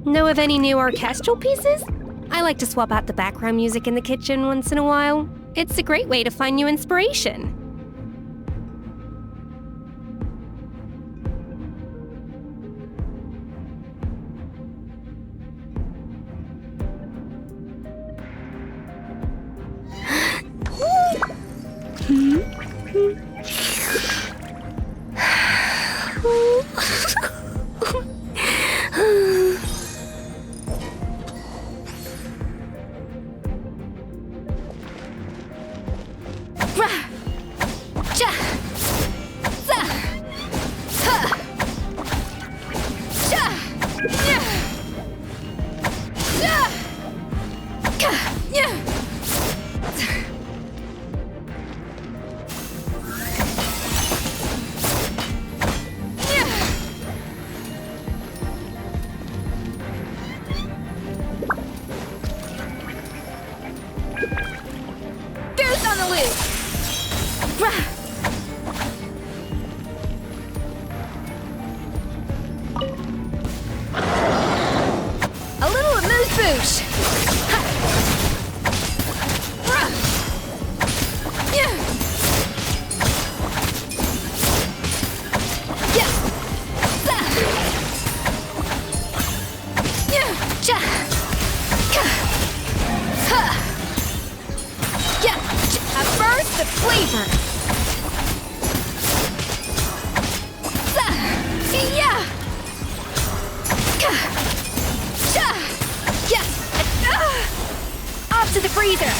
Know of any new orchestral pieces? I like to swap out the background music in the kitchen once in a while. It's a great way to find new inspiration. Off to the freezer!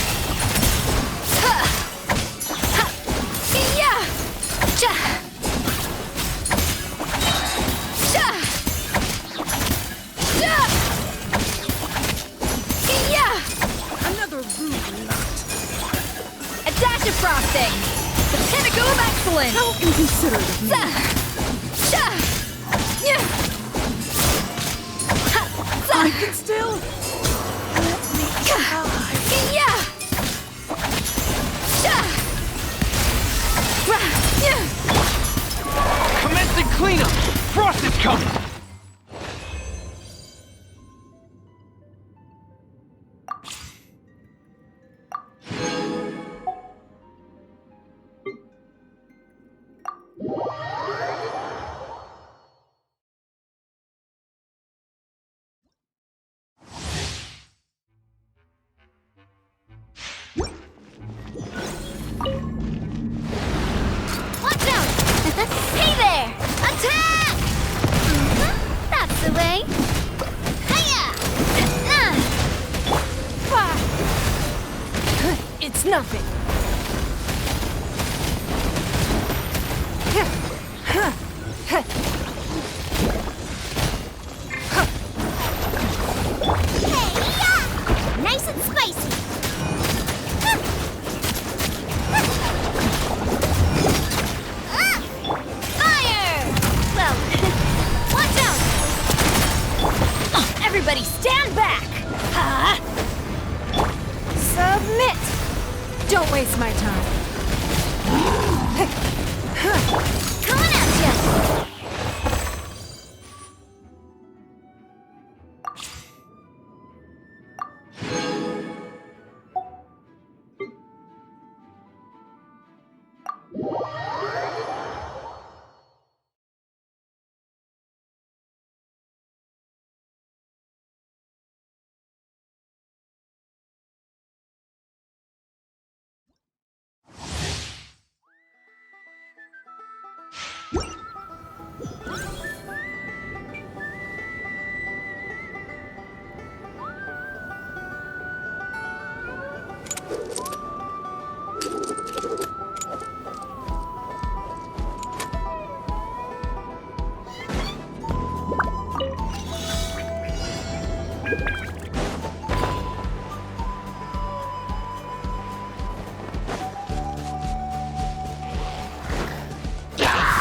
Another rude nut. A dash of frosting! The pinnacle of excellence! How inconsiderate of me. I can still... Let me try. Commencing cleanup! Frost is coming! Hey there! Attack! That's the way. Hiya! It's nothing. Hey-ya! Nice and spicy. Everybody stand back! Submit! Don't waste my time. Coming at ya!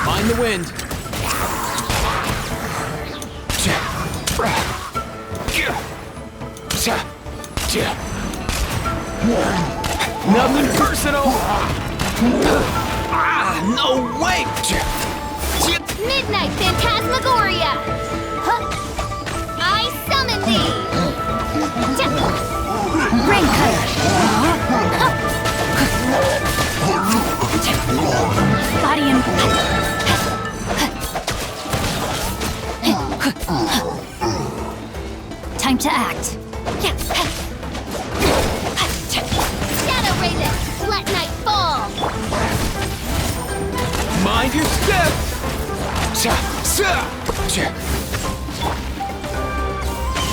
Mind the wind. Nothing personal. No way. Midnight Phantasmagoria! Huh. I summon Ring cutter. Body and... Time to act. Shadow Raven, let night fall. Mind your step!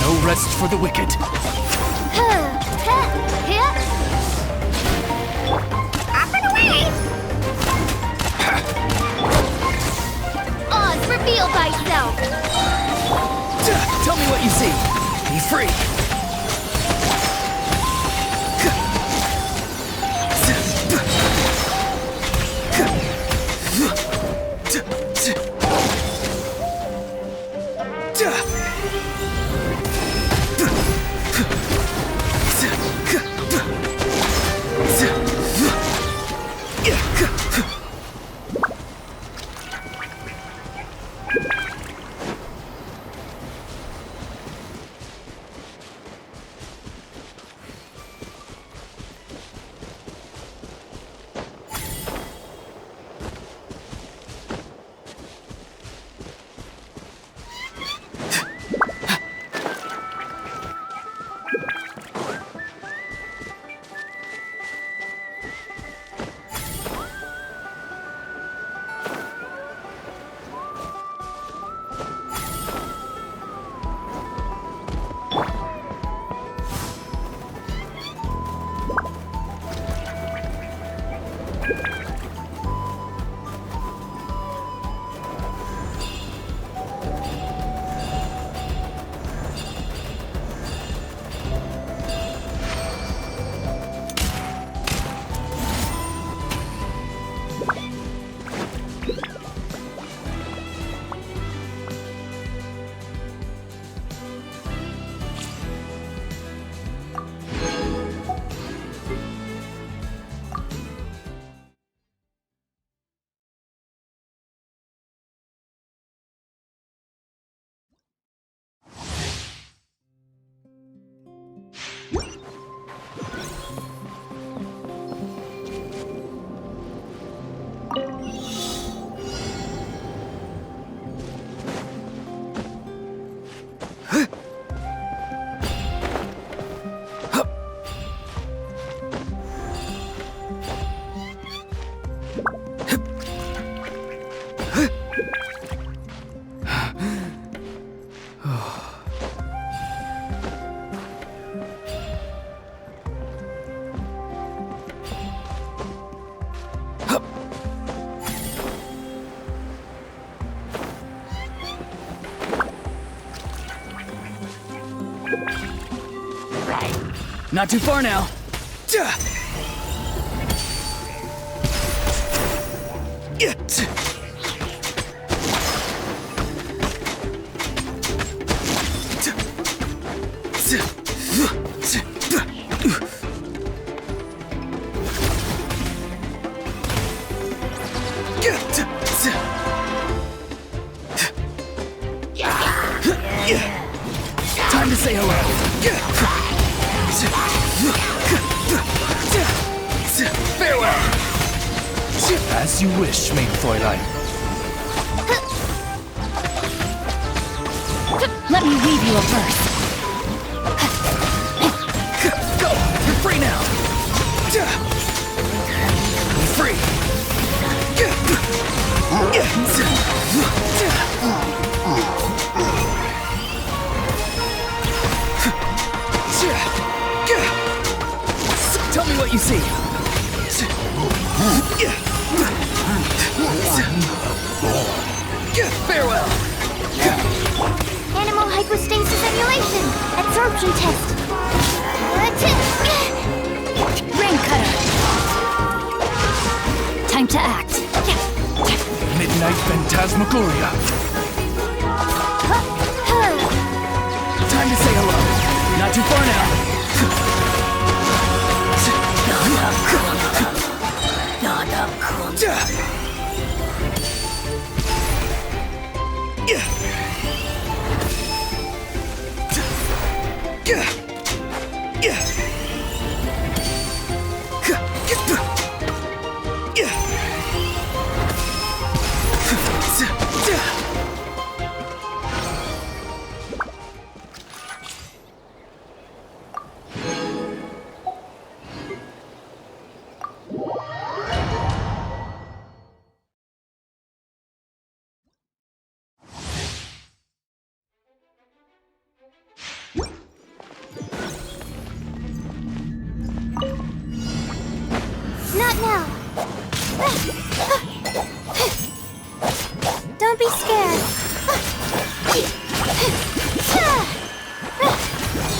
No rest for the wicked. Up and away! Oz, reveal thyself! Tell me what you see. Be free. Not too far now. Time to say hello. Farewell! As you wish, main Fräulein. Let me weave you a verse. Go! You're free now! Free! Tell me what you see. Farewell. Animal hypostasis emulation. Absorption test. Ring cutter. Time to act. Midnight Phantasmagoria. Time to say hello. Not too far now. Don't be scared.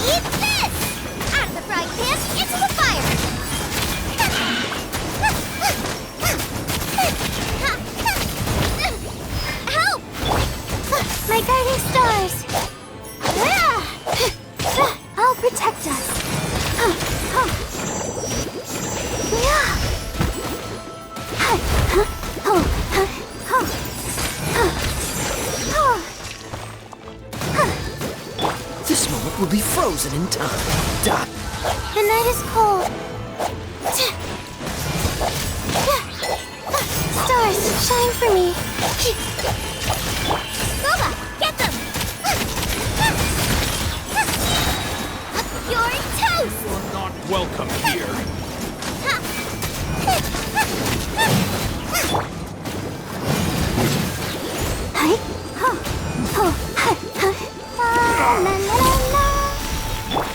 Eat this! Out of the frying pan, into the fire! Help! My guiding stars! I'll protect us. This moment will be frozen in time. Done. The night is cold. Stars, shine for me. Boba, get them! You're toast! You're not welcome here.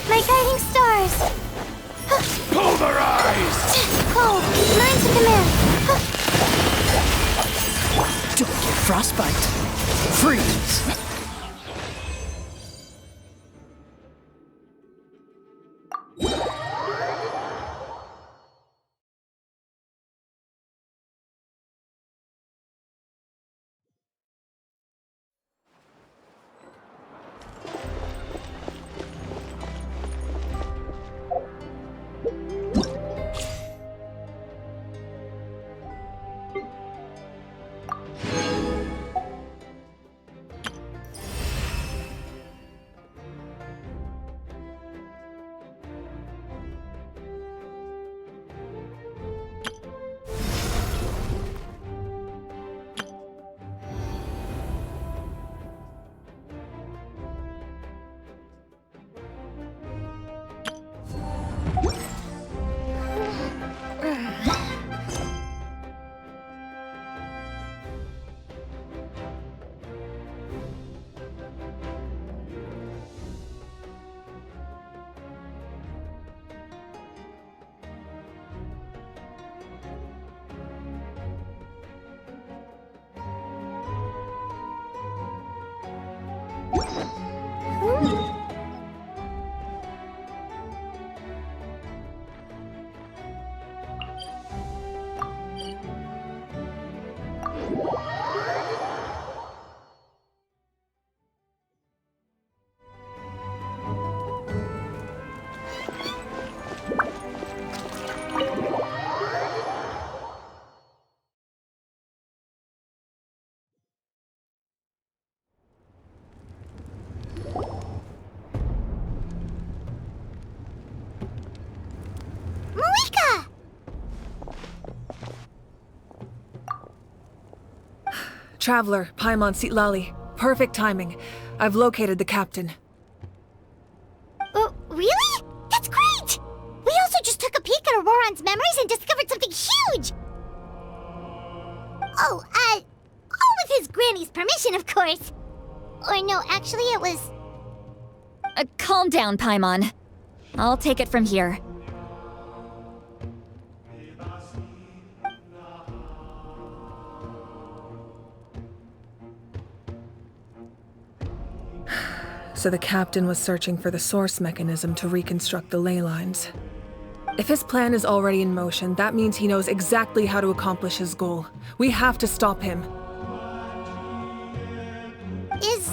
My guiding stars. Pulverized! Cold, mine to command. Don't get frostbite. Freeze. Traveler, Paimon Sitlali. Perfect timing. I've located the captain. Really? That's great! We also just took a peek at Auroran's memories and discovered something huge! All with his granny's permission, of course. Or no, actually it was... Calm down, Paimon. I'll take it from here. So the captain was searching for the source mechanism to reconstruct the ley lines. If his plan is already in motion, that means he knows exactly how to accomplish his goal. We have to stop him. Is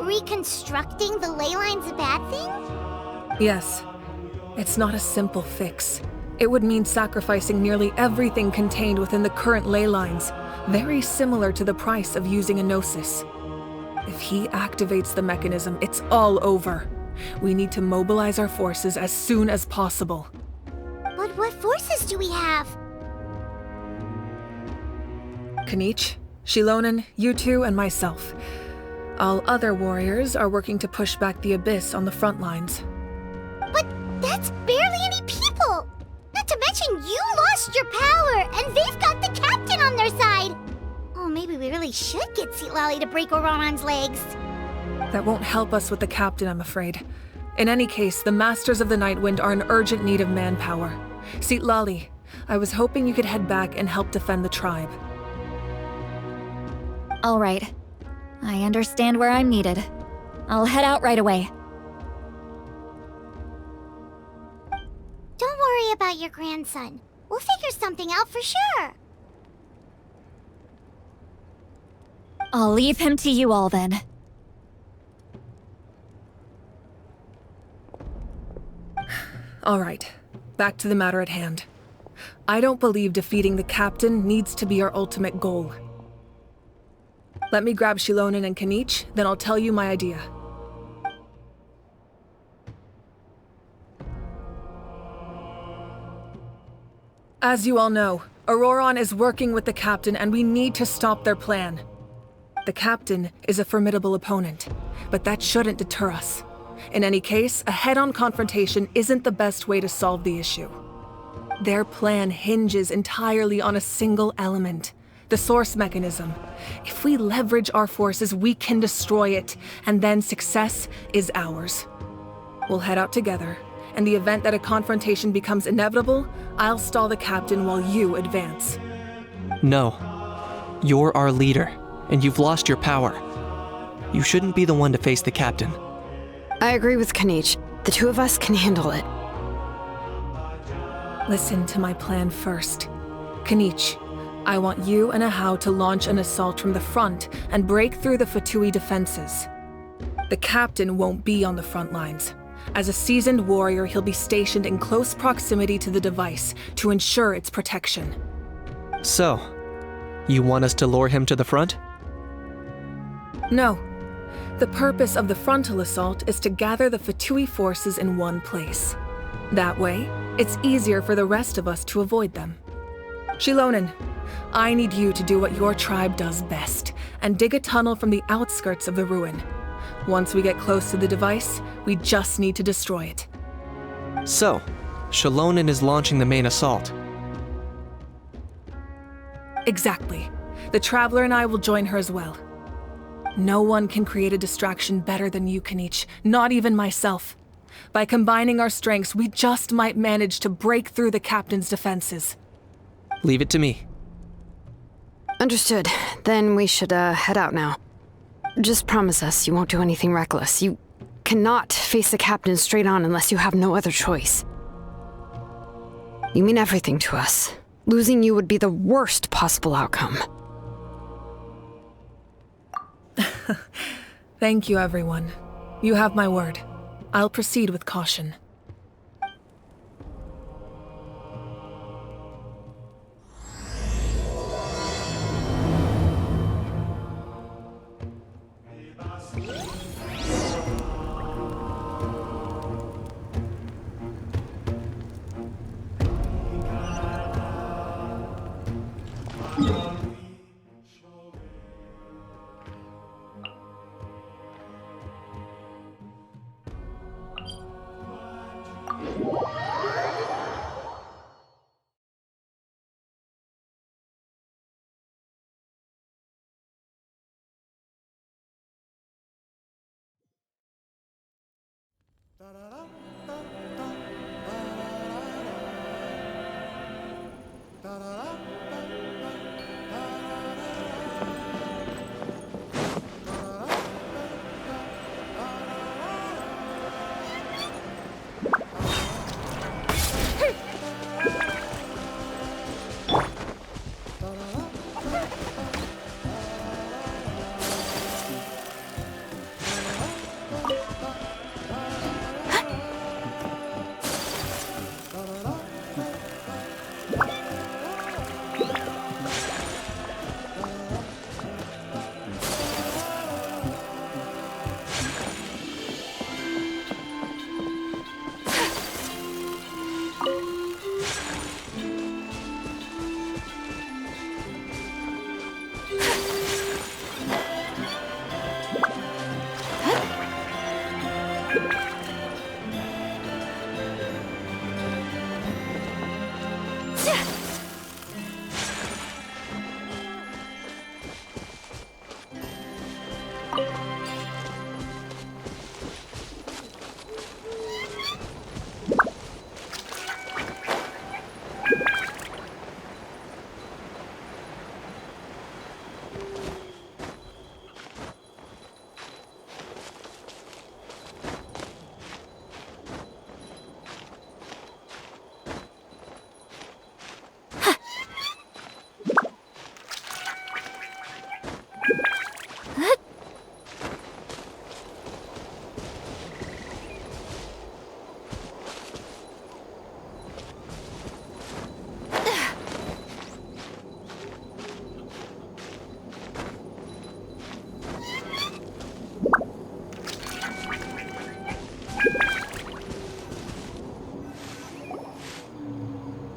reconstructing the ley lines a bad thing? Yes. It's not a simple fix. It would mean sacrificing nearly everything contained within the current ley lines, very similar to the price of using a gnosis. If he activates the mechanism, it's all over. We need to mobilize our forces as soon as possible. But what forces do we have? Kanich, Shilonen, you two, and myself. All other warriors are working to push back the Abyss on the front lines. But that's barely any people! Not to mention you lost your power, and they've got the captain on their side! Oh, maybe we really should get Sitlali to break Auroran's legs. That won't help us with the captain, I'm afraid. In any case, the Masters of the Nightwind are in urgent need of manpower. Sitlali, I was hoping you could head back and help defend the tribe. All right. I understand where I'm needed. I'll head out right away. Don't worry about your grandson. We'll figure something out for sure. I'll leave him to you all then. All right, back to the matter at hand. I don't believe defeating the captain needs to be our ultimate goal. Let me grab Shilonen and Kanich, then I'll tell you my idea. As you all know, Auroron is working with the captain and we need to stop their plan. The captain is a formidable opponent, but that shouldn't deter us. In any case, a head-on confrontation isn't the best way to solve the issue. Their plan hinges entirely on a single element, the source mechanism. If we leverage our forces, we can destroy it, and then success is ours. We'll head out together. In the event that a confrontation becomes inevitable, I'll stall the captain while you advance. No. You're our leader, and you've lost your power. You shouldn't be the one to face the captain. I agree with Kanich. The two of us can handle it. Listen to my plan first. Kanich, I want you and Ahau to launch an assault from the front and break through the Fatui defenses. The captain won't be on the front lines. As a seasoned warrior, he'll be stationed in close proximity to the device to ensure its protection. So, you want us to lure him to the front? No. The purpose of the frontal assault is to gather the Fatui forces in one place. That way, it's easier for the rest of us to avoid them. Shilonen, I need you to do what your tribe does best, and dig a tunnel from the outskirts of the ruin. Once we get close to the device, we just need to destroy it. So, Shilonen is launching the main assault. Exactly. The Traveler and I will join her as well. No one can create a distraction better than you, Kanich, not even myself. By combining our strengths, we just might manage to break through the captain's defenses. Leave it to me. Understood. Then we should head out now. Just promise us you won't do anything reckless. You cannot face the captain straight on unless you have no other choice. You mean everything to us. Losing you would be the worst possible outcome. Thank you, everyone. You have my word. I'll proceed with caution.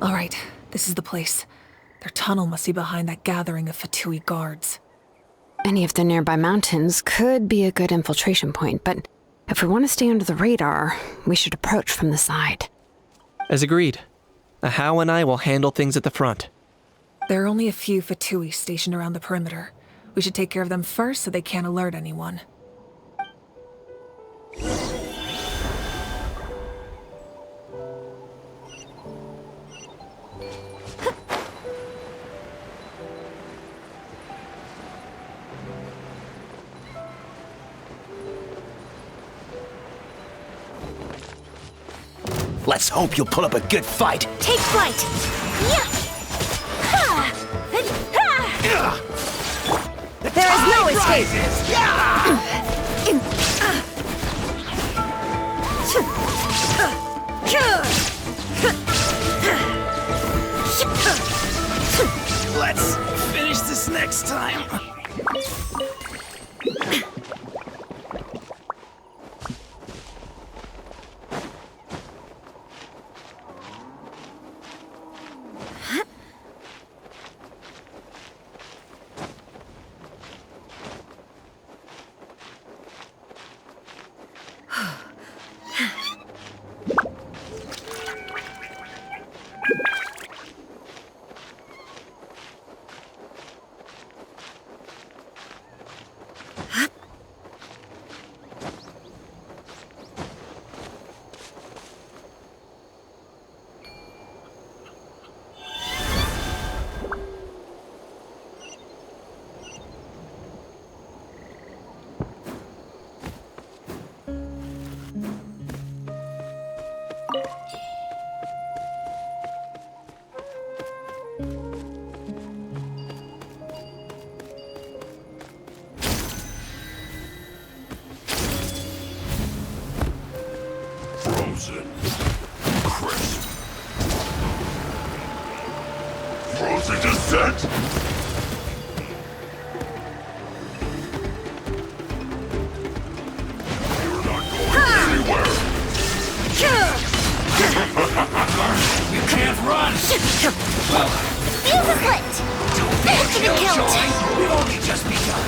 All right, this is the place. Their tunnel must be behind that gathering of Fatui guards. Any of the nearby mountains could be a good infiltration point, but if we want to stay under the radar, we should approach from the side. As agreed. How and I will handle things at the front. There are only a few Fatui stationed around the perimeter. We should take care of them first so they can't alert anyone. Let's hope you'll put up a good fight. Take flight! Yeah! Ha! Ha! There is no escape! Let's finish this next time. Frozen. Crisp. Frozen descent! You're not going anywhere! You can't run! Well, Fuse is lit! Infinite count! we've only just begun.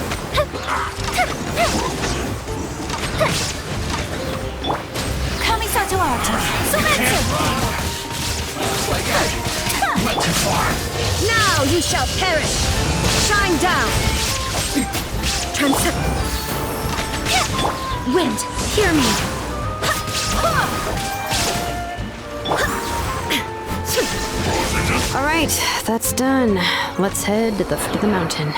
Kamisato art. Silencio. Went too far. Now you shall perish! Shine down! Transcend. Wind, hear me! All right, that's done. Let's head to the foot of the mountain.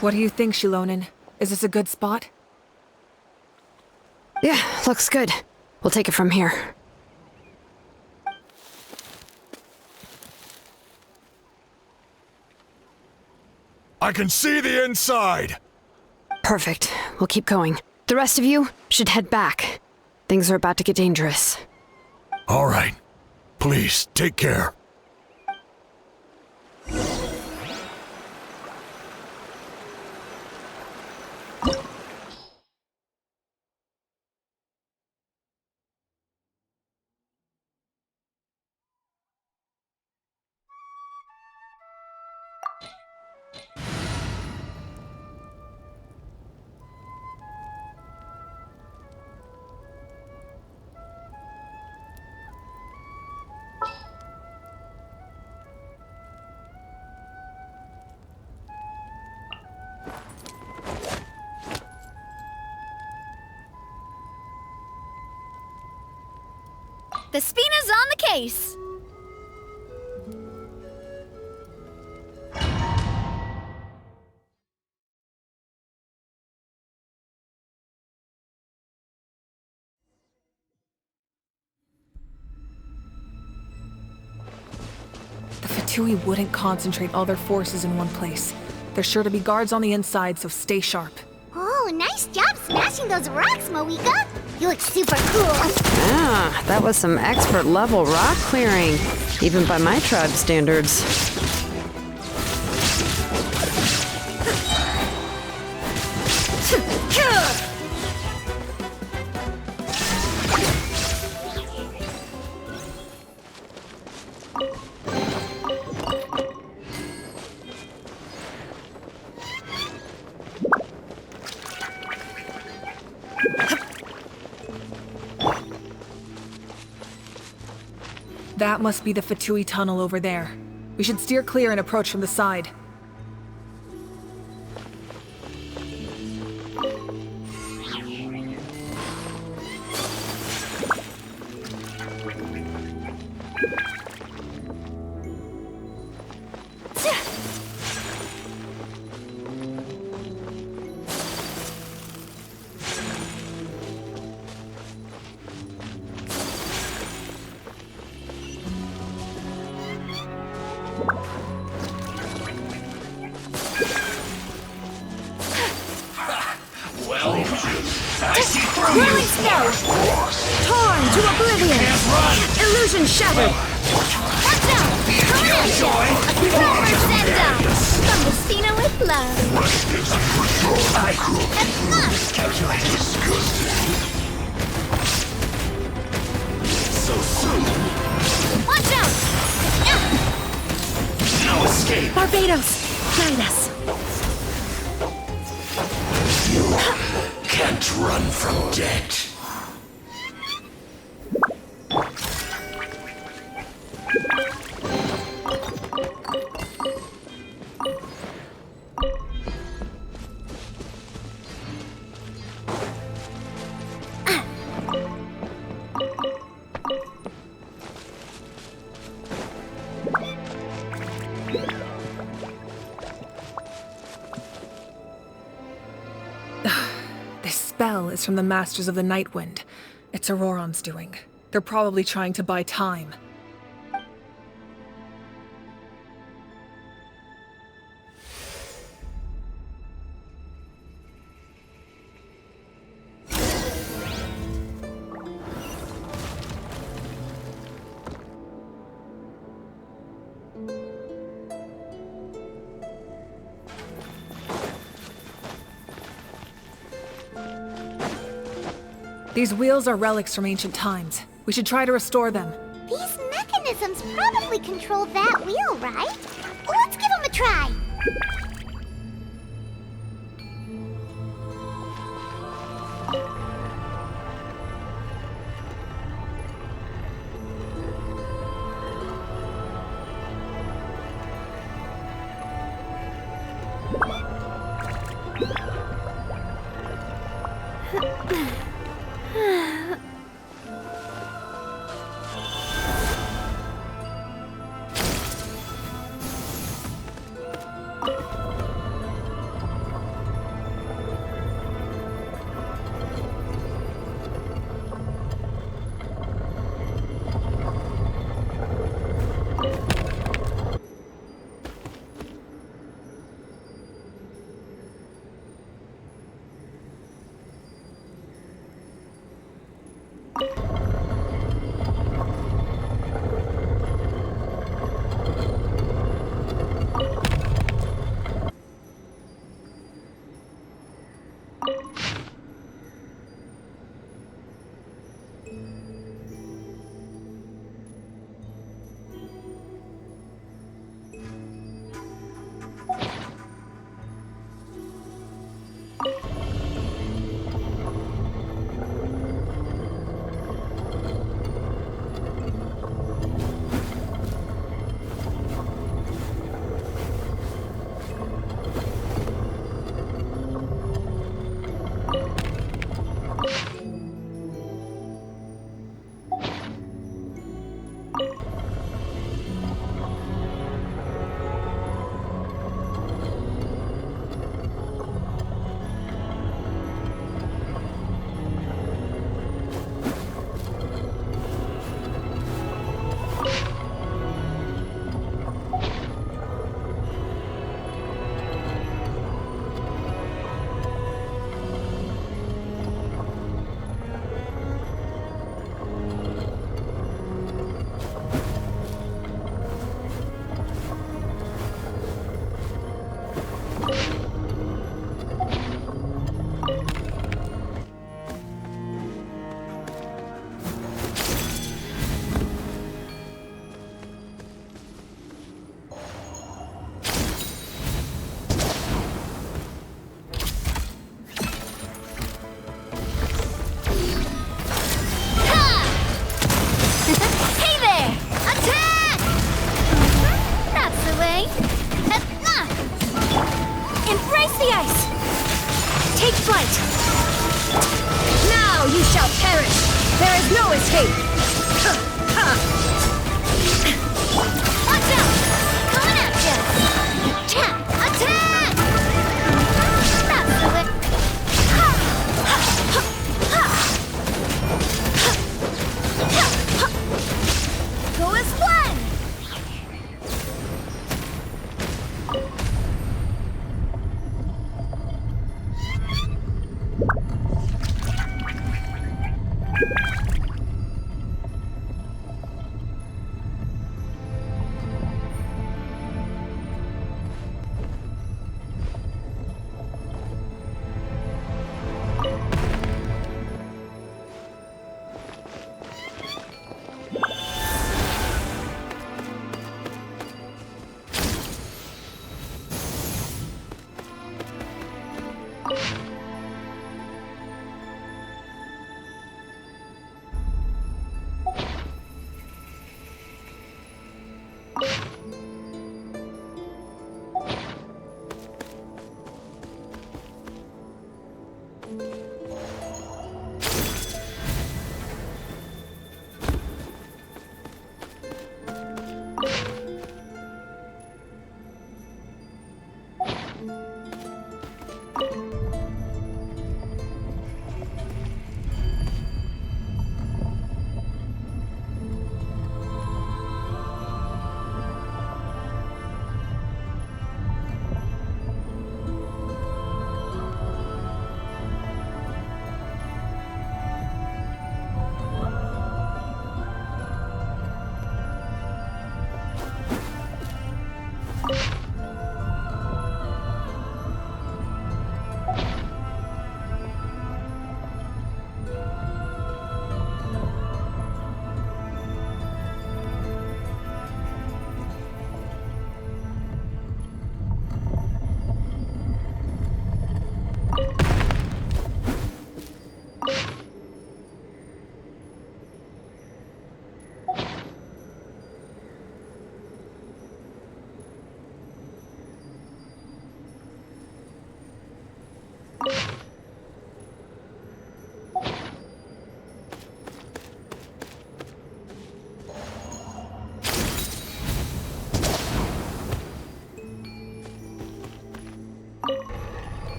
What do you think, Shilonin? Is this a good spot? Yeah, looks good. We'll take it from here. I can see the inside! Perfect. We'll keep going. The rest of you should head back. Things are about to get dangerous. All right. Please, take care. The Spina's on the case. The Fatui wouldn't concentrate all their forces in one place. There's sure to be guards on the inside, so stay sharp. Oh, nice job smashing those rocks, Moika! You look super cool! Ah, that was some expert level rock clearing, even by my tribe standards. That must be the Fatui tunnel over there. We should steer clear and approach from the side. Whirling snow! Torn to oblivion! Illusion shattered! Watch out! Rover Zenda! From Messina with love! And fun! So soon. Watch out! No escape. Barbados, guide us. You can't run from death. This spell is from the Masters of the Night Wind. It's Auroram's doing. They're probably trying to buy time. These wheels are relics from ancient times. We should try to restore them. These mechanisms probably control that wheel, right? Let's give them a try! Take flight! Now you shall perish! There is no escape! Watch out! Coming at ya! Attack! That's the way. Go as one!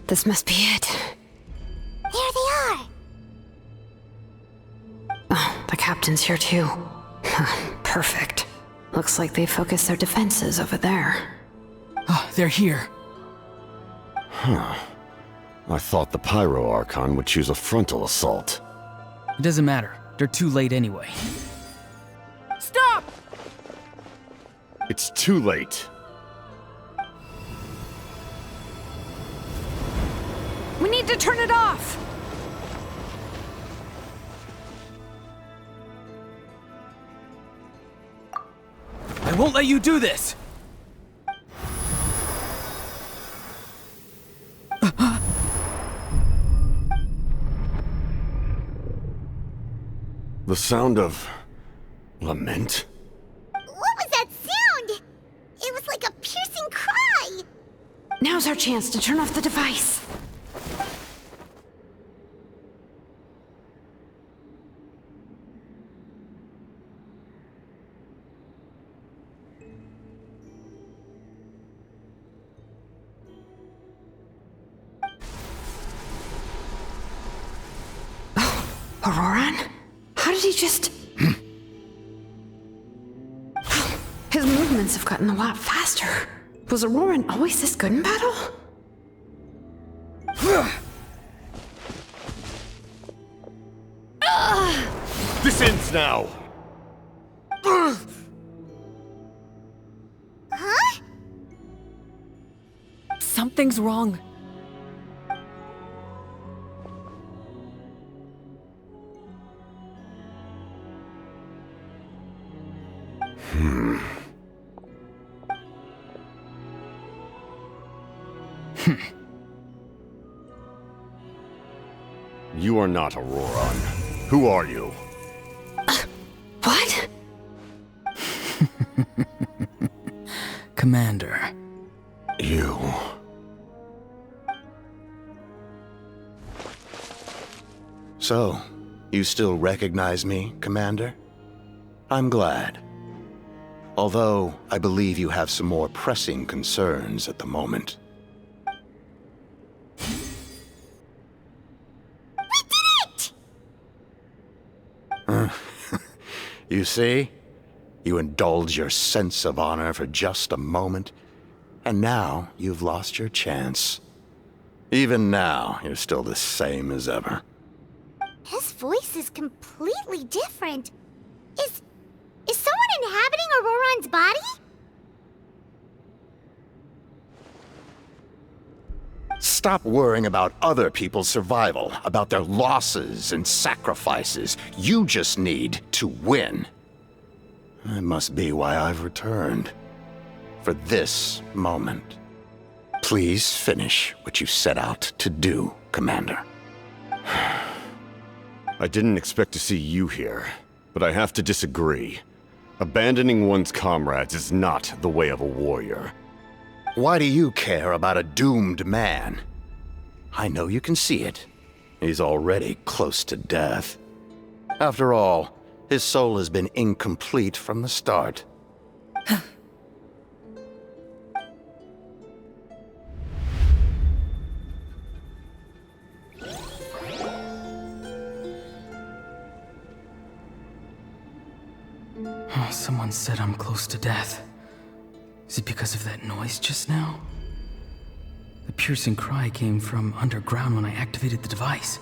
This must be it. There they are! Oh, the captain's here too. Perfect. Looks like they focused their defenses over there. Oh, they're here. Huh. I thought the Pyro Archon would choose a frontal assault. It doesn't matter. They're too late anyway. Stop! It's too late. We need to turn it off! I won't let you do this! The sound of... lament? What was that sound? It was like a piercing cry! Now's our chance to turn off the device. Auroran? How did he just... His movements have gotten a lot faster. Was Auroran always this good in battle? This ends now! Huh? Something's wrong. You are not Auroran. Who are you? What? Commander. You... So, you still recognize me, Commander? I'm glad. Although, I believe you have some more pressing concerns at the moment. We did it! You see? You indulge your sense of honor for just a moment, and now you've lost your chance. Even now, you're still the same as ever. His voice is completely different. Is someone inhabiting Auroran's body? Stop worrying about other people's survival, about their losses and sacrifices. You just need to win. That must be why I've returned. For this moment. Please finish what you set out to do, Commander. I didn't expect to see you here, but I have to disagree. Abandoning one's comrades is not the way of a warrior. Why do you care about a doomed man? I know you can see it. He's already close to death. After all, his soul has been incomplete from the start. Oh, someone said I'm close to death. Is it because of that noise just now? The piercing cry came from underground when I activated the device.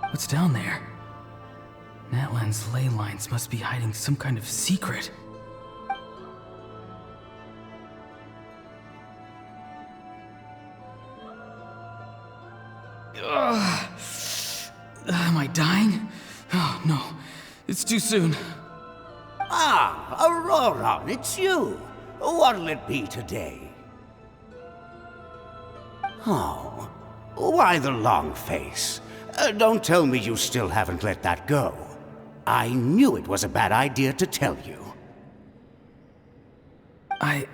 What's down there? Natlan's ley lines must be hiding some kind of secret. Am I dying? Oh, no. It's too soon. Ah, Auroran, it's you. What'll it be today? Oh, why the long face? Don't tell me you still haven't let that go. I knew it was a bad idea to tell you. I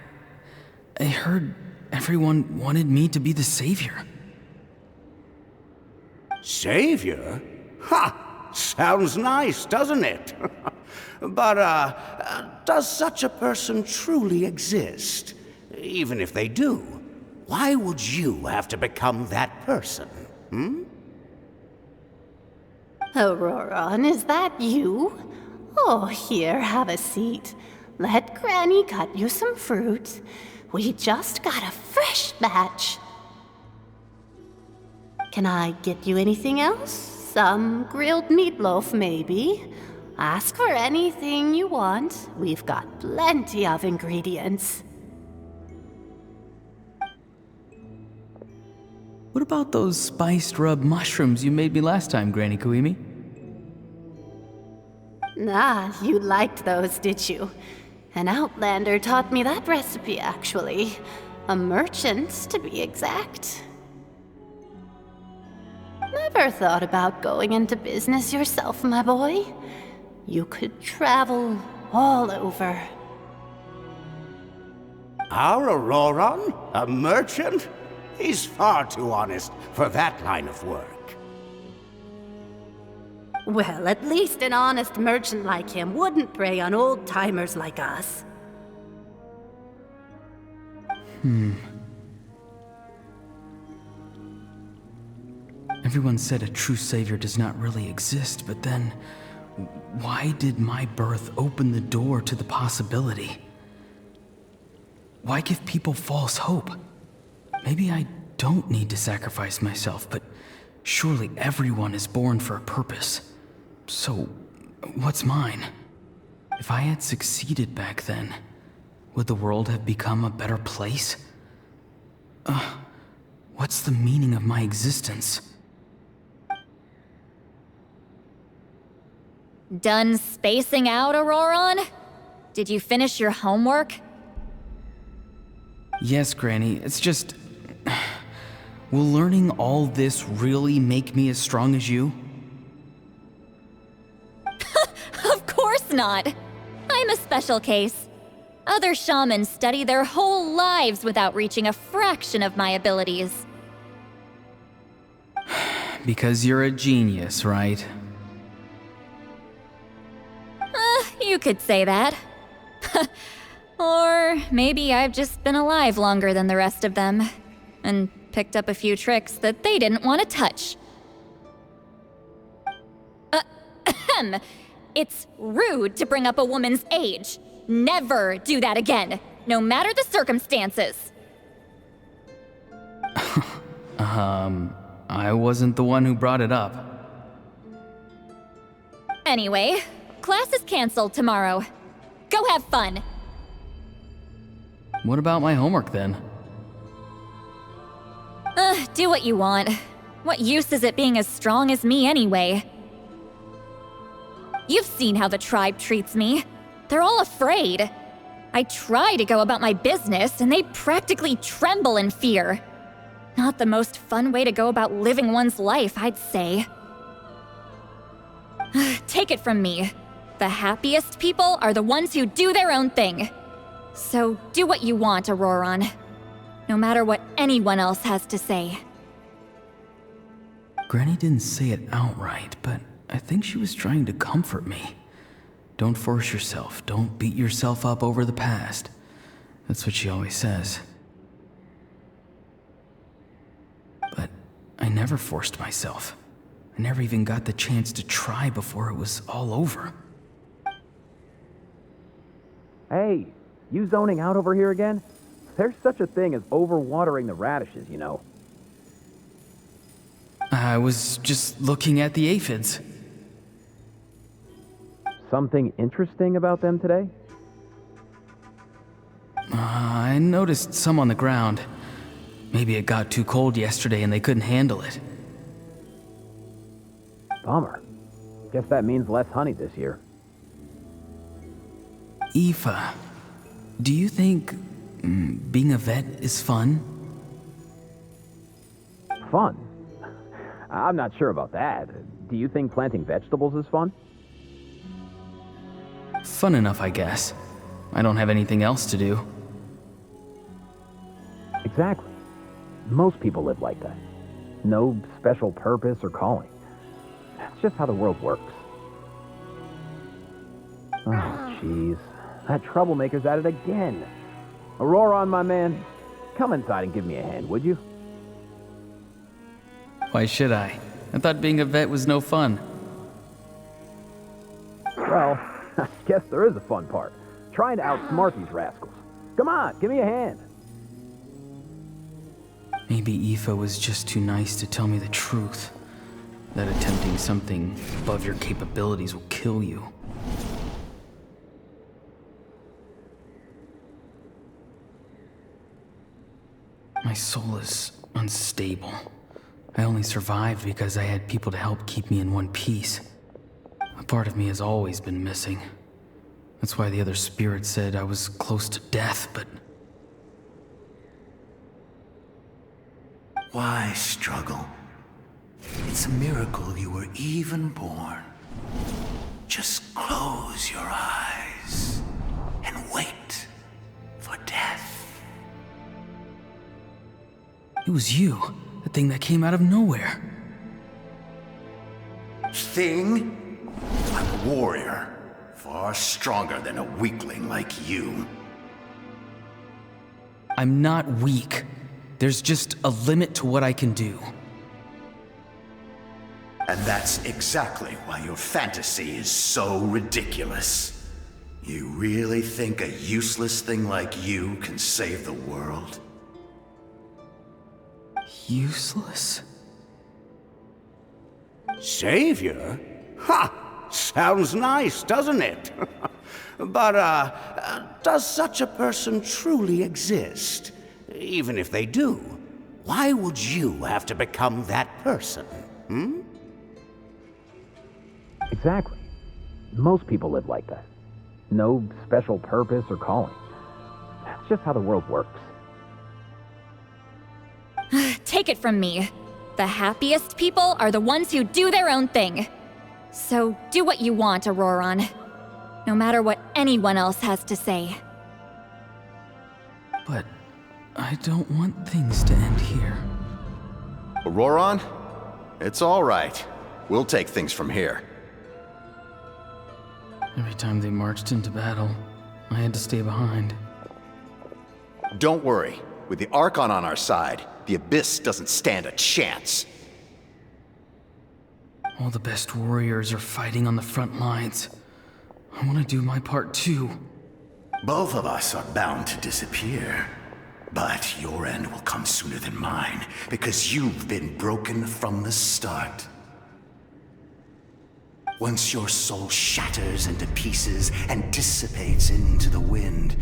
heard everyone wanted me to be the savior. Savior? Ha! Sounds nice, doesn't it? But, does such a person truly exist? Even if they do, why would you have to become that person, hmm? Auroron, is that you? Oh, here, have a seat. Let Granny cut you some fruit. We just got a fresh batch. Can I get you anything else? Some grilled meatloaf, maybe? Ask for anything you want. We've got plenty of ingredients. What about those spiced rub mushrooms you made me last time, Granny Kuimi? Ah, you liked those, did you? An outlander taught me that recipe, actually. A merchant, to be exact. Never thought about going into business yourself, my boy? You could travel all over. Our Auroron? A merchant? He's far too honest for that line of work. Well, at least an honest merchant like him wouldn't prey on old-timers like us. Everyone said a true savior does not really exist, but then why did my birth open the door to the possibility? Why give people false hope? Maybe I don't need to sacrifice myself, but surely everyone is born for a purpose. So, what's mine? If I had succeeded back then, would the world have become a better place? What's the meaning of my existence? Done spacing out, Auroron? Did you finish your homework? Yes, Granny, it's just... Will learning all this really make me as strong as you? Of course not! I'm a special case. Other shamans study their whole lives without reaching a fraction of my abilities. Because you're a genius, right? You could say that. Or maybe I've just been alive longer than the rest of them, and picked up a few tricks that they didn't want to touch. It's rude to bring up a woman's age. Never do that again, no matter the circumstances. I wasn't the one who brought it up. Anyway, class is canceled tomorrow. Go have fun. What about my homework then? Do what you want. What use is it being as strong as me anyway? You've seen how the tribe treats me. They're all afraid. I try to go about my business, and they practically tremble in fear. Not the most fun way to go about living one's life, I'd say. Take it from me. The happiest people are the ones who do their own thing. So do what you want, Auroron. No matter what anyone else has to say. Granny didn't say it outright, but I think she was trying to comfort me. Don't force yourself. Don't beat yourself up over the past. That's what she always says. But I never forced myself. I never even got the chance to try before it was all over. Hey, you zoning out over here again? There's such a thing as overwatering the radishes, you know. I was just looking at the aphids. Something interesting about them today? I noticed some on the ground. Maybe it got too cold yesterday and they couldn't handle it. Bummer. Guess that means less honey this year. Aoife, do you think being a vet is fun? Fun? I'm not sure about that. Do you think planting vegetables is fun? Fun enough, I guess. I don't have anything else to do. Exactly. Most people live like that. No special purpose or calling. That's just how the world works. Oh, jeez. That troublemaker's at it again. Aurora, my man, come inside and give me a hand, would you? Why should I? I thought being a vet was no fun. Well, I guess there is a fun part. Trying to outsmart these rascals. Come on, give me a hand. Maybe Aoife was just too nice to tell me the truth. That attempting something above your capabilities will kill you. My soul is unstable. I only survived because I had people to help keep me in one piece. A part of me has always been missing. That's why the other spirits said I was close to death, but... Why struggle? It's a miracle you were even born. Just close your eyes and wait for death. It was you, the thing that came out of nowhere. Thing? I'm a warrior, far stronger than a weakling like you. I'm not weak. There's just a limit to what I can do. And that's exactly why your fantasy is so ridiculous. You really think a useless thing like you can save the world? Useless? Savior? Ha! Sounds nice, doesn't it? But, does such a person truly exist? Even if they do, why would you have to become that person, hmm? Exactly. Most people live like that. No special purpose or calling. That's just how the world works. Take it from me. The happiest people are the ones who do their own thing. So do what you want, Auroron. No matter what anyone else has to say. But I don't want things to end here. Auroron? It's all right. We'll take things from here. Every time they marched into battle, I had to stay behind. Don't worry. With the Archon on our side, the Abyss doesn't stand a chance. All the best warriors are fighting on the front lines. I want to do my part too. Both of us are bound to disappear. But your end will come sooner than mine, because you've been broken from the start. Once your soul shatters into pieces and dissipates into the wind,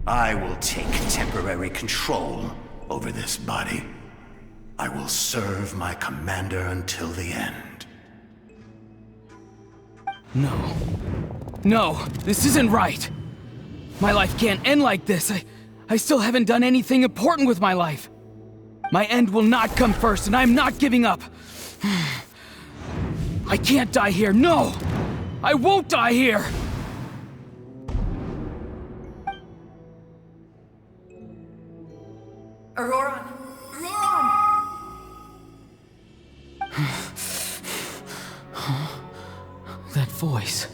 I will take temporary control over this body. I will serve my commander until the end. No. No, this isn't right. My life can't end like this. I still haven't done anything important with my life. My end will not come first, and I'm not giving up. I can't die here, no! I won't die here! Auroron! Auroron! That voice.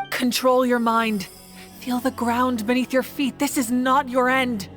Control your mind. Feel the ground beneath your feet. This is not your end.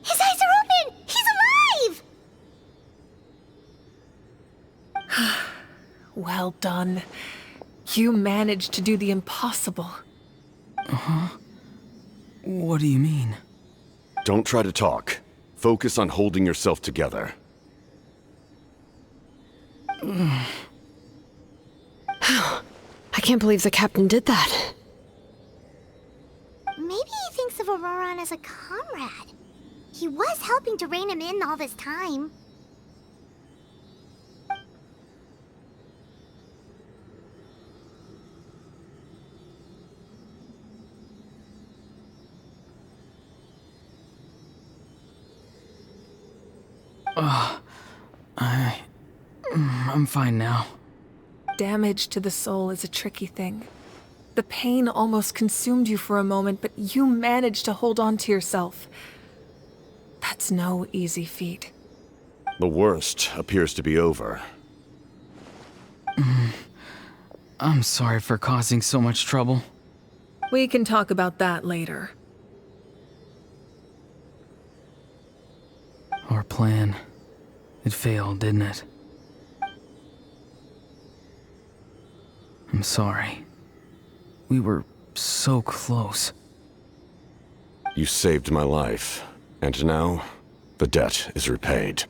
His eyes are open! He's alive! Well done. You managed to do the impossible. Uh-huh. What do you mean? Don't try to talk. Focus on holding yourself together. I can't believe the captain did that. Maybe he thinks of Auroron as a comrade. He was helping to rein him in all this time. I'm fine now. Damage to the soul is a tricky thing. The pain almost consumed you for a moment, but you managed to hold on to yourself. That's no easy feat. The worst appears to be over. I'm sorry for causing so much trouble. We can talk about that later. Our plan, it failed, didn't it? I'm sorry. We were so close. You saved my life, and now the debt is repaid.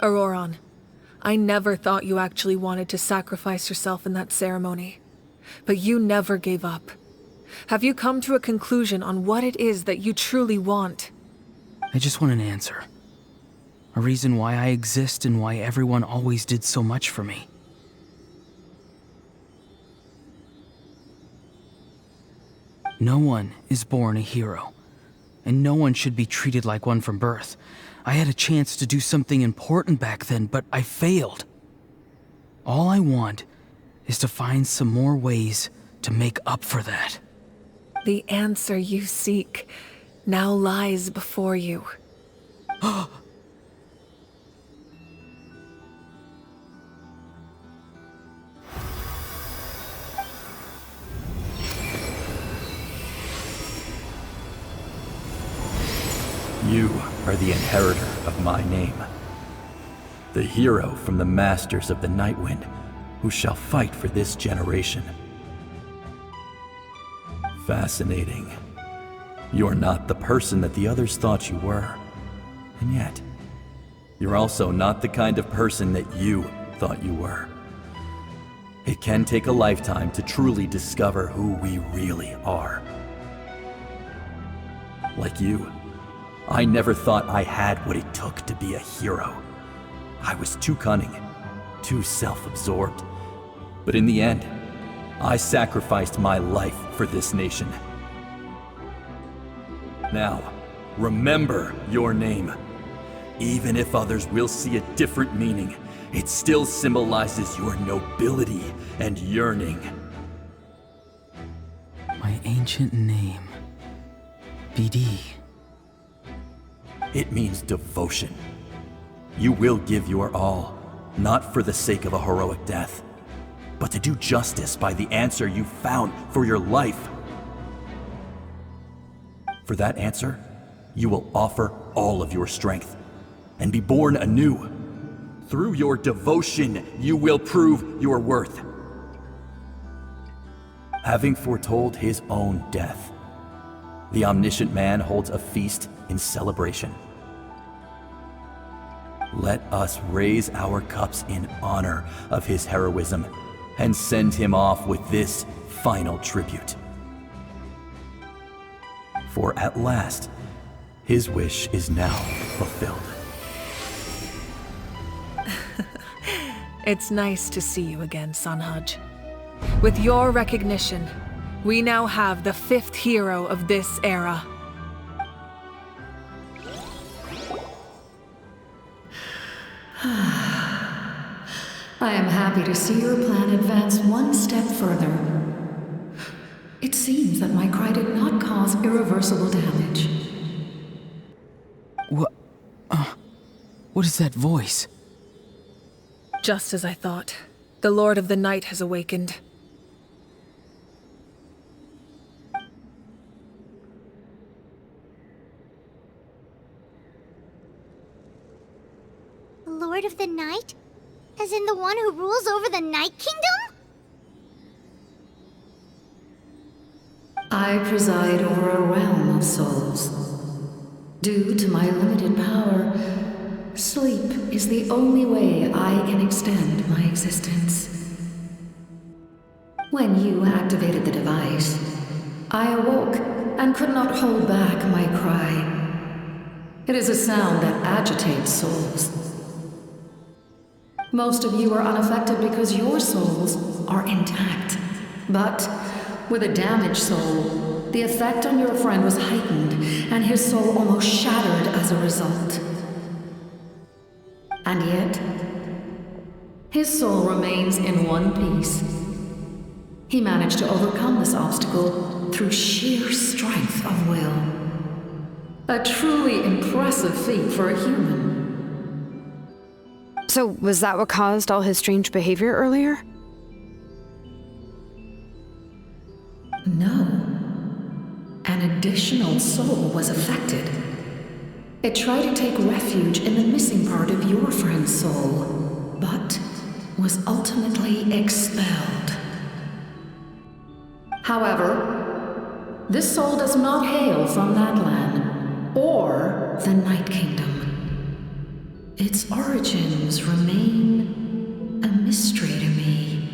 Auroron, I never thought you actually wanted to sacrifice yourself in that ceremony. But you never gave up. Have you come to a conclusion on what it is that you truly want? I just want an answer. A reason why I exist and why everyone always did so much for me. No one is born a hero, and no one should be treated like one from birth. I had a chance to do something important back then, but I failed. All I want is to find some more ways to make up for that. The answer you seek now lies before you. You are the inheritor of my name. The hero from the masters of the Nightwind, who shall fight for this generation. Fascinating. You're not the person that the others thought you were. And yet, you're also not the kind of person that you thought you were. It can take a lifetime to truly discover who we really are. Like you, I never thought I had what it took to be a hero. I was too cunning, too self-absorbed. But in the end, I sacrificed my life for this nation. Now, remember your name. Even if others will see a different meaning, it still symbolizes your nobility and yearning. My ancient name, BD. It means devotion. You will give your all, not for the sake of a heroic death, but to do justice by the answer you found for your life. For that answer, you will offer all of your strength and be born anew. Through your devotion, you will prove your worth. Having foretold his own death, the omniscient man holds a feast in celebration. Let us raise our cups in honor of his heroism and send him off with this final tribute. For at last, his wish is now fulfilled. It's nice to see you again, Sanhaj. With your recognition, we now have the 5th hero of this era. I am happy to see your plan advance one step further. It seems that my cry did not cause irreversible damage. What is that voice? Just as I thought. The Lord of the Night has awakened. The Lord of the Night? As in the one who rules over the Night Kingdom? I preside over a realm of souls. Due to my limited power, sleep is the only way I can extend my existence. When you activated the device, I awoke and could not hold back my cry. It is a sound that agitates souls. Most of you are unaffected because your souls are intact. But with a damaged soul, the effect on your friend was heightened, and his soul almost shattered as a result. And yet, his soul remains in one piece. He managed to overcome this obstacle through sheer strength of will. A truly impressive feat for a human. So, was that what caused all his strange behavior earlier? No. An additional soul was affected. It tried to take refuge in the missing part of your friend's soul, but was ultimately expelled. However, this soul does not hail from Natlan or the Night Kingdom. Its origins remain a mystery to me.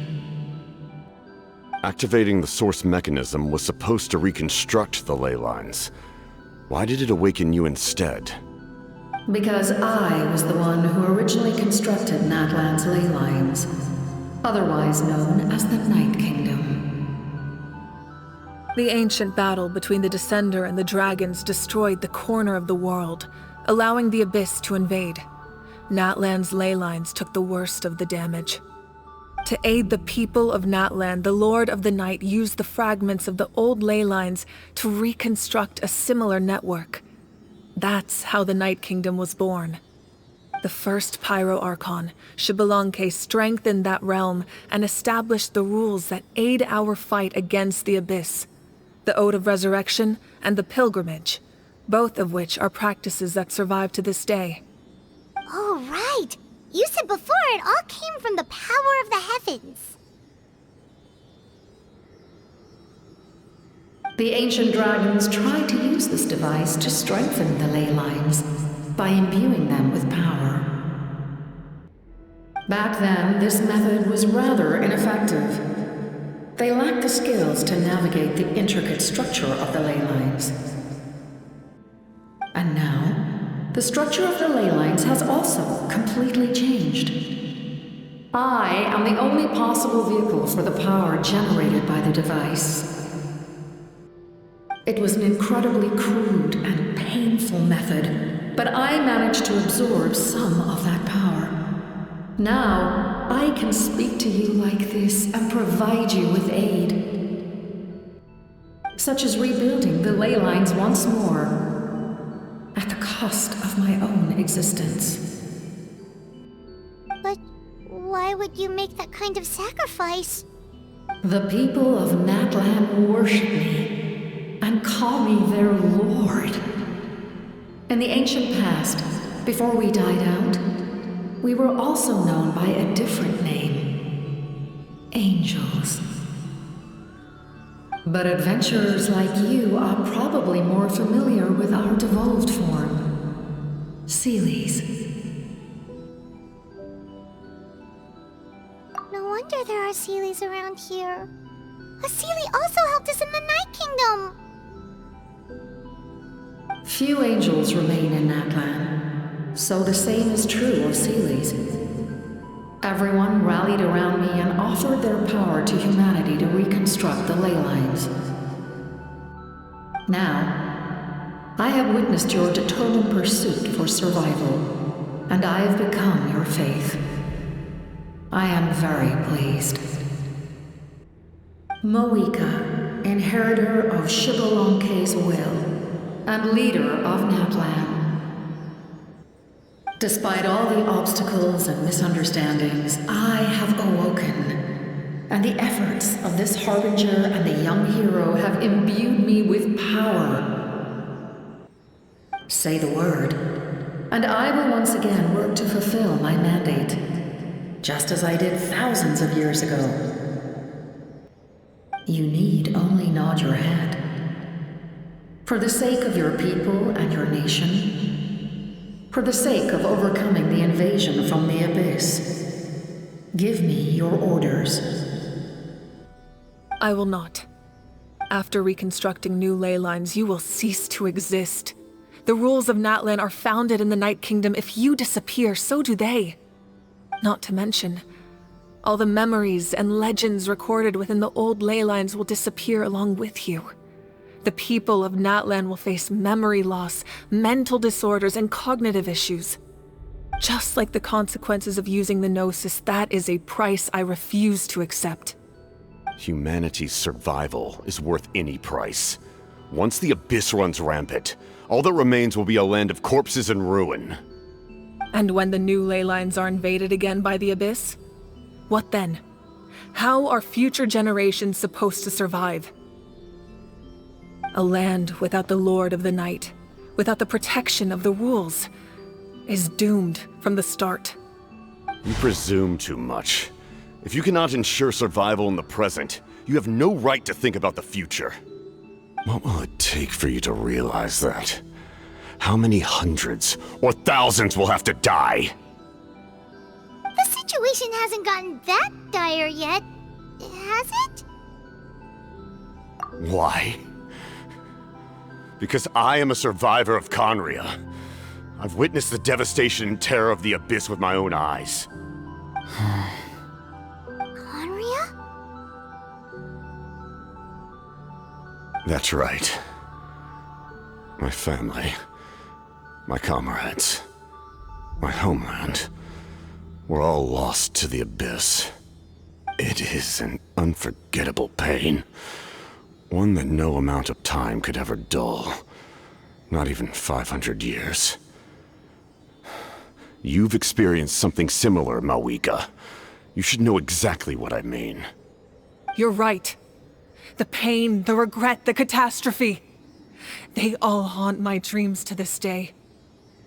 Activating the source mechanism was supposed to reconstruct the ley lines. Why did it awaken you instead? Because I was the one who originally constructed Natlan's ley lines, otherwise known as the Night Kingdom. The ancient battle between the Descender and the dragons destroyed the corner of the world, allowing the Abyss to invade. Natlan's ley lines took the worst of the damage. To aid the people of Natlan, the Lord of the Night used the fragments of the old ley lines to reconstruct a similar network. That's how the Night Kingdom was born. The first Pyro Archon, Xbalanque, strengthened that realm and established the rules that aid our fight against the Abyss. The Ode of Resurrection and the Pilgrimage, both of which are practices that survive to this day. Oh, right! You said before it all came from the power of the heavens. The ancient dragons tried to use this device to strengthen the ley lines by imbuing them with power. Back then, this method was rather ineffective. They lacked the skills to navigate the intricate structure of the ley lines. And now, the structure of the ley lines has also completely changed. I am the only possible vehicle for the power generated by the device. It was an incredibly crude and painful method, but I managed to absorb some of that power. Now, I can speak to you like this and provide you with aid. Such as rebuilding the ley lines once more, at the cost of my own existence. But why would you make that kind of sacrifice? The people of Natlan worship me and call me their lord. In the ancient past, before we died out, we were also known by a different name. Angels. But adventurers like you are probably more familiar with our devolved form. Seelies. No wonder there are Seelies around here. A Seelie also helped us in the Night Kingdom! Few angels remain in Natlan, so the same is true of Seelies. Everyone rallied around me and offered their power to humanity to reconstruct the ley lines. Now, I have witnessed your determined pursuit for survival, and I have become your faith. I am very pleased. Moika, inheritor of Xbalanque's will, and leader of Natlan. Despite all the obstacles and misunderstandings, I have awoken, and the efforts of this harbinger and the young hero have imbued me with power. Say the word, and I will once again work to fulfill my mandate, just as I did thousands of years ago. You need only nod your head. For the sake of your people and your nation, for the sake of overcoming the invasion from the Abyss, give me your orders. I will not. After reconstructing new ley lines, you will cease to exist. The rules of Natlan are founded in the Night Kingdom. If you disappear, so do they. Not to mention, all the memories and legends recorded within the old ley lines will disappear along with you. The people of Natlan will face memory loss, mental disorders, and cognitive issues. Just like the consequences of using the Gnosis, that is a price I refuse to accept. Humanity's survival is worth any price. Once the Abyss runs rampant, all that remains will be a land of corpses and ruin. And when the new ley lines are invaded again by the Abyss? What then? How are future generations supposed to survive? A land without the Lord of the Night, without the protection of the rules, is doomed from the start. You presume too much. If you cannot ensure survival in the present, you have no right to think about the future. What will it take for you to realize that? How many hundreds or thousands will have to die? The situation hasn't gotten that dire yet, has it? Why? Because I am a survivor of Conria. I've witnessed the devastation and terror of the Abyss with my own eyes. Conria? That's right. My family, my comrades, my homeland, were all lost to the Abyss. It is an unforgettable pain. One that no amount of time could ever dull. Not even 500 years. You've experienced something similar, Mawika. You should know exactly what I mean. You're right. The pain, the regret, the catastrophe. They all haunt my dreams to this day.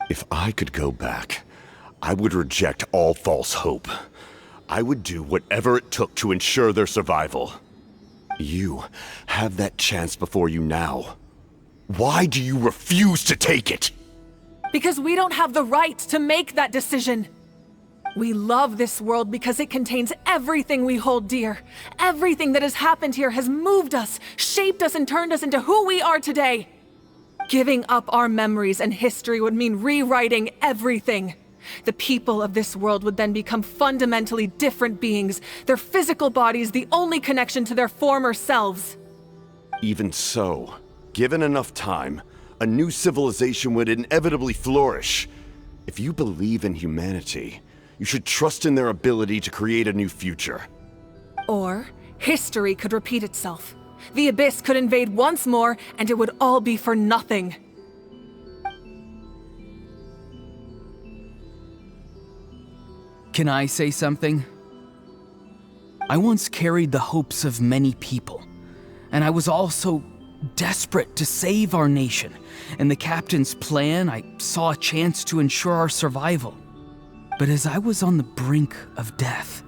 If I could go back, I would reject all false hope. I would do whatever it took to ensure their survival. You have that chance before you now. Why do you refuse to take it? Because we don't have the right to make that decision. We love this world because it contains everything we hold dear. Everything that has happened here has moved us, shaped us, and turned us into who we are today. Giving up our memories and history would mean rewriting everything. The people of this world would then become fundamentally different beings, their physical bodies the only connection to their former selves. Even so, given enough time, a new civilization would inevitably flourish. If you believe in humanity, you should trust in their ability to create a new future. Or, history could repeat itself. The Abyss could invade once more, and it would all be for nothing. Can I say something? I once carried the hopes of many people, and I was also desperate to save our nation. In the captain's plan, I saw a chance to ensure our survival. But as I was on the brink of death,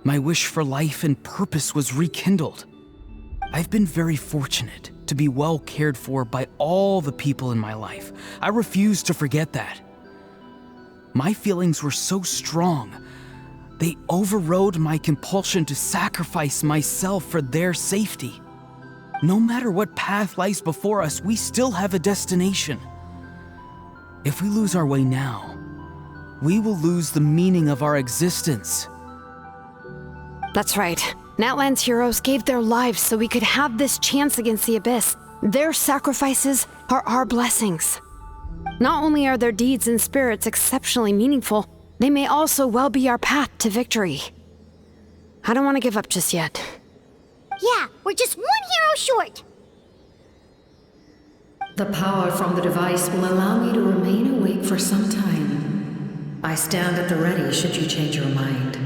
my wish for life and purpose was rekindled. I've been very fortunate to be well cared for by all the people in my life. I refuse to forget that. My feelings were so strong, they overrode my compulsion to sacrifice myself for their safety. No matter what path lies before us, we still have a destination. If we lose our way now, we will lose the meaning of our existence. That's right. Natlan's heroes gave their lives so we could have this chance against the Abyss. Their sacrifices are our blessings. Not only are their deeds and spirits exceptionally meaningful, they may also well be our path to victory. I don't want to give up just yet. Yeah, we're just one hero short. The power from the device will allow me to remain awake for some time. I stand at the ready should you change your mind.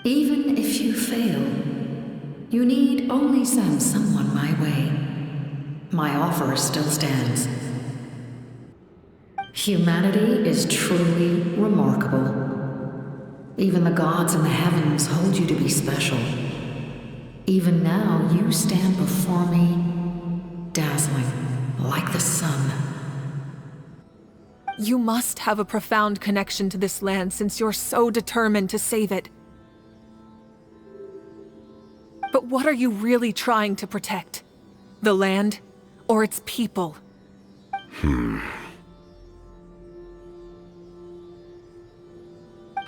Even if you fail, you need only send someone my way. My offer still stands. Humanity is truly remarkable. Even the gods in the heavens hold you to be special. Even now, you stand before me, dazzling like the sun. You must have a profound connection to this land since you're so determined to save it. But what are you really trying to protect? The land or its people?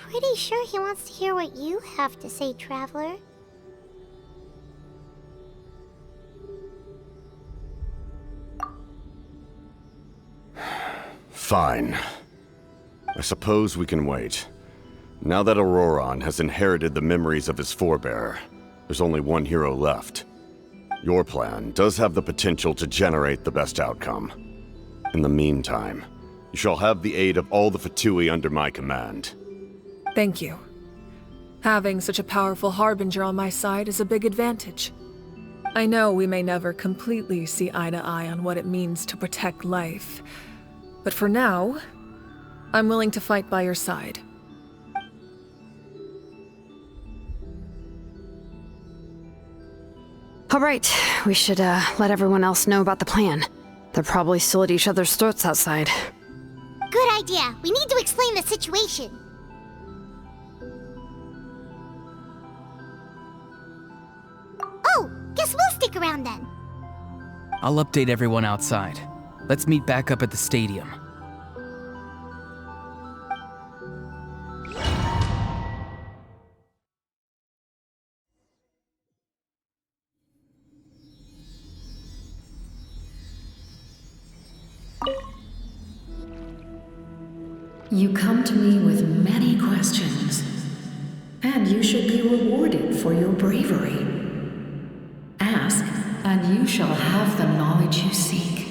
Pretty sure he wants to hear what you have to say, Traveler. Fine. I suppose we can wait. Now that Auroran has inherited the memories of his forebearer, there's only one hero left. Your plan does have the potential to generate the best outcome. In the meantime, you shall have the aid of all the Fatui under my command. Thank you. Having such a powerful harbinger on my side is a big advantage. I know we may never completely see eye to eye on what it means to protect life, but for now, I'm willing to fight by your side. All right, we should let everyone else know about the plan. They're probably still at each other's throats outside. Good idea. We need to explain the situation. Oh, guess we'll stick around then. I'll update everyone outside. Let's meet back up at the stadium. You come to me with many questions, and you should be rewarded for your bravery. Ask, and you shall have the knowledge you seek.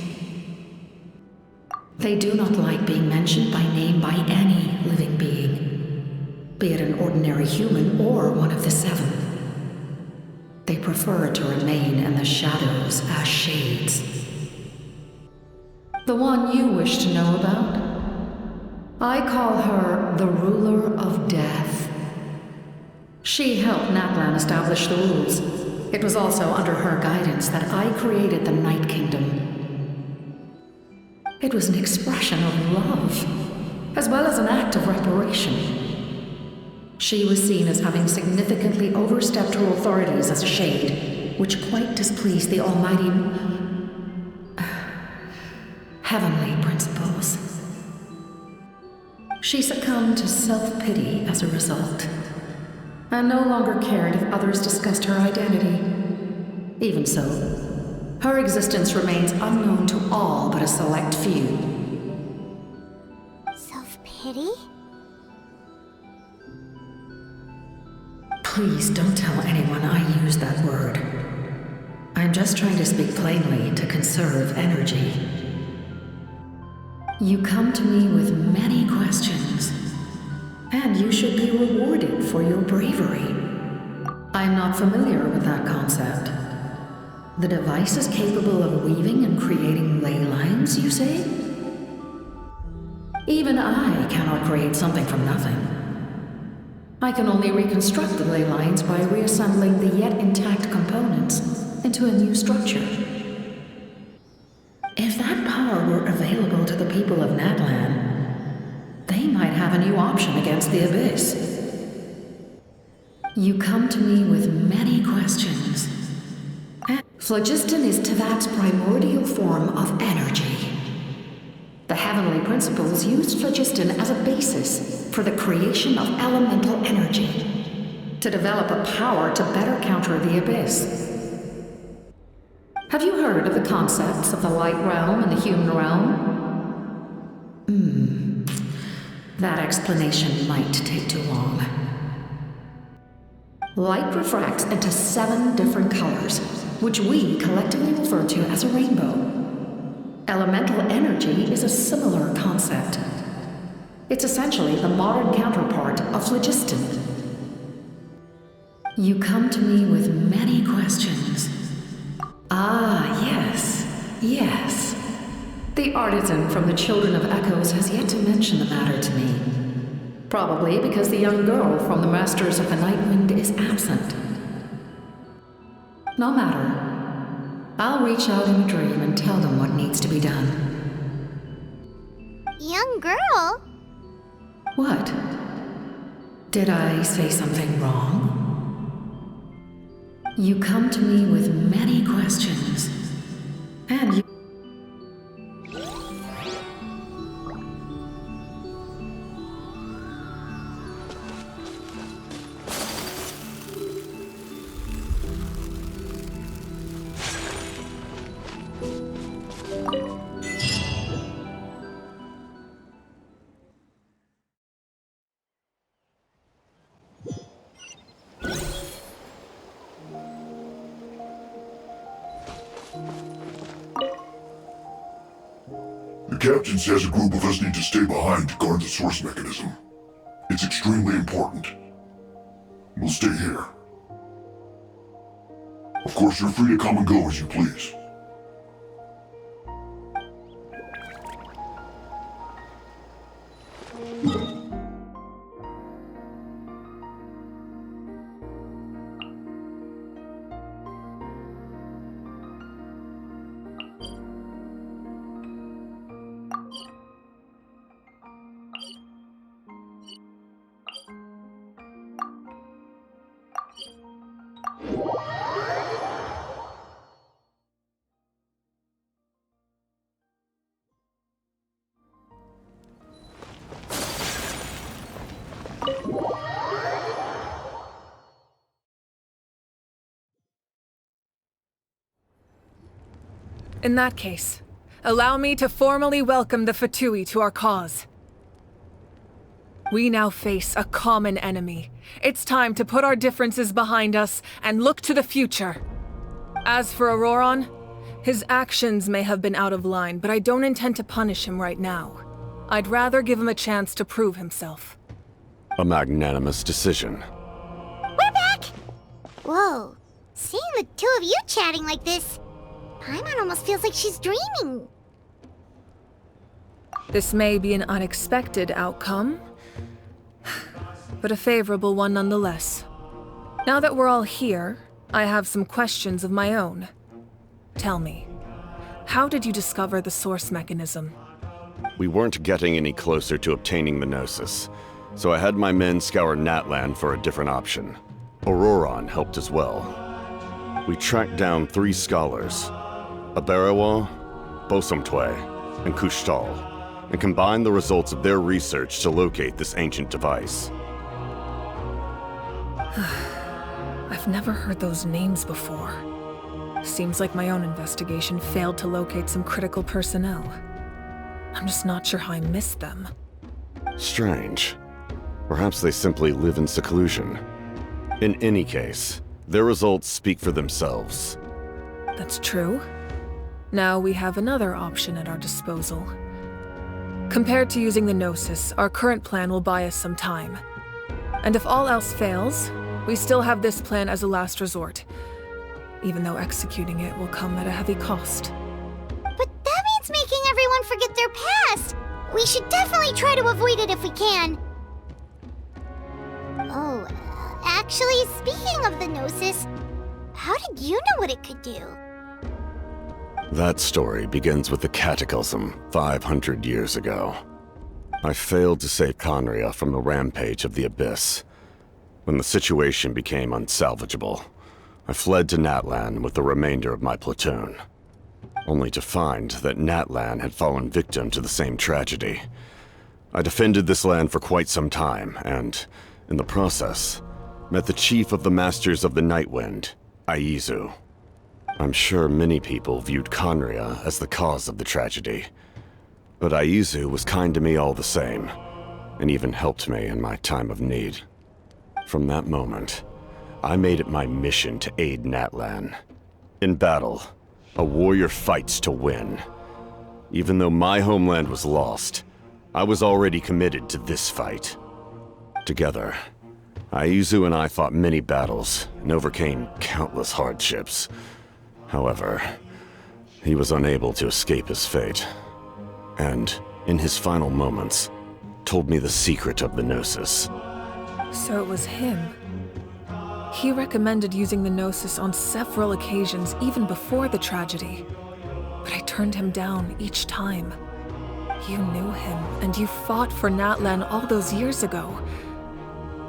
They do not like being mentioned by name by any living being, be it an ordinary human or one of the seven. They prefer to remain in the shadows as shades. The one you wish to know about? I call her the ruler of death. She helped Natlan establish the rules. It was also under her guidance that I created the Night Kingdom. It was an expression of love, as well as an act of reparation. She was seen as having significantly overstepped her authorities as a shade, which quite displeased the almighty heavenly principles. She succumbed to self-pity as a result, and no longer cared if others discussed her identity. Even so, her existence remains unknown to all but a select few. Self-pity? Please don't tell anyone I used that word. I'm just trying to speak plainly to conserve energy. You come to me with many questions, and you should be rewarded for your bravery. I'm not familiar with that concept. The device is capable of weaving and creating ley lines, you say? Even I cannot create something from nothing. I can only reconstruct the ley lines by reassembling the yet intact components into a new structure. If that power were available to the people of Natlan, they might have a new option against the Abyss. You come to me with many questions. Phlogiston is Tevat's primordial form of energy. The heavenly principles used phlogiston as a basis for the creation of elemental energy, to develop a power to better counter the Abyss. Have you heard of the concepts of the light realm and the human realm? That explanation might take too long. Light refracts into 7 different colors, which we collectively refer to as a rainbow. Elemental energy is a similar concept. It's essentially the modern counterpart of phlogiston. You come to me with many questions. Ah, yes. The artisan from the Children of Echoes has yet to mention the matter to me. Probably because the young girl from the Masters of the Nightwind is absent. No matter. I'll reach out in a dream and tell them what needs to be done. Young girl? What? Did I say something wrong? You come to me with many questions, and you captain says a group of us need to stay behind to guard the source mechanism. It's extremely important. We'll stay here. Of course, you're free to come and go as you please. In that case, allow me to formally welcome the Fatui to our cause. We now face a common enemy. It's time to put our differences behind us and look to the future. As for Auroron, his actions may have been out of line, but I don't intend to punish him right now. I'd rather give him a chance to prove himself. A magnanimous decision. We're back! Whoa, seeing the two of you chatting like this, Paimon almost feels like she's dreaming. This may be an unexpected outcome, but a favorable one nonetheless. Now that we're all here, I have some questions of my own. Tell me, how did you discover the source mechanism? We weren't getting any closer to obtaining the Gnosis, so I had my men scour Natlan for a different option. Auroron helped as well. We tracked down 3 scholars, Aberawa, Bosomtwe, and Kushtal, and combined the results of their research to locate this ancient device. I've never heard those names before. Seems like my own investigation failed to locate some critical personnel. I'm just not sure how I missed them. Strange. Perhaps they simply live in seclusion. In any case, their results speak for themselves. That's true. Now we have another option at our disposal. Compared to using the Gnosis, our current plan will buy us some time. And if all else fails, we still have this plan as a last resort, even though executing it will come at a heavy cost. But that means making everyone forget their past! We should definitely try to avoid it if we can. Oh, actually, speaking of the Gnosis, how did you know what it could do? That story begins with the Cataclysm 500 years ago. I failed to save Conria from the rampage of the Abyss. When the situation became unsalvageable, I fled to Natlan with the remainder of my platoon, only to find that Natlan had fallen victim to the same tragedy. I defended this land for quite some time, and, in the process, met the chief of the Masters of the Nightwind, Aizu. I'm sure many people viewed Conria as the cause of the tragedy, but Aizu was kind to me all the same, and even helped me in my time of need. From that moment, I made it my mission to aid Natlan. In battle, a warrior fights to win. Even though my homeland was lost, I was already committed to this fight. Together, Aizu and I fought many battles and overcame countless hardships. However, he was unable to escape his fate, and, in his final moments, told me the secret of the Gnosis. So it was him. He recommended using the Gnosis on several occasions, even before the tragedy. But I turned him down each time. You knew him, and you fought for Natlan all those years ago.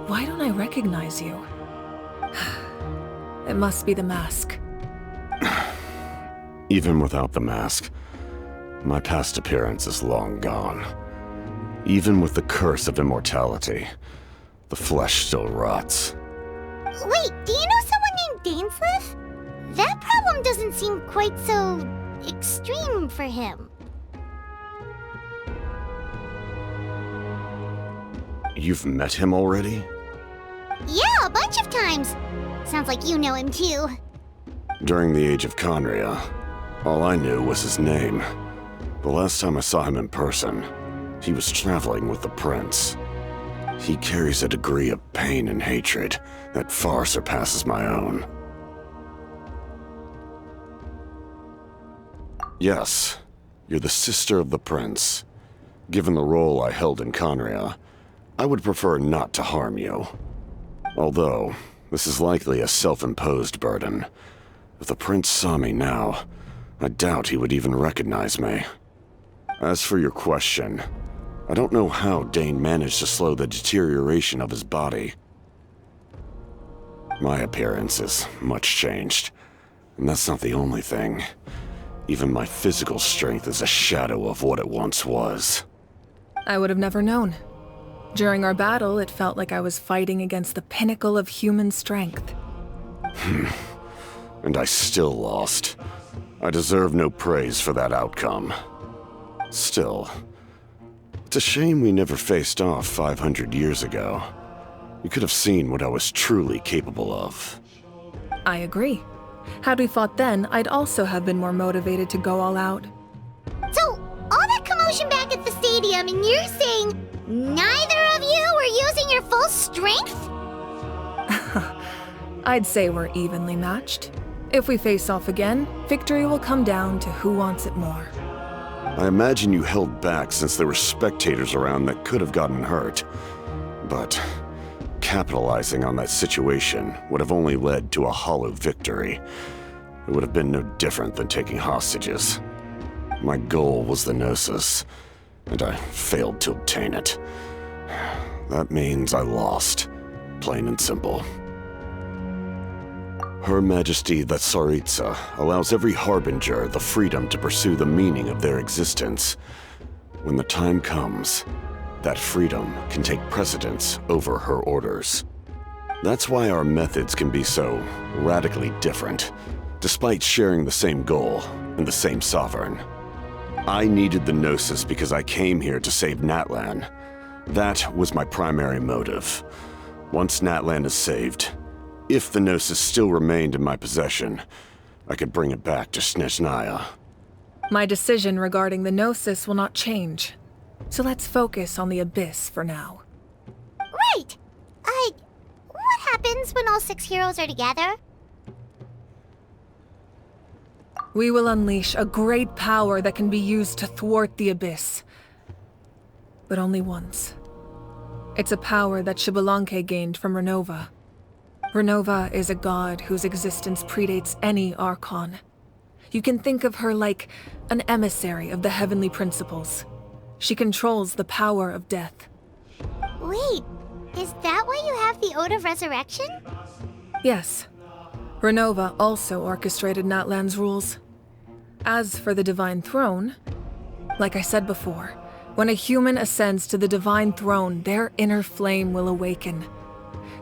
Why don't I recognize you? It must be the mask. Even without the mask, my past appearance is long gone. Even with the curse of immortality, the flesh still rots. Wait, do you know someone named Dainsleif? That problem doesn't seem quite so extreme for him. You've met him already? Yeah, a bunch of times. Sounds like you know him too. During the age of Conria, all I knew was his name. The last time I saw him in person, he was traveling with the prince. He carries a degree of pain and hatred that far surpasses my own. Yes, you're the sister of the prince. Given the role I held in Conria, I would prefer not to harm you. Although, this is likely a self-imposed burden. If the prince saw me now, I doubt he would even recognize me. As for your question, I don't know how Dane managed to slow the deterioration of his body. My appearance is much changed, and that's not the only thing. Even my physical strength is a shadow of what it once was. I would have never known. During our battle, it felt like I was fighting against the pinnacle of human strength. And I still lost. I deserve no praise for that outcome. Still, it's a shame we never faced off 500 years ago. You could have seen what I was truly capable of. I agree. Had we fought then, I'd also have been more motivated to go all out. So, all that commotion back at the stadium, and you're saying neither of you were using your full strength? I'd say we're evenly matched. If we face off again, victory will come down to who wants it more. I imagine you held back since there were spectators around that could have gotten hurt. But capitalizing on that situation would have only led to a hollow victory. It would have been no different than taking hostages. My goal was the Gnosis, and I failed to obtain it. That means I lost, plain and simple. Her Majesty the Tsaritsa allows every harbinger the freedom to pursue the meaning of their existence. When the time comes, that freedom can take precedence over her orders. That's why our methods can be so radically different, despite sharing the same goal and the same sovereign. I needed the Gnosis because I came here to save Natlan. That was my primary motive. Once Natlan is saved, if the Gnosis still remained in my possession, I could bring it back to Snezhnaya. My decision regarding the Gnosis will not change. So let's focus on the Abyss for now. Right! What happens when all 6 heroes are together? We will unleash a great power that can be used to thwart the Abyss. But only once. It's a power that Xbalanque gained from Renova. Renova is a god whose existence predates any Archon. You can think of her like an emissary of the heavenly principles. She controls the power of death. Wait, is that why you have the Ode of Resurrection? Yes. Renova also orchestrated Natlan's rules. As for the Divine Throne, like I said before, when a human ascends to the Divine Throne, their inner flame will awaken.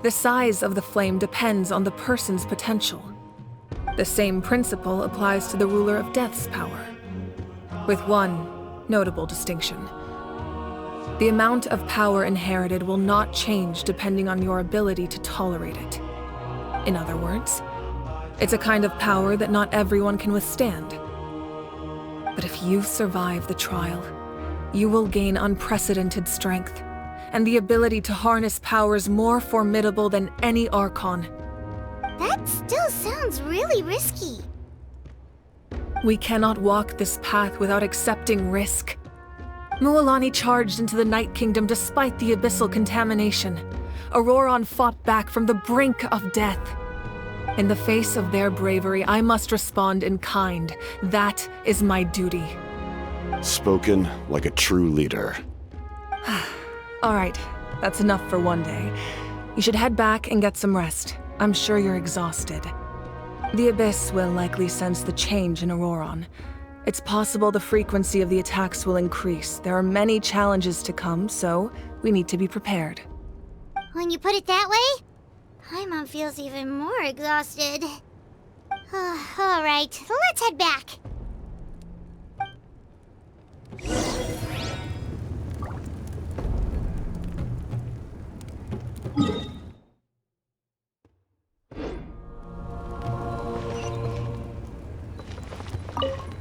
The size of the flame depends on the person's potential. The same principle applies to the ruler of Death's power, with one notable distinction. The amount of power inherited will not change depending on your ability to tolerate it. In other words, it's a kind of power that not everyone can withstand. But if you survive the trial, you will gain unprecedented strength, and the ability to harness powers more formidable than any Archon. That still sounds really risky. We cannot walk this path without accepting risk. Mualani charged into the Night Kingdom despite the abyssal contamination. Auroron fought back from the brink of death. In the face of their bravery, I must respond in kind. That is my duty. Spoken like a true leader. All right, that's enough for one day. You should head back and get some rest. I'm sure you're exhausted. The Abyss will likely sense the change in Auroron. It's possible the frequency of the attacks will increase. There are many challenges to come, so we need to be prepared. When you put it that way, Paimon feels even more exhausted. All right, let's head back.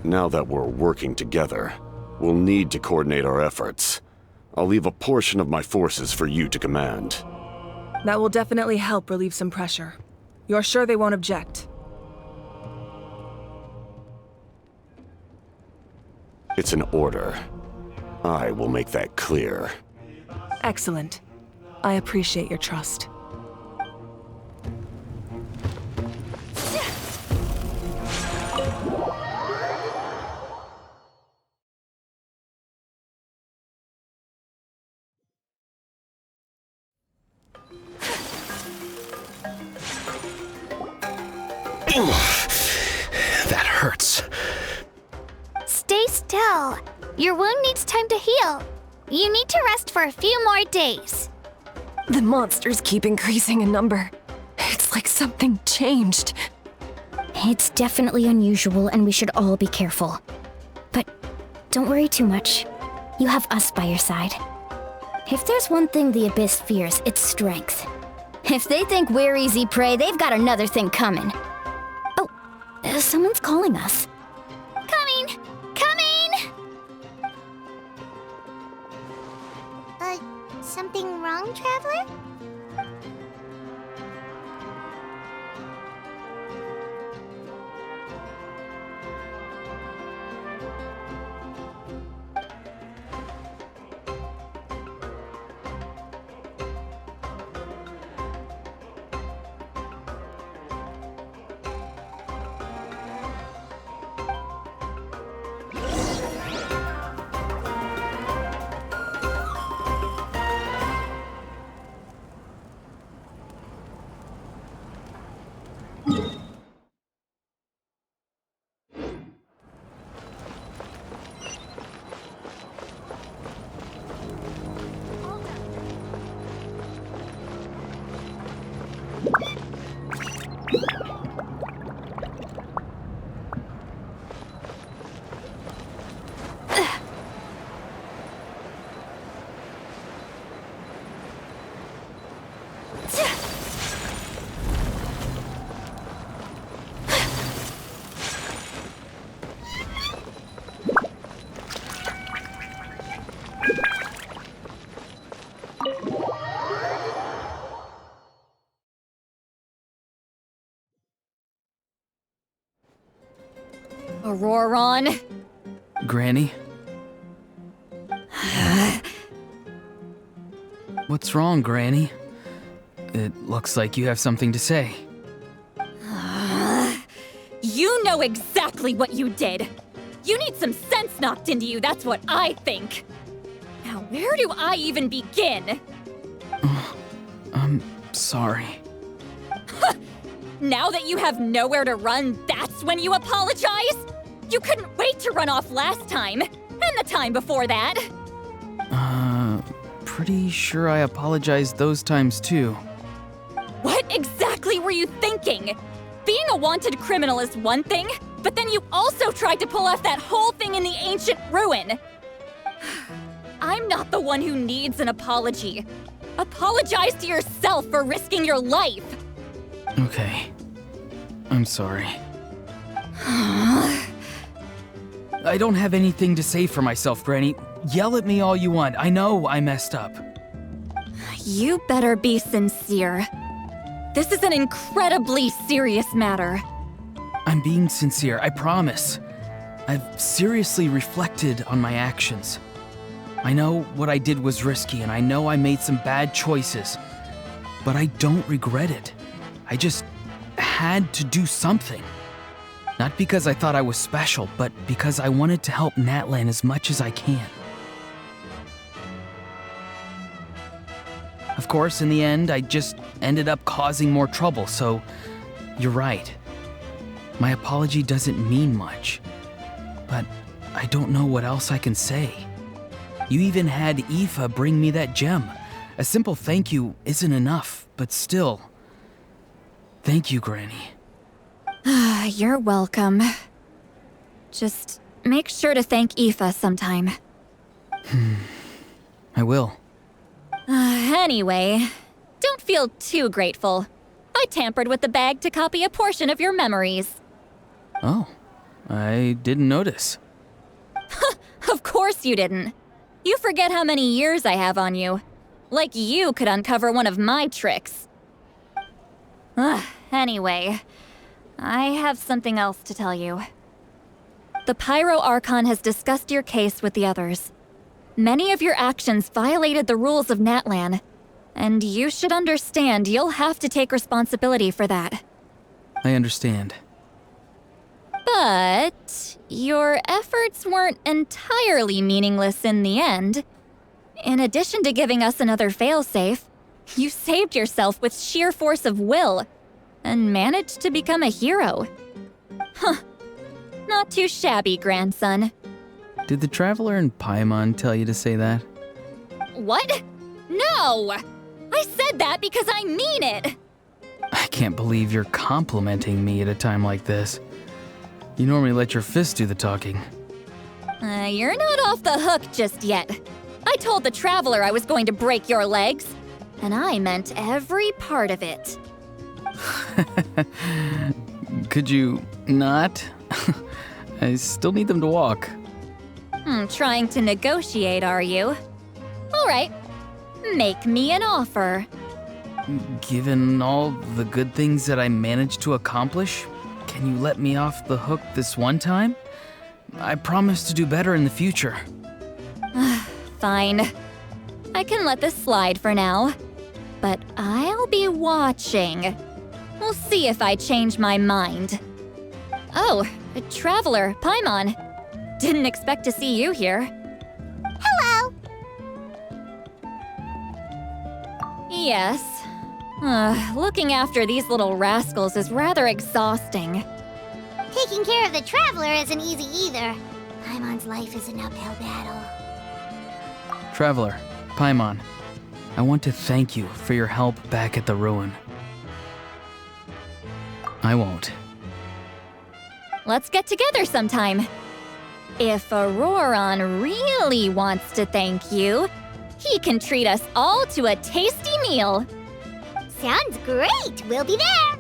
Now that we're working together, We'll need to coordinate our efforts. I'll leave a portion of my forces for you to command. That will definitely help relieve some pressure. You're sure they won't object? It's an order. I will make that clear. Excellent. I appreciate your trust. That hurts. Stay still. Your wound needs time to heal. You need to rest for a few more days. The monsters keep increasing in number. It's like something changed. It's definitely unusual and we should all be careful. But don't worry too much. You have us by your side. If there's one thing the Abyss fears, it's strength. If they think we're easy prey, they've got another thing coming. Oh, someone's calling us. Coming! Coming! Something wrong, Traveler? Auroron? Granny? What's wrong, Granny? It looks like you have something to say. You know exactly what you did. You need some sense knocked into you, that's what I think. Now, where do I even begin? I'm sorry. Now that you have nowhere to run, that's when you apologize? You couldn't wait to run off last time, and the time before that. Pretty sure I apologized those times too. What exactly were you thinking? Being a wanted criminal is one thing, but then you also tried to pull off that whole thing in the ancient ruin. I'm not the one who needs an apology. Apologize to yourself for risking your life. Okay. I'm sorry. I don't have anything to say for myself, Granny. Yell at me all you want. I know I messed up. You better be sincere. This is an incredibly serious matter. I'm being sincere, I promise. I've seriously reflected on my actions. I know what I did was risky, and I know I made some bad choices. But I don't regret it. I just had to do something. Not because I thought I was special, but because I wanted to help Natlan as much as I can. Of course, in the end, I just ended up causing more trouble, so you're right. My apology doesn't mean much, but I don't know what else I can say. You even had Aoife bring me that gem. A simple thank you isn't enough, but still. Thank you, Granny. You're welcome. Just make sure to thank Aoife sometime. I will. Anyway, don't feel too grateful. I tampered with the bag to copy a portion of your memories. Oh, I didn't notice. Of course you didn't. You forget how many years I have on you. Like you could uncover one of my tricks. Anyway, I have something else to tell you. The Pyro Archon has discussed your case with the others. Many of your actions violated the rules of Natlan, and you should understand you'll have to take responsibility for that. I understand. But your efforts weren't entirely meaningless in the end. In addition to giving us another failsafe, you saved yourself with sheer force of will and managed to become a hero. Huh. Not too shabby, grandson. Did the Traveler and Paimon tell you to say that? What? No! I said that because I mean it! I can't believe you're complimenting me at a time like this. You normally let your fists do the talking. You're not off the hook just yet. I told the Traveler I was going to break your legs, and I meant every part of it. Could you not? I still need them to walk. Trying to negotiate, are you? All right, make me an offer. Given all the good things that I managed to accomplish, can you let me off the hook this one time? I promise to do better in the future. Fine. I can let this slide for now. But I'll be watching. We'll see if I change my mind. Oh, a Traveler, Paimon. Didn't expect to see you here. Hello! Yes. Looking after these little rascals is rather exhausting. Taking care of the Traveler isn't easy either. Paimon's life is an uphill battle. Traveler, Paimon, I want to thank you for your help back at the ruin. I won't. Let's get together sometime. If Auroron really wants to thank you, he can treat us all to a tasty meal. Sounds great! We'll be there!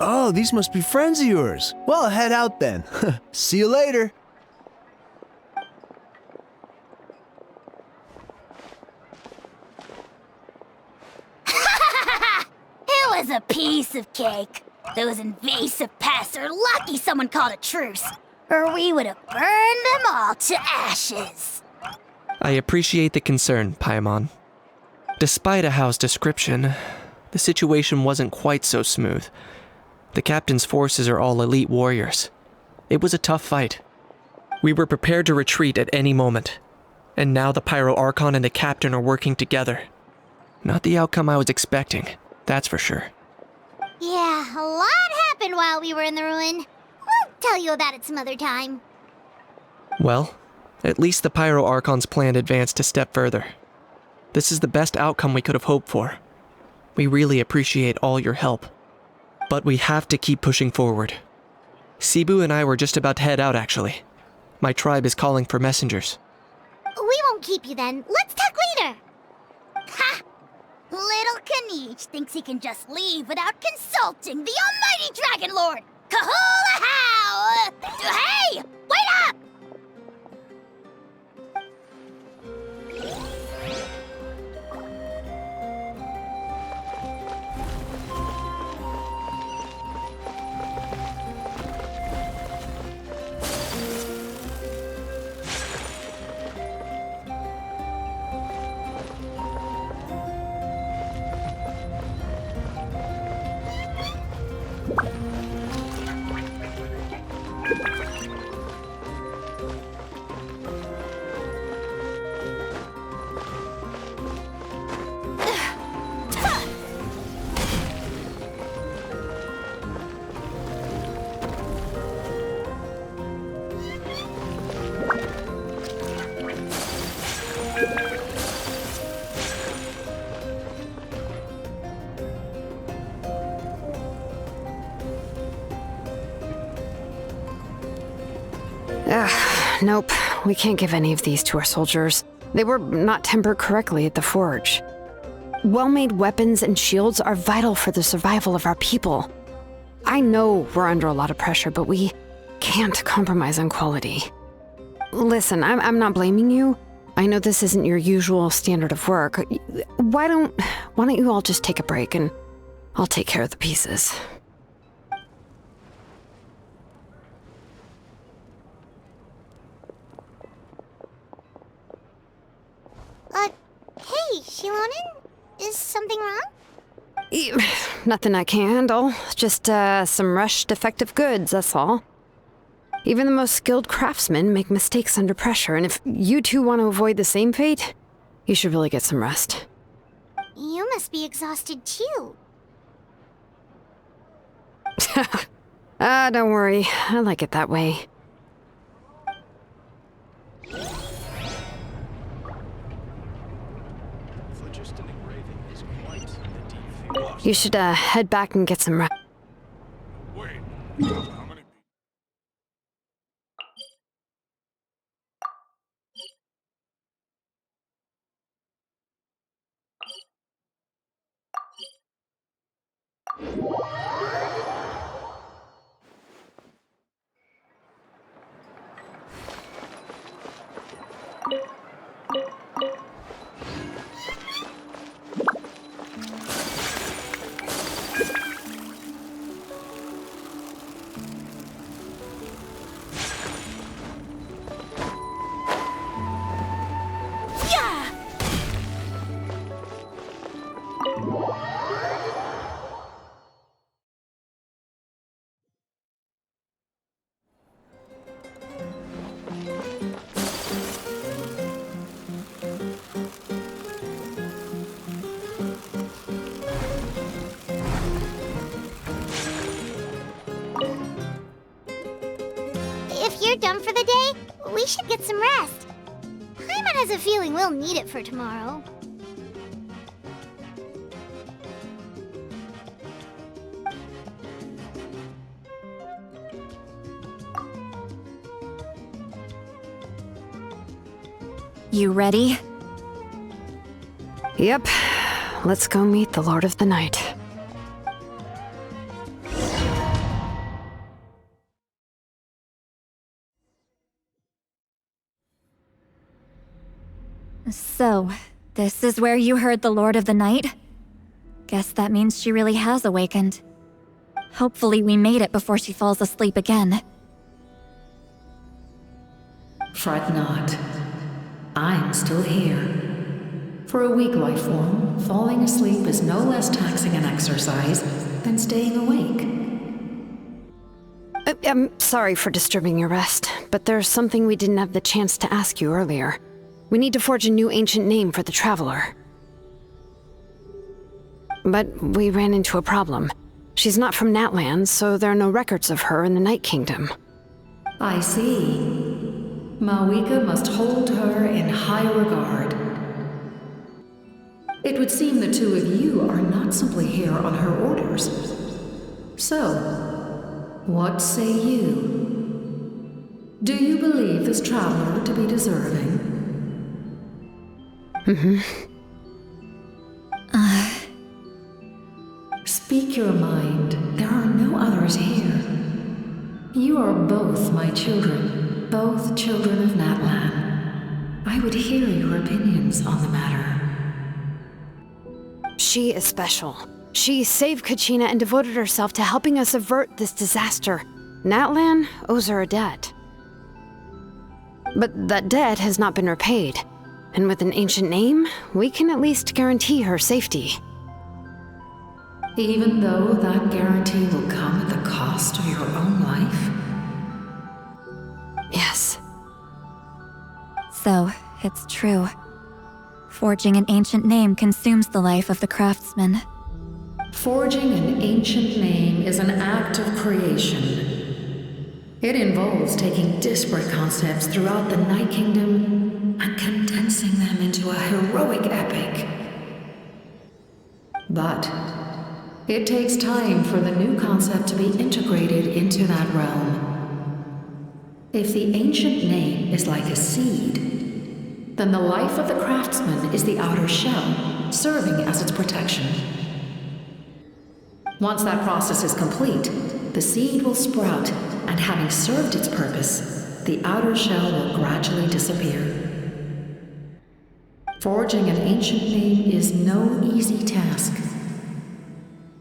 Oh, these must be friends of yours. Well, head out then. See you later. It was a piece of cake. Those invasive pests are lucky someone called a truce, or we would have burned them all to ashes. I appreciate the concern, Paimon. Despite Ahau's description, the situation wasn't quite so smooth. The captain's forces are all elite warriors. It was a tough fight. We were prepared to retreat at any moment, and now the Pyro Archon and the captain are working together. Not the outcome I was expecting, that's for sure. Yeah, a lot happened while we were in the ruin. Well, tell you about it some other time. Well, at least the Pyro Archon's plan advanced a step further. This is the best outcome we could have hoped for. We really appreciate all your help. But we have to keep pushing forward. Cebu and I were just about to head out, actually. My tribe is calling for messengers. We won't keep you then. Let's talk later. Ha! Little Kanish thinks he can just leave without consulting the almighty Dragon Lord! Kahula how! Hey! Wait up! Nope, we can't give any of these to our soldiers. They were not tempered correctly at the forge. Well-made weapons and shields are vital for the survival of our people. I know we're under a lot of pressure, but we can't compromise on quality. Listen, I'm not blaming you. I know this isn't your usual standard of work. Why don't you all just take a break and I'll take care of the pieces. Hey, Shilonin? Is something wrong? Nothing I can handle. Just, some rushed defective goods, that's all. Even the most skilled craftsmen make mistakes under pressure, and if you two want to avoid the same fate, you should really get some rest. You must be exhausted too. Don't worry. I like it that way. You should, head back and get some rest. If you're done for the day, we should get some rest. Paimon has a feeling we'll need it for tomorrow. You ready? Yep. Let's go meet the Lord of the Night. So, this is where you heard the Lord of the Night? Guess that means she really has awakened. Hopefully we made it before she falls asleep again. Fret not. I'm still here. For a weak life form, falling asleep is no less taxing an exercise than staying awake. I'm sorry for disturbing your rest, but there's something we didn't have the chance to ask you earlier. We need to forge a new ancient name for the Traveler. But we ran into a problem. She's not from Natland, so there are no records of her in the Night Kingdom. I see. Mawika must hold her in high regard. It would seem the two of you are not simply here on her orders. So, what say you? Do you believe this traveler to be deserving? Speak your mind. There are no others here. You are both my children, both children of Natlan. I would hear your opinions on the matter. She is special. She saved Kachina and devoted herself to helping us avert this disaster. Natlan owes her a debt. But that debt has not been repaid. And with an ancient name, we can at least guarantee her safety. Even though that guarantee will come at the cost of your own life? Yes. So, it's true. Forging an ancient name consumes the life of the craftsman. Forging an ancient name is an act of creation. It involves taking disparate concepts throughout the Night Kingdom and condensing them into a heroic epic. But it takes time for the new concept to be integrated into that realm. If the ancient name is like a seed, then the life of the craftsman is the outer shell, serving as its protection. Once that process is complete, the seed will sprout, and having served its purpose, the outer shell will gradually disappear. Forging an ancient name is no easy task,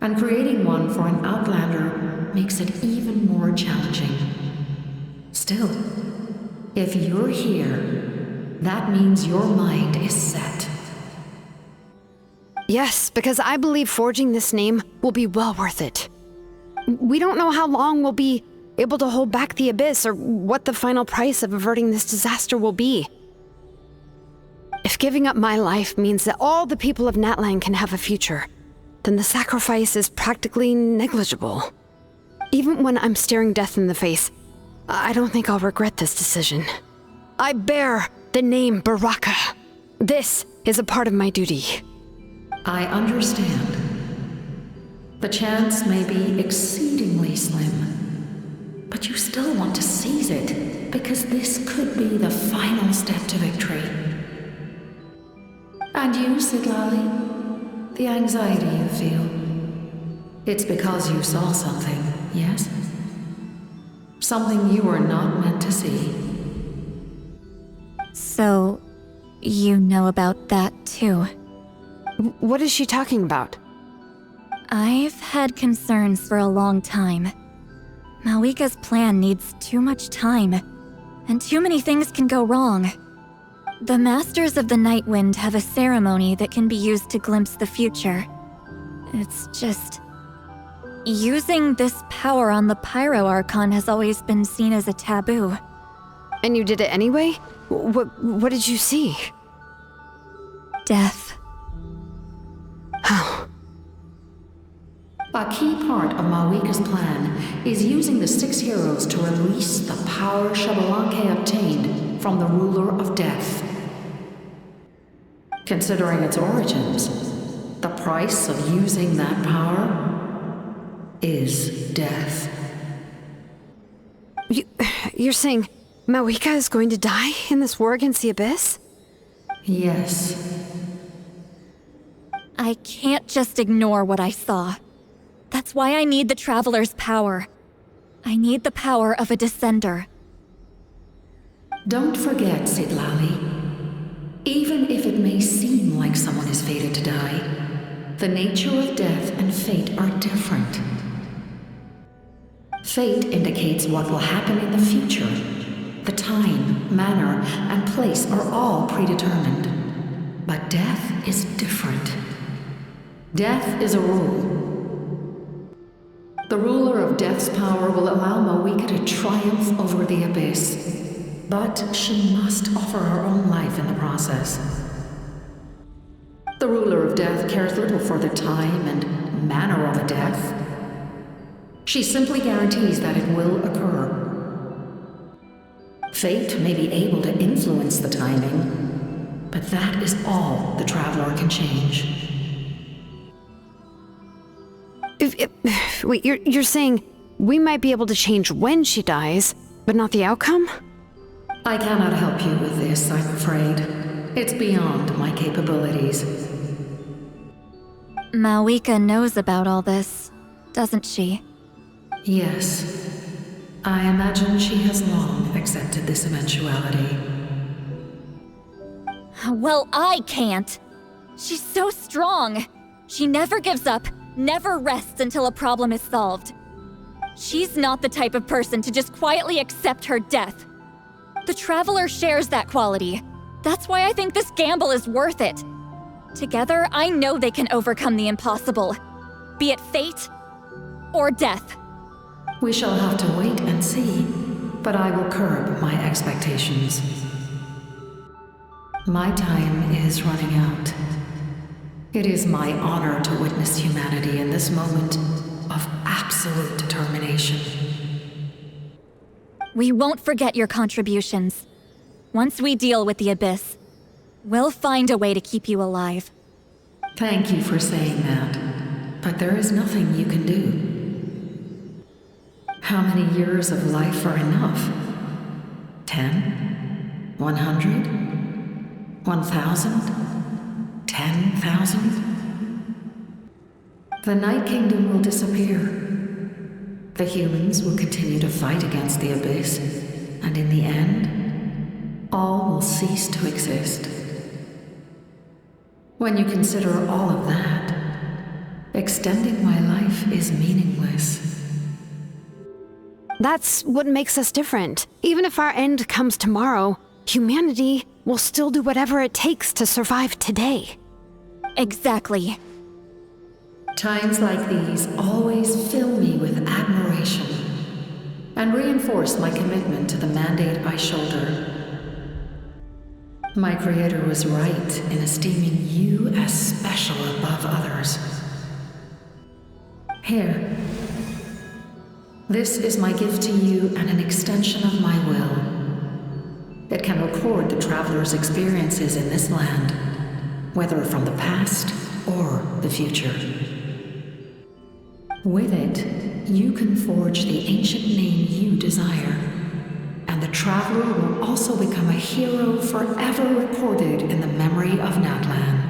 and creating one for an outlander makes it even more challenging. Still, if you're here, that means your mind is set. Yes, because I believe forging this name will be well worth it. We don't know how long we'll be able to hold back the abyss or what the final price of averting this disaster will be. If giving up my life means that all the people of Natlan can have a future, then the sacrifice is practically negligible. Even when I'm staring death in the face, I don't think I'll regret this decision. I bear the name Baraka. This is a part of my duty. I understand. The chance may be exceedingly slim, but you still want to seize it, because this could be the final step to victory. And you, Sidlali, the anxiety you feel, it's because you saw something, yes? Something you were not meant to see. So, you know about that too? What is she talking about? I've had concerns for a long time. Mawika's plan needs too much time, and too many things can go wrong. The Masters of the Night Wind have a ceremony that can be used to glimpse the future. It's just... using this power on the Pyro Archon has always been seen as a taboo. And you did it anyway? What did you see? Death. How? A key part of Mawika's plan is using the 6 heroes to release the power Xbalanque obtained from the ruler of death. Considering its origins, the price of using that power is death. You're saying Mawika is going to die in this war against the Abyss? Yes. I can't just ignore what I saw. That's why I need the Traveler's power. I need the power of a Descender. Don't forget, Sidlali. Even if it may seem like someone is fated to die, the nature of death and fate are different. Fate indicates what will happen in the future. The time, manner, and place are all predetermined. But death is different. Death is a rule. The ruler of Death's power will allow Mawika to triumph over the Abyss, but she must offer her own life in the process. The ruler of Death cares little for the time and manner of a death. She simply guarantees that it will occur. Fate may be able to influence the timing, but that is all the Traveler can change. Wait, you're saying we might be able to change when she dies, but not the outcome? I cannot help you with this, I'm afraid. It's beyond my capabilities. Malwika knows about all this, doesn't she? Yes. I imagine she has long accepted this eventuality. Well, I can't. She's so strong. She never gives up, never rests until a problem is solved. She's not the type of person to just quietly accept her death. The Traveler shares that quality. That's why I think this gamble is worth it. Together, I know they can overcome the impossible, be it fate or death. We shall have to wait and see, but I will curb my expectations. My time is running out. It is my honor to witness humanity in this moment of absolute determination. We won't forget your contributions. Once we deal with the Abyss, we'll find a way to keep you alive. Thank you for saying that, but there is nothing you can do. How many years of life are enough? 10? 100? 1,000? 10,000? The Night Kingdom will disappear. The humans will continue to fight against the Abyss, and in the end, all will cease to exist. When you consider all of that, extending my life is meaningless. That's what makes us different. Even if our end comes tomorrow, humanity will still do whatever it takes to survive today. Exactly. Times like these always fill me with admiration and reinforce my commitment to the mandate I shoulder. My Creator was right in esteeming you as special above others. Here. This is my gift to you and an extension of my will. It can record the Traveler's experiences in this land, whether from the past or the future. With it, you can forge the ancient name you desire, and the Traveler will also become a hero forever recorded in the memory of Natlan.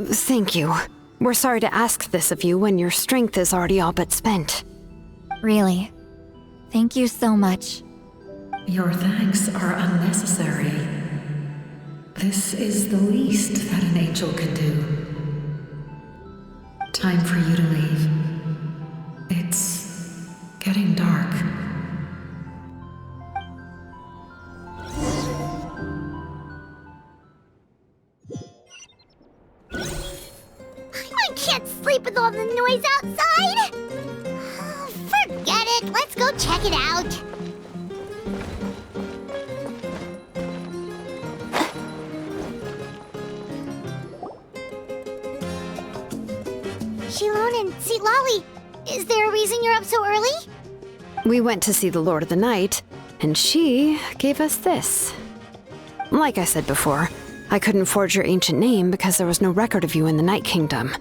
Thank you. We're sorry to ask this of you when your strength is already all but spent. Really. Thank you so much. Your thanks are unnecessary. This is the least that an angel can do. Time for you to leave. It's getting dark. I can't sleep with all the noise outside! Forget it, let's go check it out. Shilon and Lolly, is there a reason you're up so early? We went to see the Lord of the Night, and she gave us this. Like I said before, I couldn't forge your ancient name because there was no record of you in the Night Kingdom.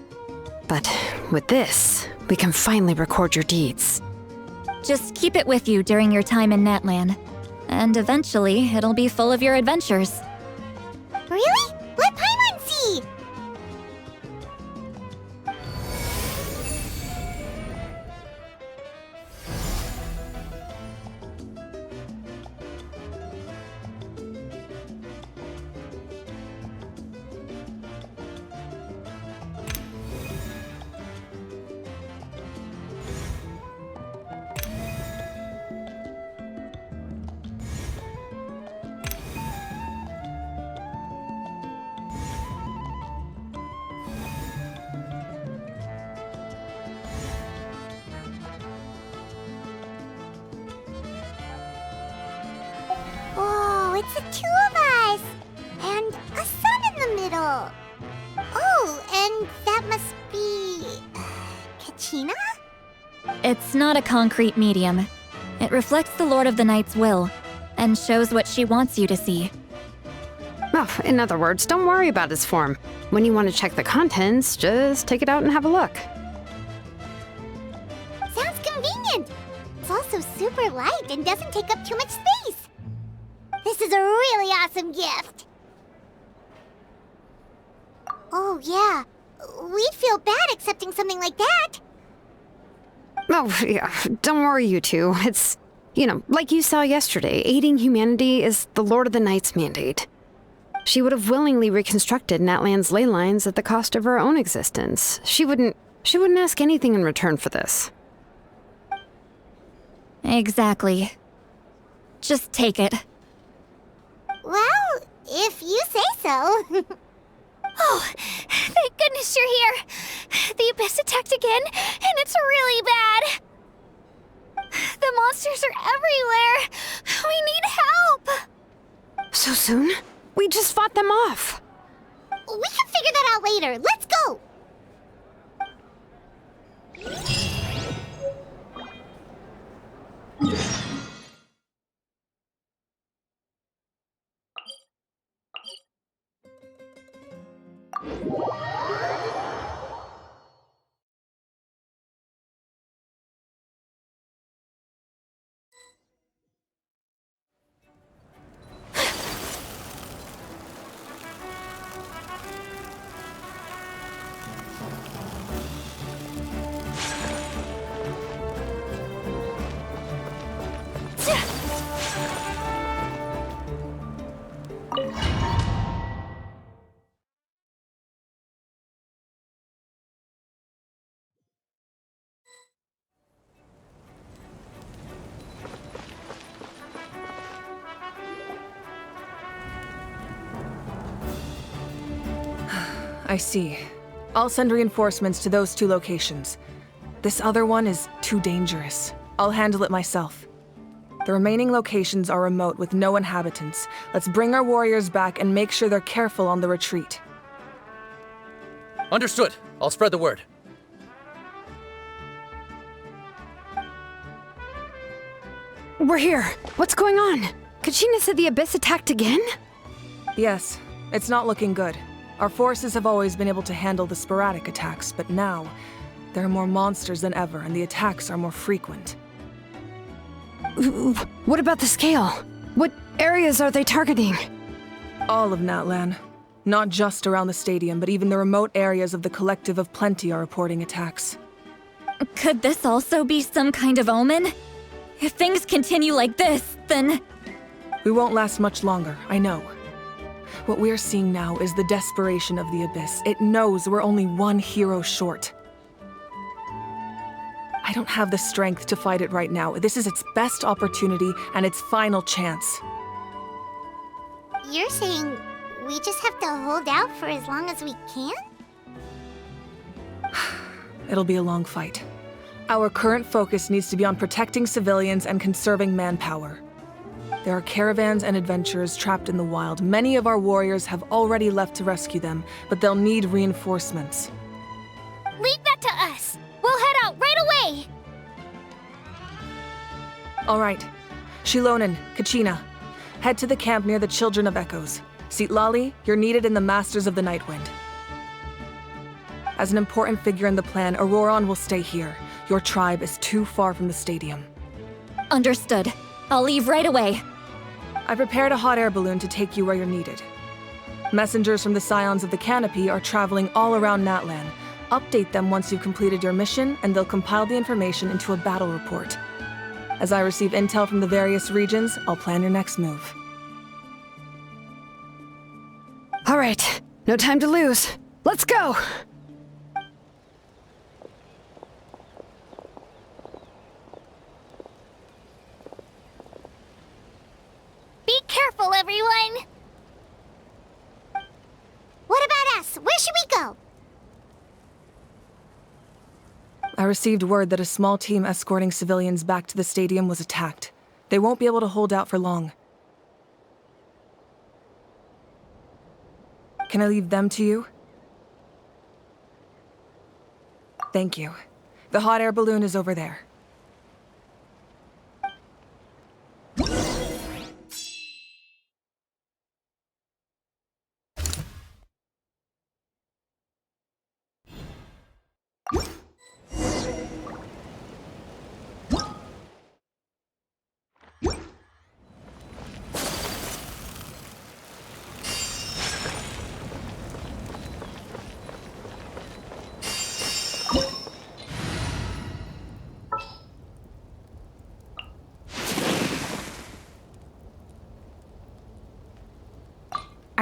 But with this, we can finally record your deeds. Just keep it with you during your time in Natlan, and eventually it'll be full of your adventures. Really? Let Paimon see! It's the two of us! And a sun in the middle! Oh, and that must be... Kachina? It's not a concrete medium. It reflects the Lord of the Night's will, and shows what she wants you to see. Well, in other words, don't worry about its form. When you want to check the contents, just take it out and have a look. Sounds convenient. It's also super light and doesn't take up too much space. This is a really awesome gift. Oh, yeah. We'd feel bad accepting something like that. Oh, yeah, don't worry, you two. It's, like you saw yesterday, aiding humanity is the Lord of the Night's mandate. She would have willingly reconstructed Natlan's ley lines at the cost of her own existence. She wouldn't ask anything in return for this. Exactly. Just take it. Well, if you say so. Oh, thank goodness you're here. The Abyss attacked again, and it's really bad. The monsters are everywhere. We need help. So soon? We just fought them off. We can figure that out later. Let's go. I see. I'll send reinforcements to those 2 locations. This other one is too dangerous. I'll handle it myself. The remaining locations are remote with no inhabitants. Let's bring our warriors back and make sure they're careful on the retreat. Understood. I'll spread the word. We're here. What's going on? Kachina said the Abyss attacked again? Yes, it's not looking good. Our forces have always been able to handle the sporadic attacks, but now, there are more monsters than ever, and the attacks are more frequent. What about the scale? What areas are they targeting? All of Natlan. Not just around the stadium, but even the remote areas of the Collective of Plenty are reporting attacks. Could this also be some kind of omen? If things continue like this, then... We won't last much longer, I know. What we're seeing now is the desperation of the Abyss. It knows we're only one hero short. I don't have the strength to fight it right now. This is its best opportunity and its final chance. You're saying we just have to hold out for as long as we can? It'll be a long fight. Our current focus needs to be on protecting civilians and conserving manpower. There are caravans and adventurers trapped in the wild. Many of our warriors have already left to rescue them, but they'll need reinforcements. Leave that to us. We'll head out right away. All right. Shilonen, Kachina, head to the camp near the Children of Echoes. Sitlali, you're needed in the Masters of the Nightwind. As an important figure in the plan, Auroron will stay here. Your tribe is too far from the stadium. Understood. I'll leave right away. I prepared a hot air balloon to take you where you're needed. Messengers from the Scions of the Canopy are traveling all around Natlan. Update them once you've completed your mission, and they'll compile the information into a battle report. As I receive intel from the various regions, I'll plan your next move. All right, no time to lose. Let's go! Be careful, everyone! What about us? Where should we go? I received word that a small team escorting civilians back to the stadium was attacked. They won't be able to hold out for long. Can I leave them to you? Thank you. The hot air balloon is over there.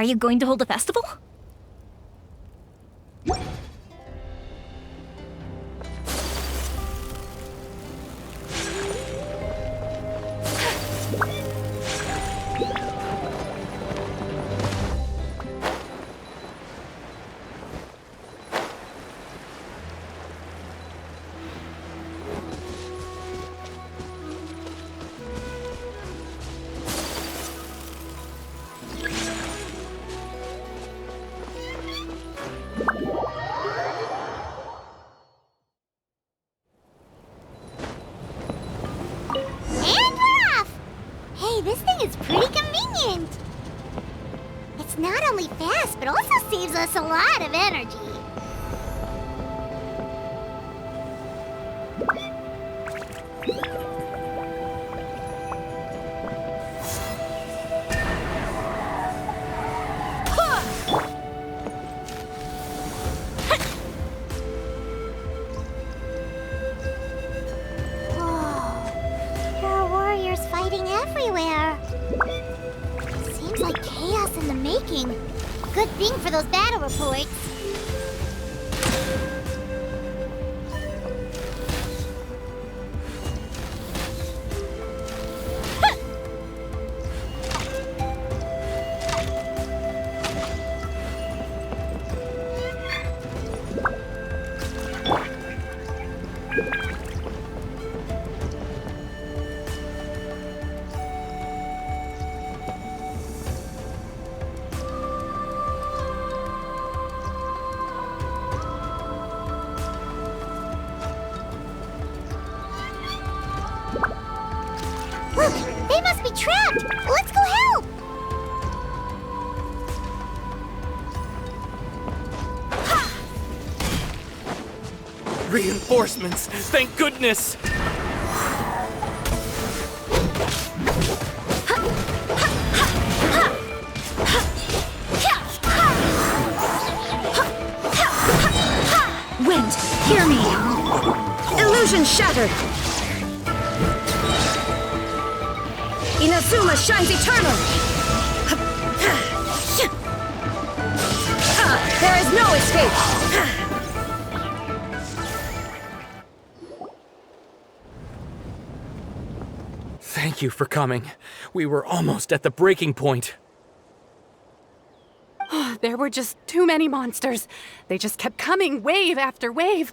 Are you going to hold a festival? This thing is pretty convenient. It's not only fast, but also saves us a lot of energy. Good thing for those battle reports. Look, they must be trapped! Let's go help! Reinforcements! Thank goodness! Wind, hear me! Illusion shattered! Inazuma shines eternal! There is no escape! Thank you for coming. We were almost at the breaking point. There were just too many monsters. They just kept coming, wave after wave.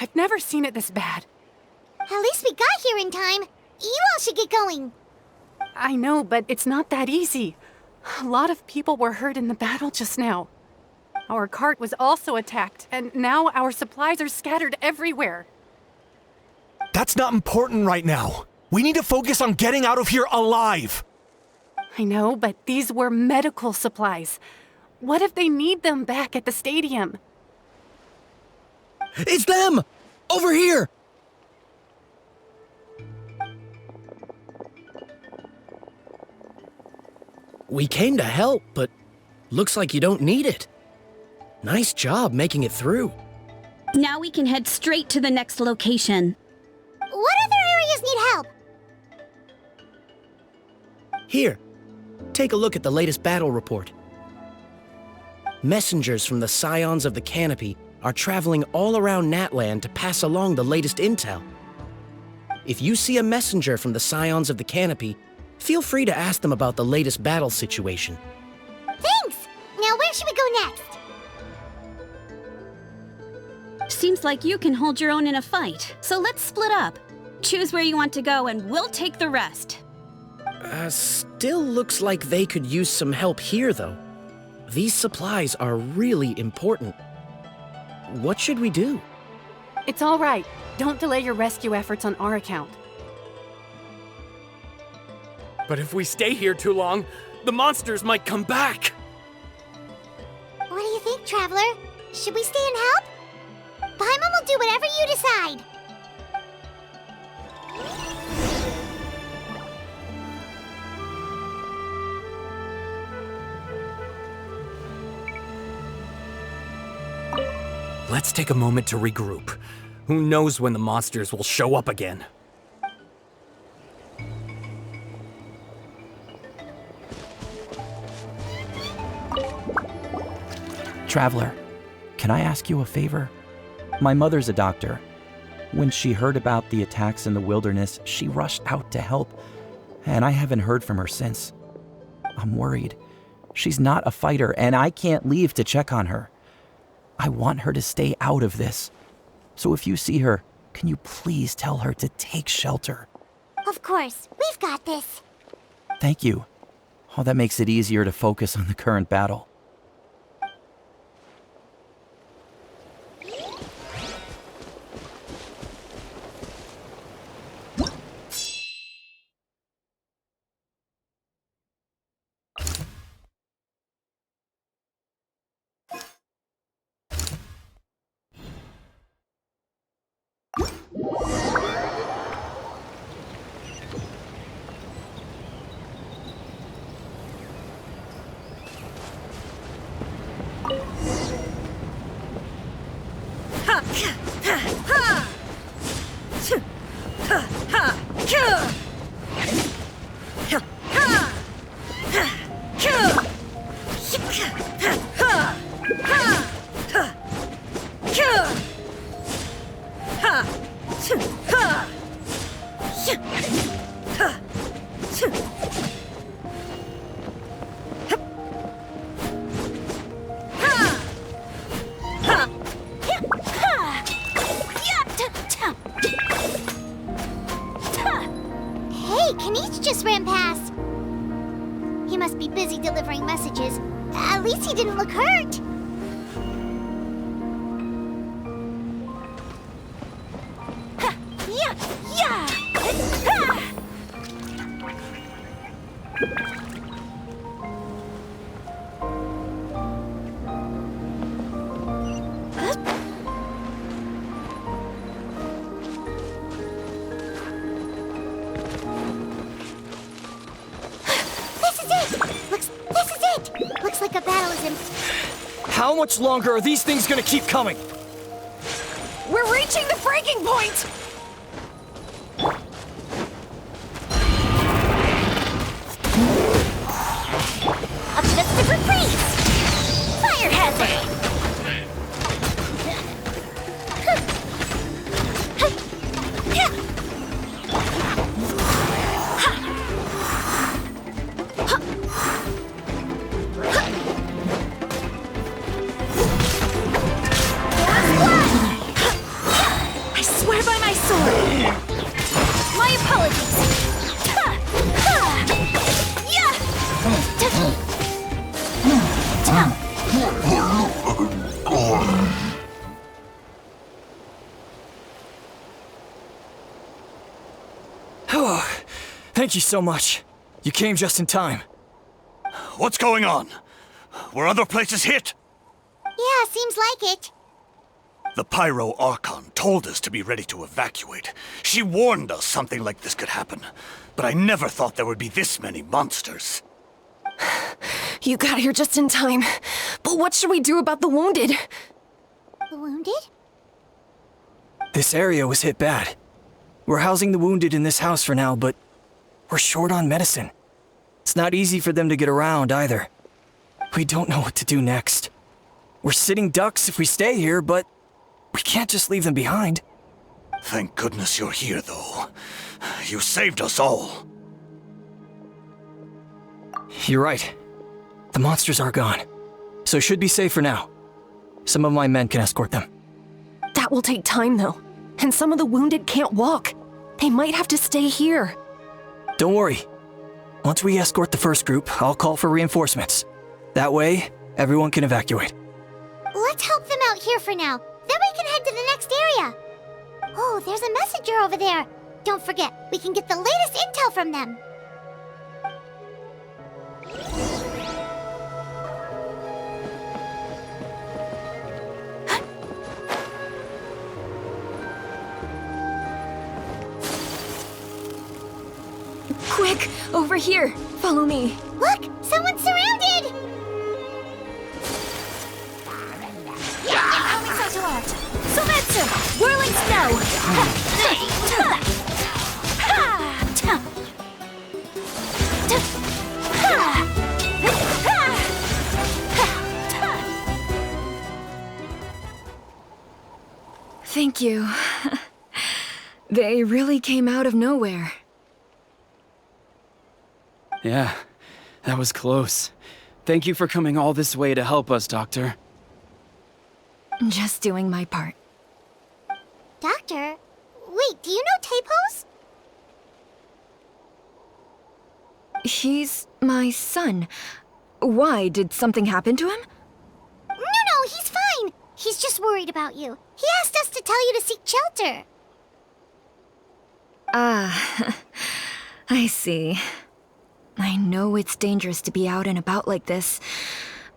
I've never seen it this bad. At least we got here in time. You all should get going. I know, but it's not that easy. A lot of people were hurt in the battle just now. Our cart was also attacked, and now our supplies are scattered everywhere. That's not important right now. We need to focus on getting out of here alive. I know, but these were medical supplies. What if they need them back at the stadium? It's them! Over here! We came to help, but looks like you don't need it. Nice job making it through. Now we can head straight to the next location. What other areas need help? Here, take a look at the latest battle report. Messengers from the Scions of the Canopy are traveling all around Natland to pass along the latest intel. If you see a messenger from the Scions of the Canopy, feel free to ask them about the latest battle situation. Thanks! Now where should we go next? Seems like you can hold your own in a fight, so let's split up. Choose where you want to go and we'll take the rest. Still looks like they could use some help here, though. These supplies are really important. What should we do? It's all right. Don't delay your rescue efforts on our account. But if we stay here too long, the monsters might come back! What do you think, Traveler? Should we stay and help? Paimon will do whatever you decide. Let's take a moment to regroup. Who knows when the monsters will show up again? Traveler, can I ask you a favor? My mother's a doctor. When she heard about the attacks in the wilderness, she rushed out to help, and I haven't heard from her since. I'm worried. She's not a fighter, and I can't leave to check on her. I want her to stay out of this. So if you see her, can you please tell her to take shelter? Of course, we've got this. Thank you. Oh, that makes it easier to focus on the current battle. Hey, Kanish just ran past. He must be busy delivering messages. At least he didn't look hurt. How much longer are these things gonna keep coming? We're reaching the breaking point! Up to the super freeze! Fire hazard! Thank you so much. You came just in time. What's going on? Were other places hit? Yeah, seems like it. The Pyro Archon told us to be ready to evacuate. She warned us something like this could happen. But I never thought there would be this many monsters. You got here just in time. But what should we do about the wounded? The wounded? This area was hit bad. We're housing the wounded in this house for now, but we're short on medicine. It's not easy for them to get around either. We don't know what to do next. We're sitting ducks if we stay here, but we can't just leave them behind. Thank goodness you're here, though. You saved us all. You're right. The monsters are gone, so should be safe for now. Some of my men can escort them. That will take time, though. And some of the wounded can't walk. They might have to stay here. Don't worry. Once we escort the first group, I'll call for reinforcements. That way, everyone can evacuate. Let's help them out here for now. Then we can head to the next area. Oh, there's a messenger over there. Don't forget, we can get the latest intel from them. Quick, over here. Follow me. Look, someone's surrounded! Whirling snow! Thank you. They really came out of nowhere. Yeah, that was close. Thank you for coming all this way to help us, Doctor. Just doing my part. Doctor? Wait, do you know Tapos? He's my son. Why? Did something happen to him? No, he's fine. He's just worried about you. He asked us to tell you to seek shelter. Ah, I see. I know it's dangerous to be out and about like this,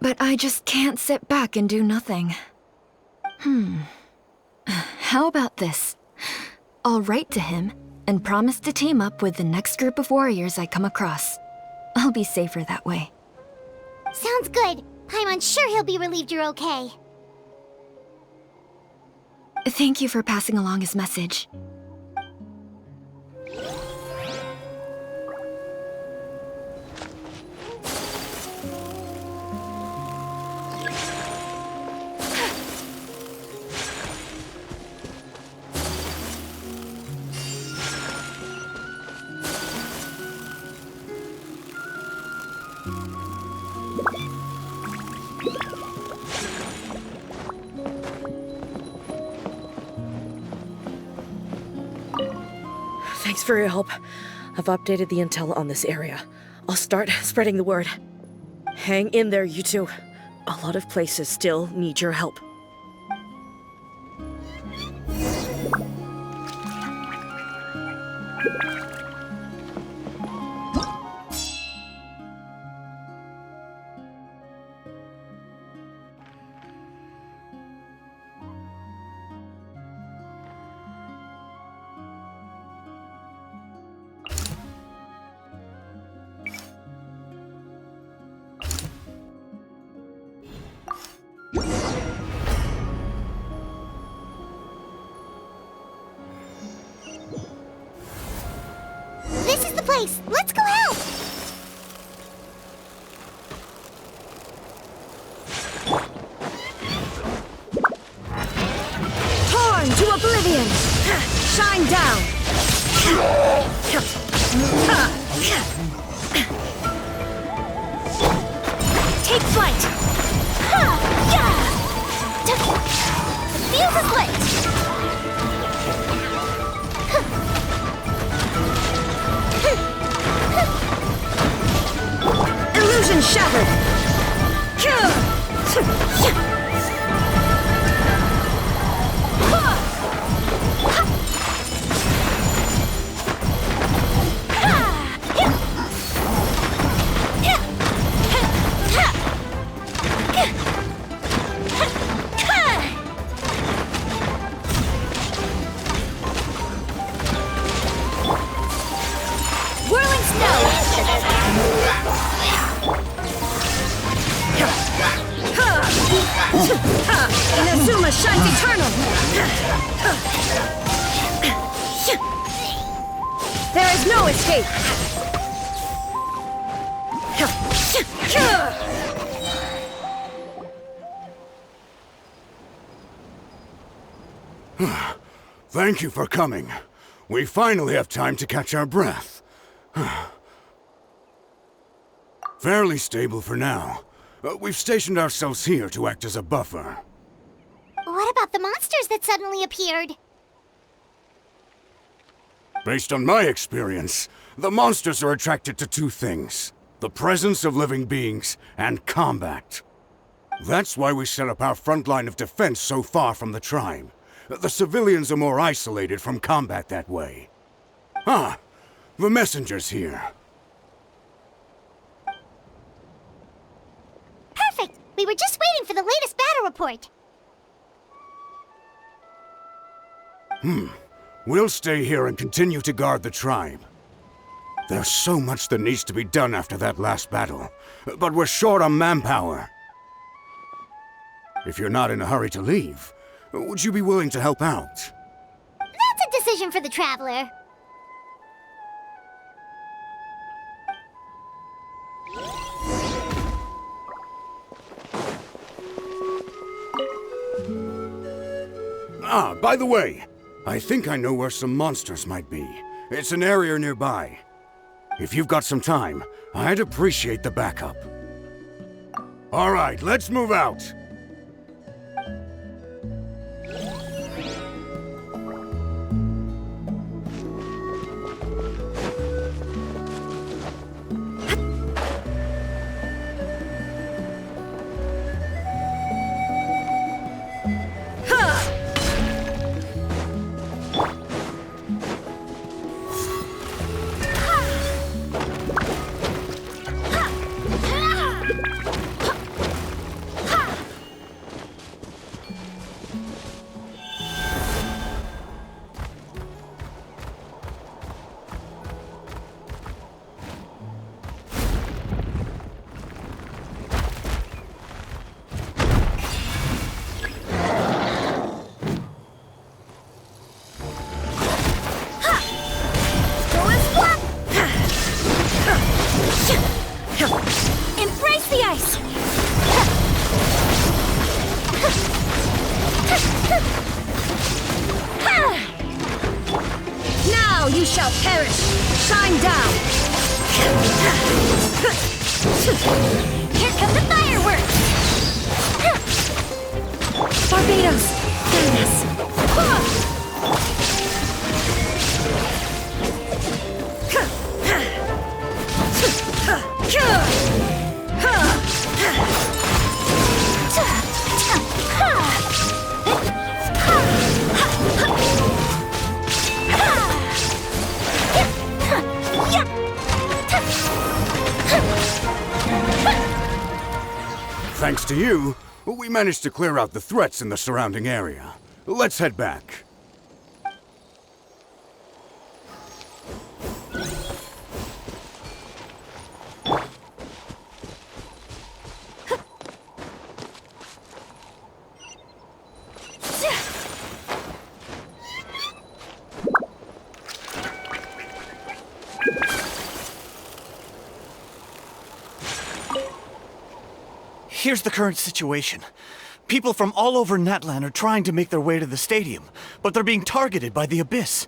but I just can't sit back and do nothing. How about this? I'll write to him and promise to team up with the next group of warriors I come across. I'll be safer that way. Sounds good. Paimon's sure he'll be relieved you're okay. Thank you for passing along his message. Thanks for your help. I've updated the intel on this area. I'll start spreading the word. Hang in there, you two. A lot of places still need your help. This is the place. Let's go help. Torn to oblivion! Shine down! Take flight. The fuse is lit. Illusion shattered! Whirling Inazuma shines eternal! There is no escape! Thank you for coming. We finally have time to catch our breath. Fairly stable for now. We've stationed ourselves here to act as a buffer. What about the monsters that suddenly appeared? Based on my experience, the monsters are attracted to two things: the presence of living beings and combat. That's why we set up our front line of defense so far from the tribe. The civilians are more isolated from combat that way. Ah, the messenger's here. Perfect! We were just waiting for the latest battle report. We'll stay here and continue to guard the tribe. There's so much that needs to be done after that last battle, but we're short on manpower. If you're not in a hurry to leave, would you be willing to help out? That's a decision for the traveler. By the way, I think I know where some monsters might be. It's an area nearby. If you've got some time, I'd appreciate the backup. All right, let's move out. Embrace the ice! Now you shall perish! Shine down! Here come the fireworks! Barbados! Goodness! Thanks to you, we managed to clear out the threats in the surrounding area. Let's head back. Here's the current situation. People from all over Natlan are trying to make their way to the stadium, but they're being targeted by the Abyss.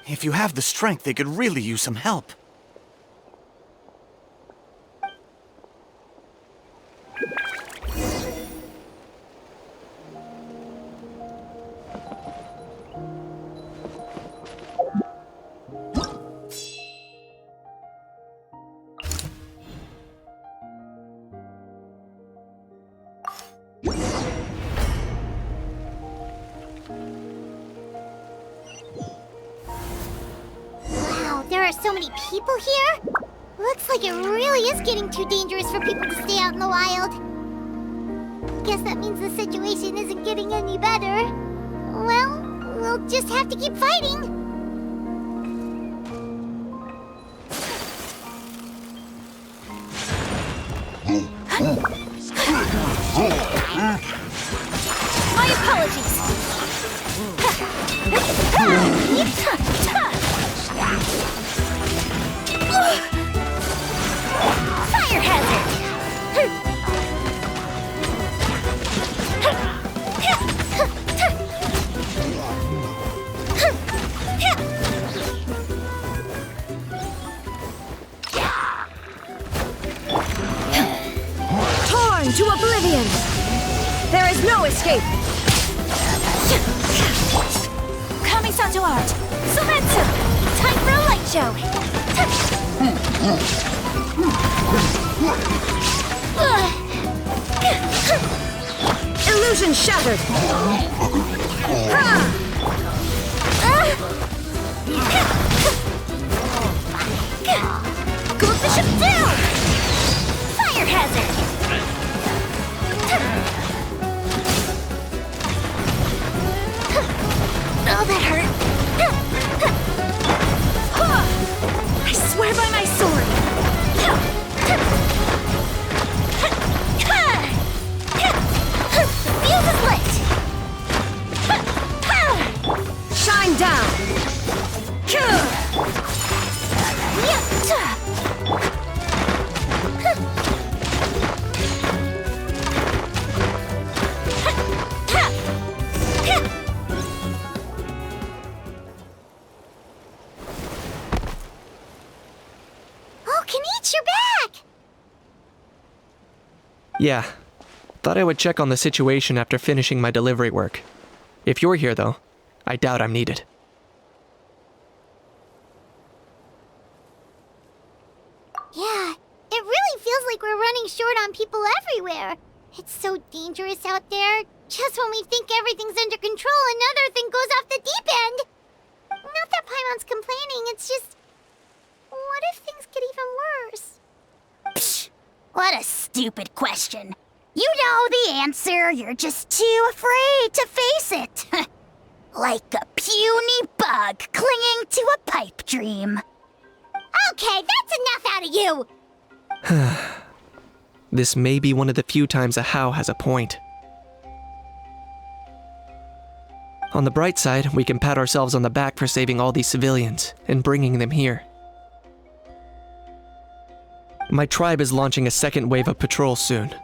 If you have the strength, they could really use some help. There are so many people here? Looks like it really is getting too dangerous for people to stay out in the wild. Guess that means the situation isn't getting any better. Well, we'll just have to keep fighting. My apologies! Fire hazard! Torn to oblivion! There is no escape! Kamisato art! Silencio! Time for a light show! Illusion shattered! Gold Bishop down! Fire hazard! Oh, that hurt! I swear by my sword! Fuse is lit! Shine down! Yeah. Thought I would check on the situation after finishing my delivery work. If you're here, though, I doubt I'm needed. Yeah, it really feels like we're running short on people everywhere. It's so dangerous out there. Just when we think everything's under control, another thing goes off the deep end. Not that Paimon's complaining, it's just... What if things get even worse? Psh, what a stupid question. You know the answer, you're just too afraid to face it. Like a puny bug clinging to a pipe dream. Okay, that's enough out of you! This may be one of the few times a How has a point. On the bright side, we can pat ourselves on the back for saving all these civilians and bringing them here. My tribe is launching a second wave of patrols soon.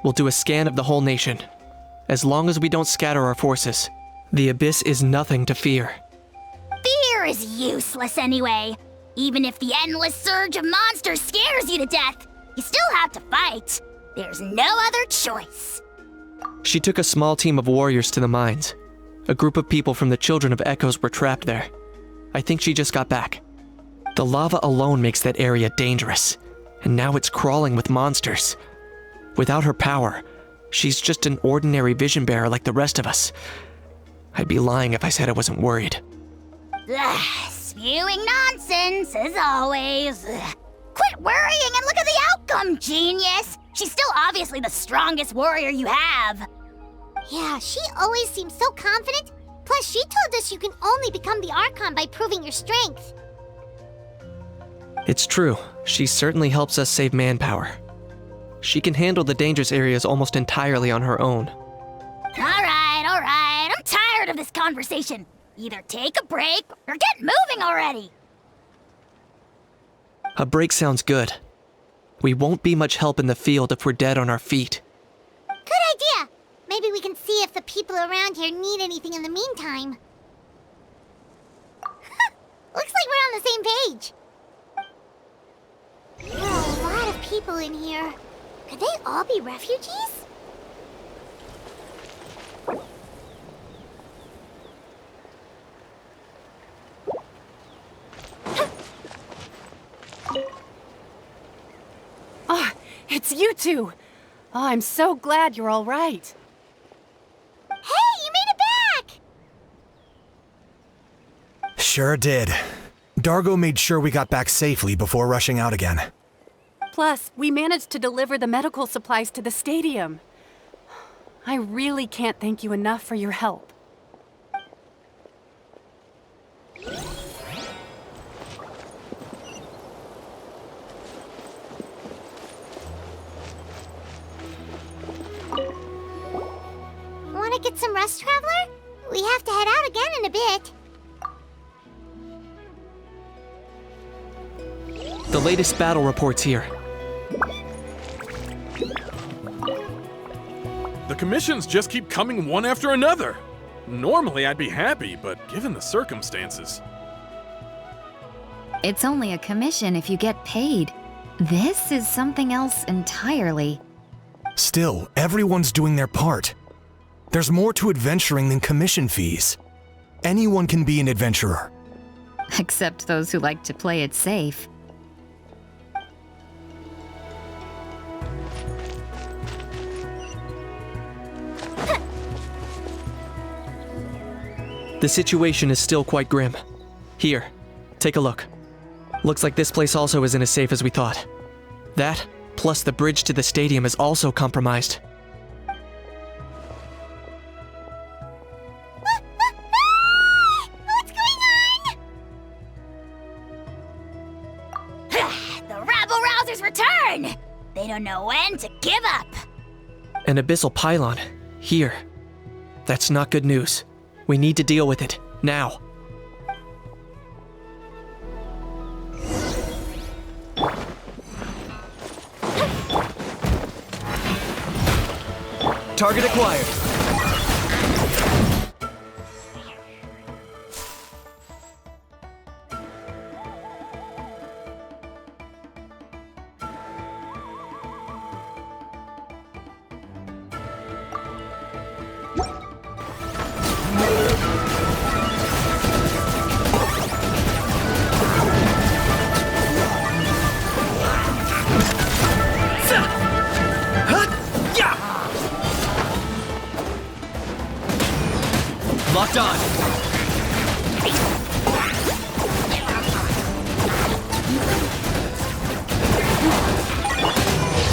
We'll do a scan of the whole nation. As long as we don't scatter our forces, the Abyss is nothing to fear. Fear is useless anyway. Even if the endless surge of monsters scares you to death, you still have to fight. There's no other choice. She took a small team of warriors to the mines. A group of people from the Children of Echoes were trapped there. I think she just got back. The lava alone makes that area dangerous, and now it's crawling with monsters. Without her power, she's just an ordinary vision bearer like the rest of us. I'd be lying if I said I wasn't worried. Ugh, spewing nonsense, as always. Quit worrying and look at the outcome, genius! She's still obviously the strongest warrior you have. Yeah, she always seems so confident. Plus, she told us you can only become the Archon by proving your strength. It's true. She certainly helps us save manpower. She can handle the dangerous areas almost entirely on her own. Alright. I'm tired of this conversation. Either take a break or get moving already. A break sounds good. We won't be much help in the field if we're dead on our feet. Good idea! Maybe we can see if the people around here need anything in the meantime. Looks like we're on the same page. There are a lot of people in here. Could they all be refugees? Ah, it's you two! Oh, I'm so glad you're all right. Hey, you made it back! Sure did. Dargo made sure we got back safely before rushing out again. Plus, we managed to deliver the medical supplies to the stadium. I really can't thank you enough for your help. Want to get some rest, Traveler? We have to head out again in a bit. The latest battle reports here. The commissions just keep coming one after another. Normally I'd be happy, but given the circumstances... It's only a commission if you get paid. This is something else entirely. Still, everyone's doing their part. There's more to adventuring than commission fees. Anyone can be an adventurer. Except those who like to play it safe. The situation is still quite grim. Here, take a look. Looks like this place also isn't as safe as we thought. That, plus the bridge to the stadium is also compromised. What's going on? The rabble-rousers return! They don't know when to give up. An abyssal pylon. Here. That's not good news. We need to deal with it, now. Target acquired. Locked on!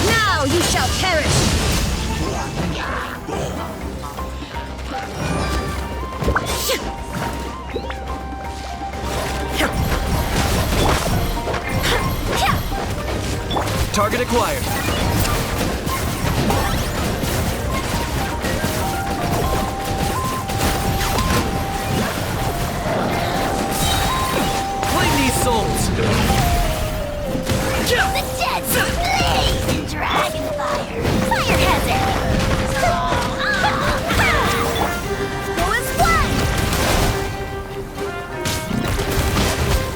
Now you shall perish! Target acquired. Claim these souls! The dead blaze in dragon fire! Fire hazard! Go as one!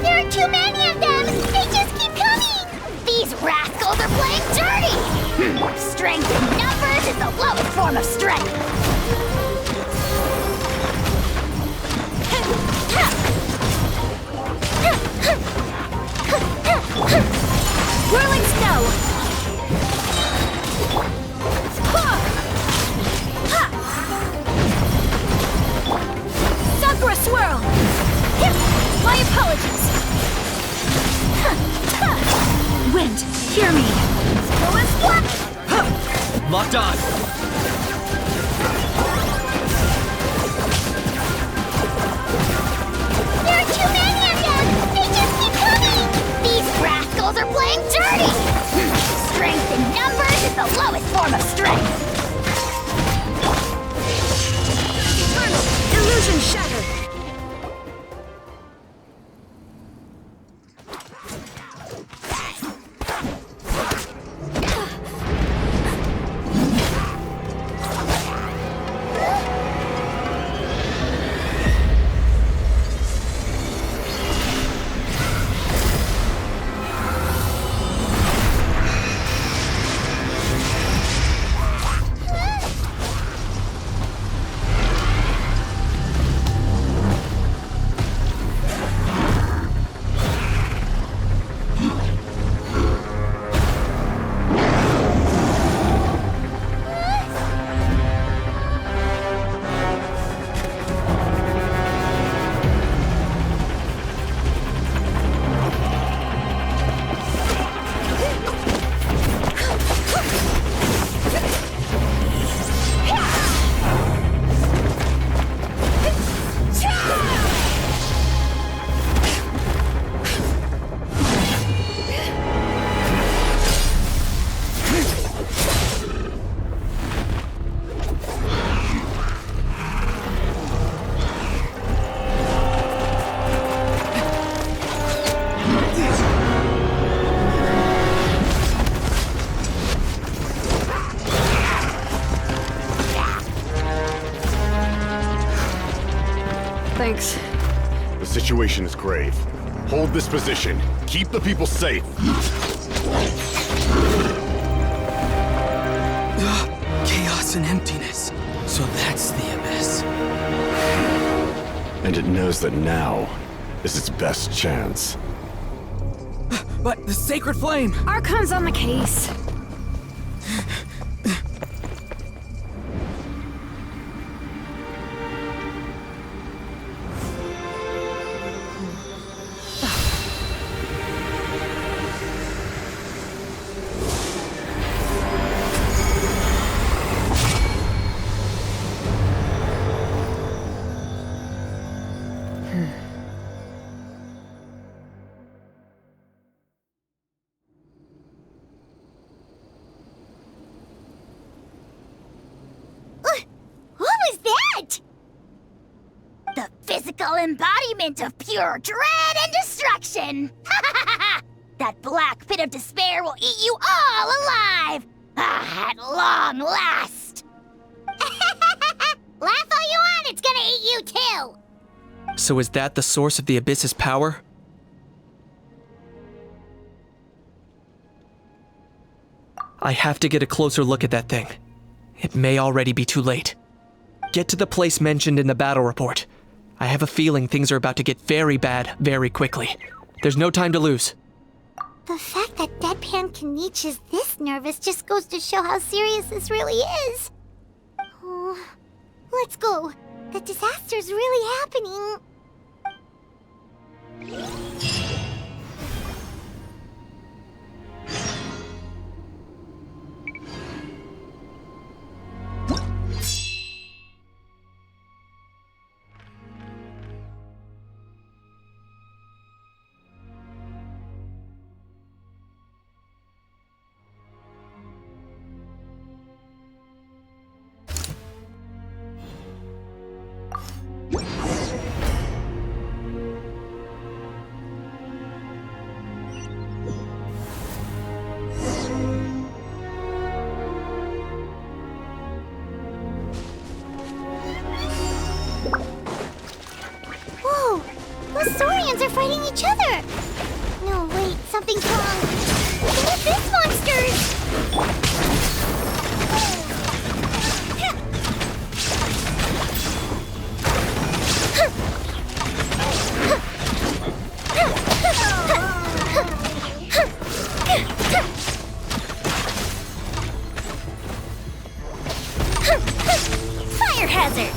There are too many of them! They just keep coming! These rascals are playing dirty! Strength in numbers is the lowest form of strength! Whirling snow! Sakura swirl! My apologies! Wind, hear me! Go as one! Locked on! There are too many of them! They just keep coming! These rascals are playing dirty! Strength in numbers is the lowest form of strength! Eternal! Illusion shattered! Thanks. The situation is grave. Hold this position. Keep the people safe. Chaos and emptiness. So that's the abyss. And it knows that now is its best chance. But the sacred flame! Archon's on the case. Physical embodiment of pure dread and destruction! That black pit of despair will eat you all alive! At long last! Laugh all you want, it's gonna eat you too! So is that the source of the Abyss's power? I have to get a closer look at that thing. It may already be too late. Get to the place mentioned in the battle report. I have a feeling things are about to get very bad very quickly. There's no time to lose. The fact that Deadpan Kenichi is this nervous just goes to show how serious this really is. Oh, let's go. The disaster's really happening. Whoa! Those Saurians are fighting each other! No, wait, something's wrong. They're abyss monsters! Fire hazard!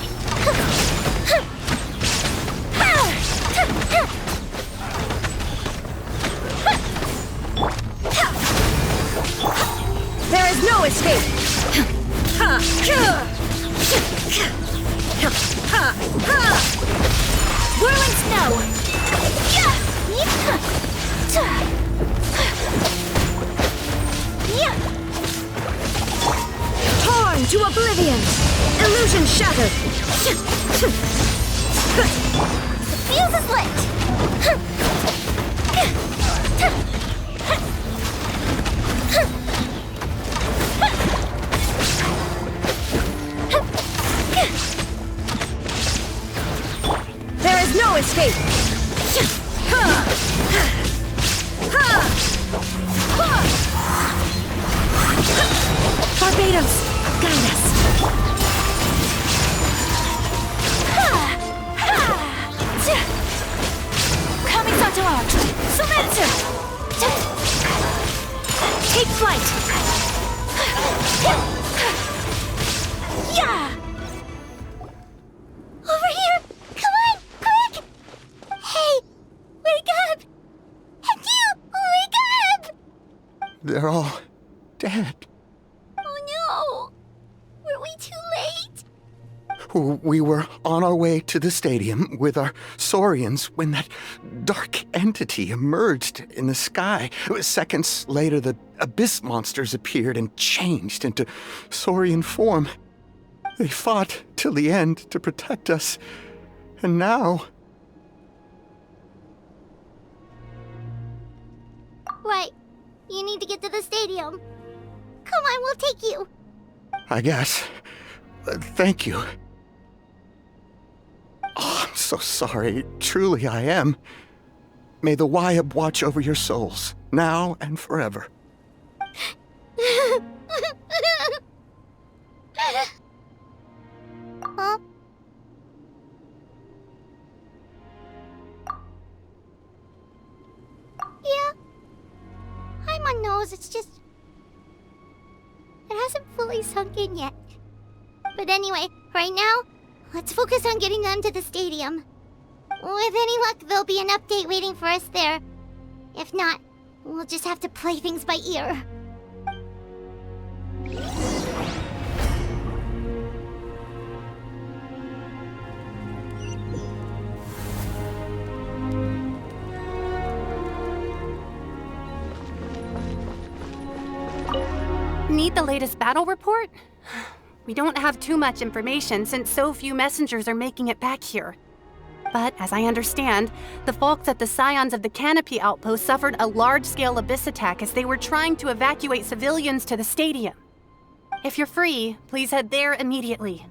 There is no escape! Whirling snow! Torn to oblivion! Illusion shattered! The fuse is lit! There is no escape! Barbados, guide us! Coming Satoa! Silenzed! Take flight! Yeah! Over here! Come on, quick! Hey, wake up! And you, wake up! They're all dead. Oh no! Were we too late? We were on our way to the stadium with our saurians when that dark entity emerged in the sky. Seconds later, the abyss monsters appeared and changed into saurian form. They fought till the end to protect us. And now... Right. You need to get to the stadium. Come on, we'll take you. I guess. Thank you. Oh, I'm so sorry. Truly I am. May the Wyab watch over your souls, now and forever. Huh? Yeah. I'm on nose, it's just... It hasn't fully sunk in yet. But anyway, right now, let's focus on getting them to the stadium. With any luck, there'll be an update waiting for us there. If not, we'll just have to play things by ear. Need the latest battle report? We don't have too much information since so few messengers are making it back here. But as I understand, the folks at the Scions of the Canopy outpost suffered a large-scale abyss attack as they were trying to evacuate civilians to the stadium. If you're free, please head there immediately.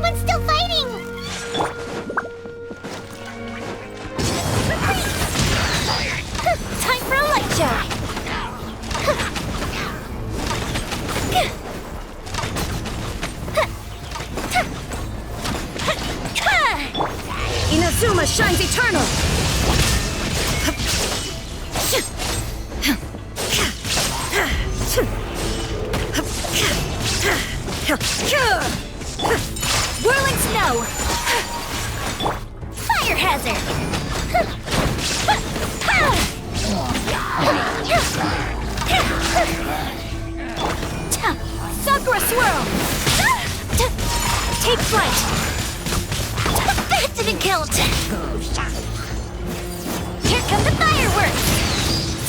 Someone's still fighting! Time for a light show! Inazuma shines eternal! Whirling snow! Fire hazard! Sakura swirl! Take flight! That didn't count! Here come the fireworks!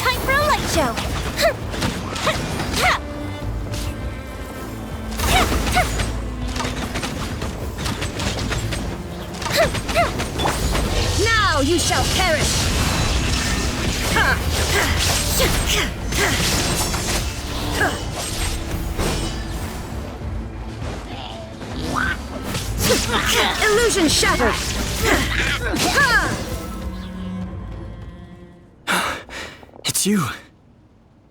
Time for a light show! Now you shall perish! Illusion shattered! It's you.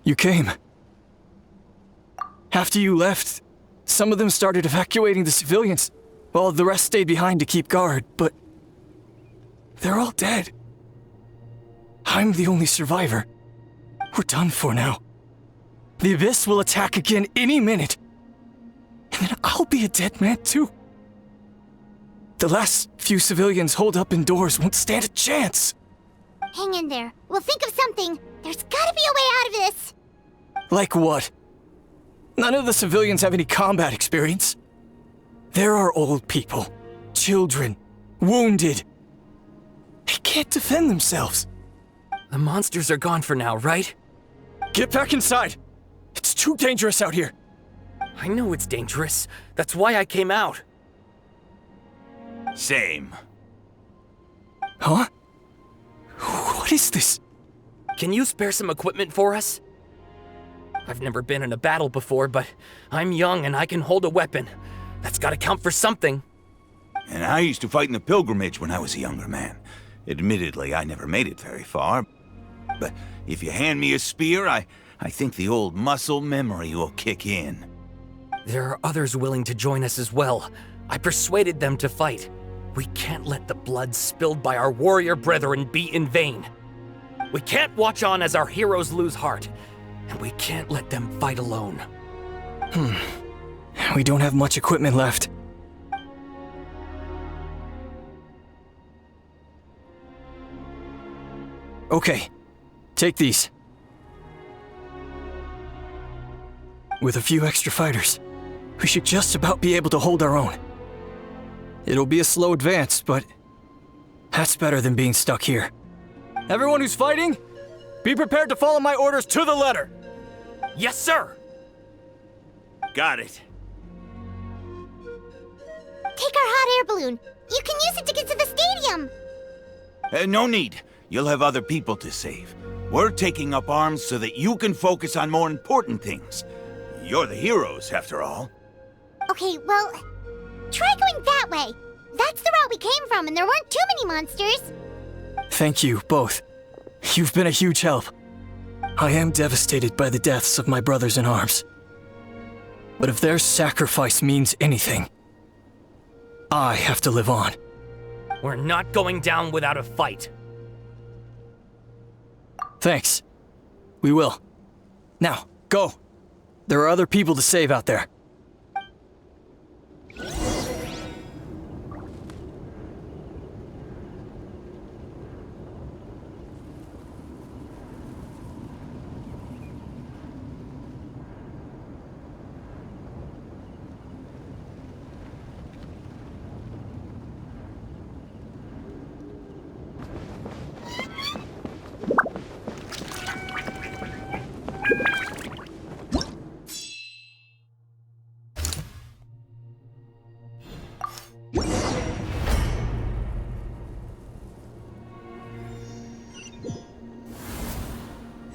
You came. After you left, some of them started evacuating the civilians, while the rest stayed behind to keep guard, but they're all dead. I'm the only survivor. We're done for now. The Abyss will attack again any minute. And then I'll be a dead man too. The last few civilians holed up indoors won't stand a chance. Hang in there. We'll think of something. There's gotta be a way out of this. Like what? None of the civilians have any combat experience. There are old people, children, wounded. They can't defend themselves. The monsters are gone for now, right? Get back inside! It's too dangerous out here! I know it's dangerous. That's why I came out. Same. Huh? What is this? Can you spare some equipment for us? I've never been in a battle before, but I'm young and I can hold a weapon. That's gotta count for something. And I used to fight in the pilgrimage when I was a younger man. Admittedly, I never made it very far. But if you hand me a spear, I think the old muscle memory will kick in. There are others willing to join us as well. I persuaded them to fight. We can't let the blood spilled by our warrior brethren be in vain. We can't watch on as our heroes lose heart, and we can't let them fight alone. We don't have much equipment left. Okay, take these. With a few extra fighters, we should just about be able to hold our own. It'll be a slow advance, but that's better than being stuck here. Everyone who's fighting, be prepared to follow my orders to the letter. Yes, sir! Got it. Take our hot air balloon. You can use it to get to the stadium. No need. You'll have other people to save. We're taking up arms so that you can focus on more important things. You're the heroes, after all. Okay, well, try going that way. That's the route we came from, and there weren't too many monsters. Thank you, both. You've been a huge help. I am devastated by the deaths of my brothers in arms. But if their sacrifice means anything, I have to live on. We're not going down without a fight. Thanks. We will. Now, go. There are other people to save out there.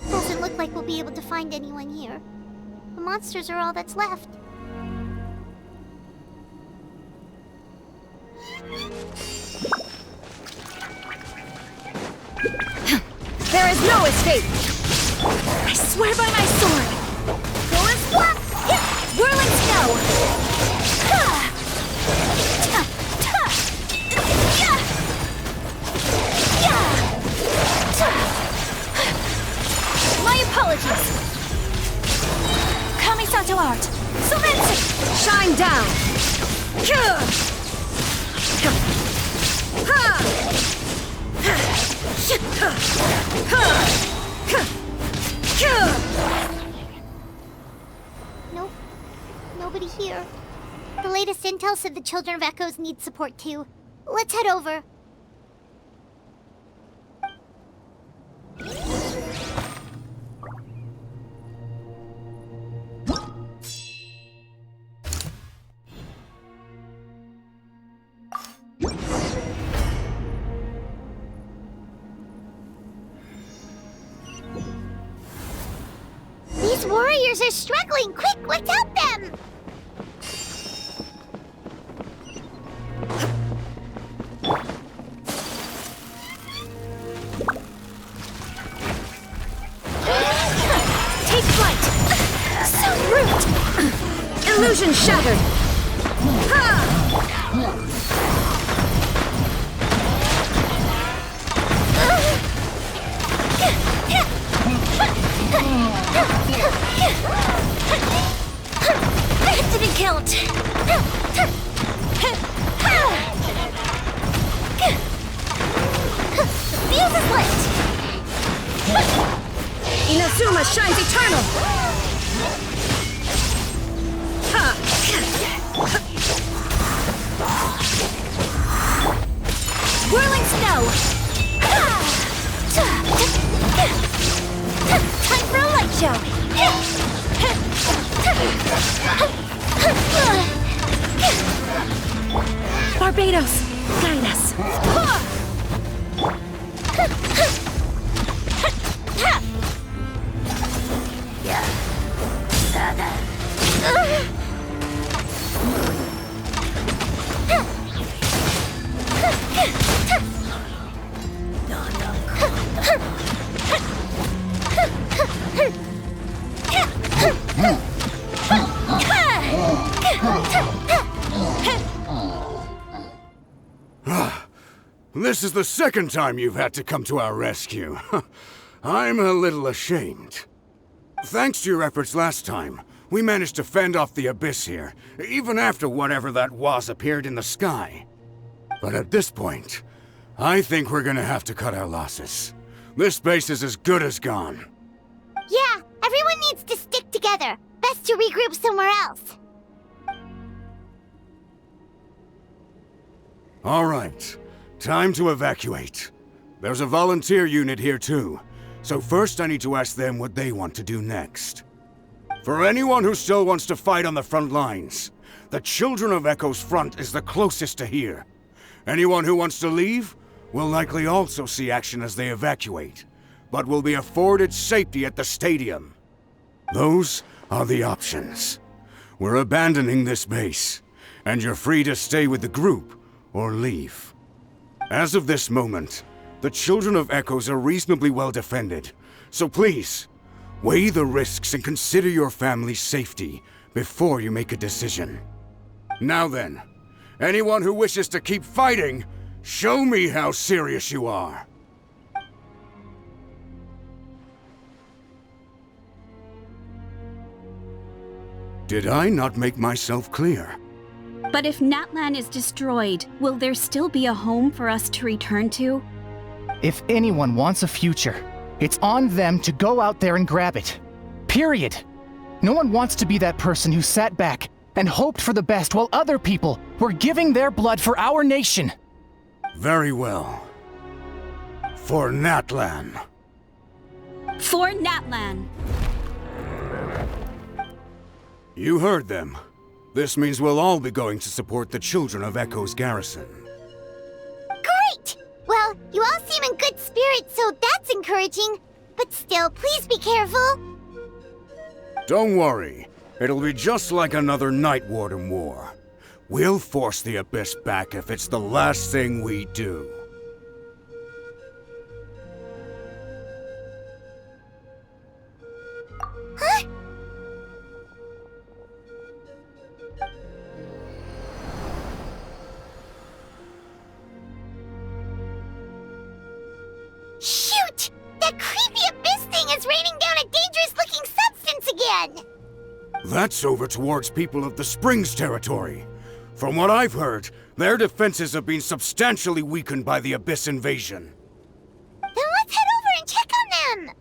Doesn't look like we'll be able to find anyone here. The monsters are all that's left. escape! I swear by my sword! Go and swap! Whirling snow! My apologies! Kamisato art! Silenzed! Shine down! Nope. Nobody here. The latest intel said the Children of Echoes need support too. Let's head over. These warriors are struggling! Quick, let's help them! Take flight! So rude! Illusion shattered! That didn't count! The fuse is lit! Inazuma shines eternal! Whirling snow! Time for a light show! Barbados, guide us! This is the second time you've had to come to our rescue. I'm a little ashamed. Thanks to your efforts last time, we managed to fend off the abyss here, even after whatever that was appeared in the sky. But at this point, I think we're gonna have to cut our losses. This base is as good as gone. Yeah, everyone needs to stick together. Best to regroup somewhere else. All right, time to evacuate. There's a volunteer unit here too, so first I need to ask them what they want to do next. For anyone who still wants to fight on the front lines, the Children of Echo's front is the closest to here. Anyone who wants to leave will likely also see action as they evacuate, but will be afforded safety at the stadium. Those are the options. We're abandoning this base, and you're free to stay with the group or leave. As of this moment, the Children of Echoes are reasonably well defended, so please, weigh the risks and consider your family's safety before you make a decision. Now then, anyone who wishes to keep fighting, show me how serious you are. Did I not make myself clear? But if Natlan is destroyed, will there still be a home for us to return to? If anyone wants a future, it's on them to go out there and grab it. Period. No one wants to be that person who sat back and hoped for the best while other people were giving their blood for our nation. Very well. For Natlan. For Natlan. You heard them. This means we'll all be going to support the Children of Echo's garrison. Great! Well, you all seem in good spirits, so that's encouraging. But still, please be careful. Don't worry. It'll be just like another Night Warden war. We'll force the Abyss back if it's the last thing we do. then? That's over towards people of the Springs territory. From what I've heard, their defenses have been substantially weakened by the Abyss invasion. Then let's head over and check on them!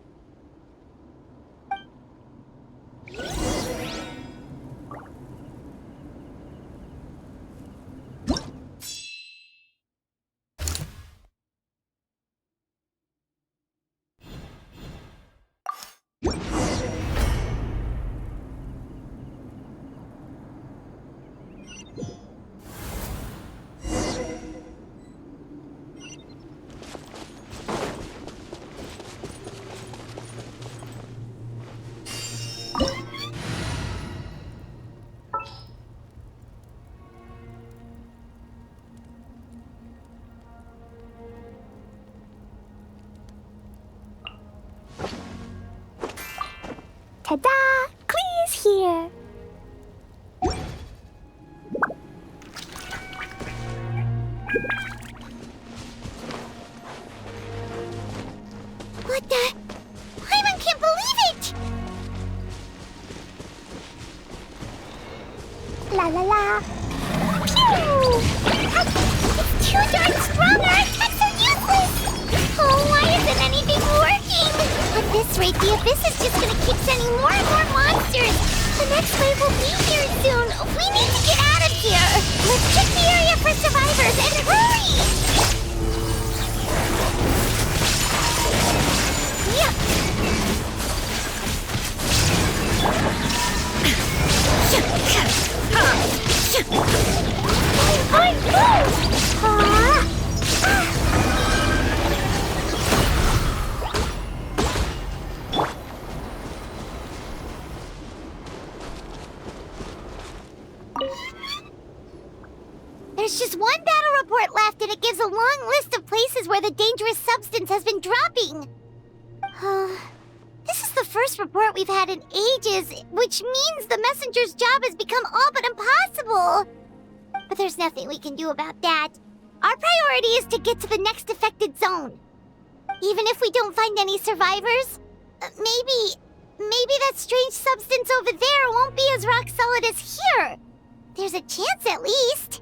Ta-da! Clee's here! What the? Paimon can't believe it! La la la! Pew! It's too darn strong! Our attacks are useless! Oh, why isn't anything working? At this rate, the Abyss is just gonna keep sending more and more monsters! The next wave will be here soon! We need to get out of here! Let's check the area for survivors and hurry! There's just one battle report left, and it gives a long list of places where the dangerous substance has been dropping. This is the first report we've had in ages, which means the messenger's job has become all but impossible. But there's nothing we can do about that. Our priority is to get to the next affected zone. Even if we don't find any survivors, maybe that strange substance over there won't be as rock solid as here. There's a chance at least.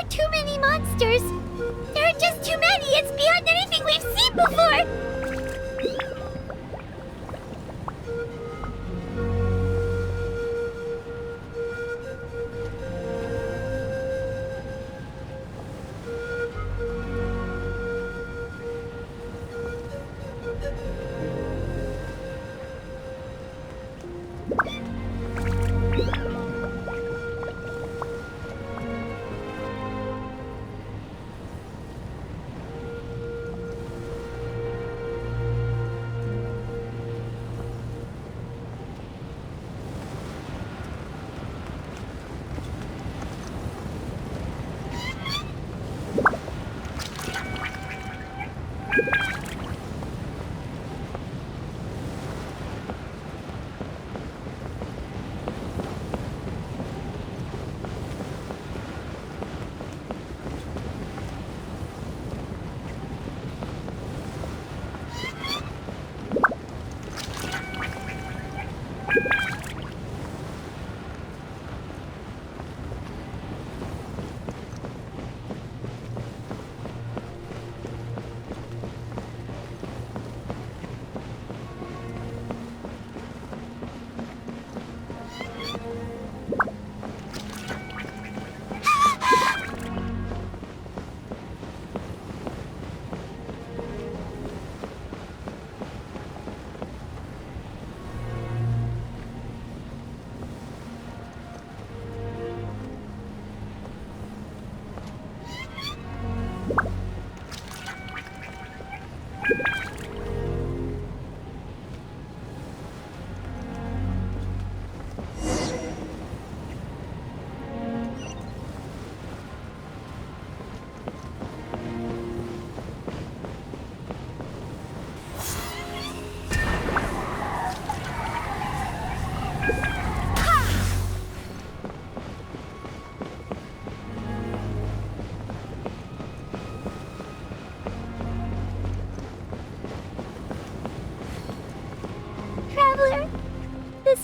Too many monsters! There are just too many! It's beyond anything we've seen before!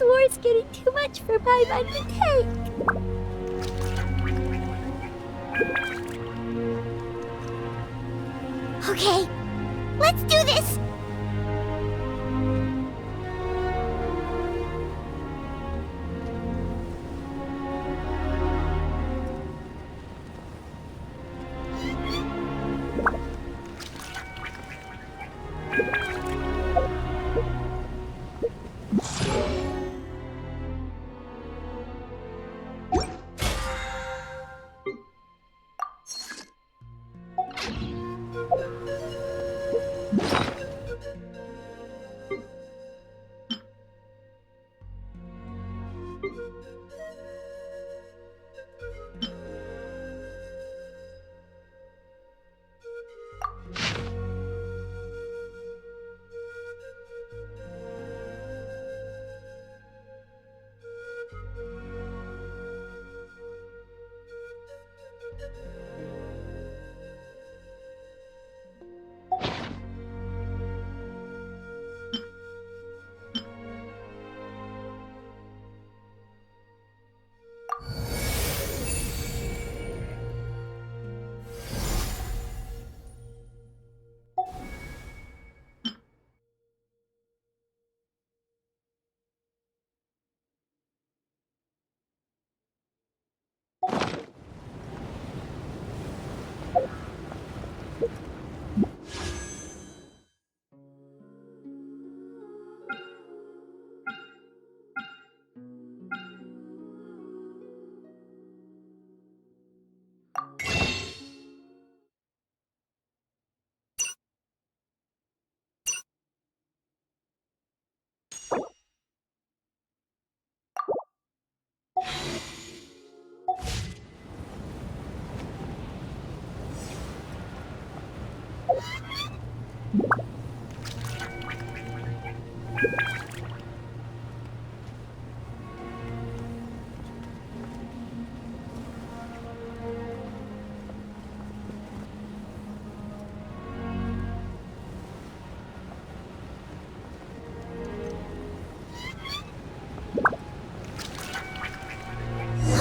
This war's getting too much for Paimon to take. Okay, let's do this!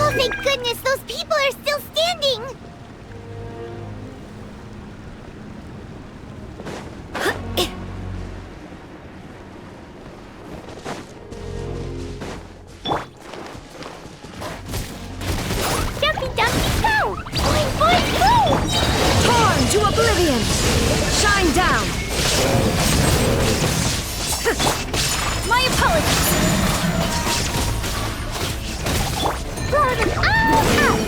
Oh, thank goodness, those people are still standing! Dumpy Dumpy go! Boing Boing go! Torn to oblivion! Shine down! My apologies! Throw them all out!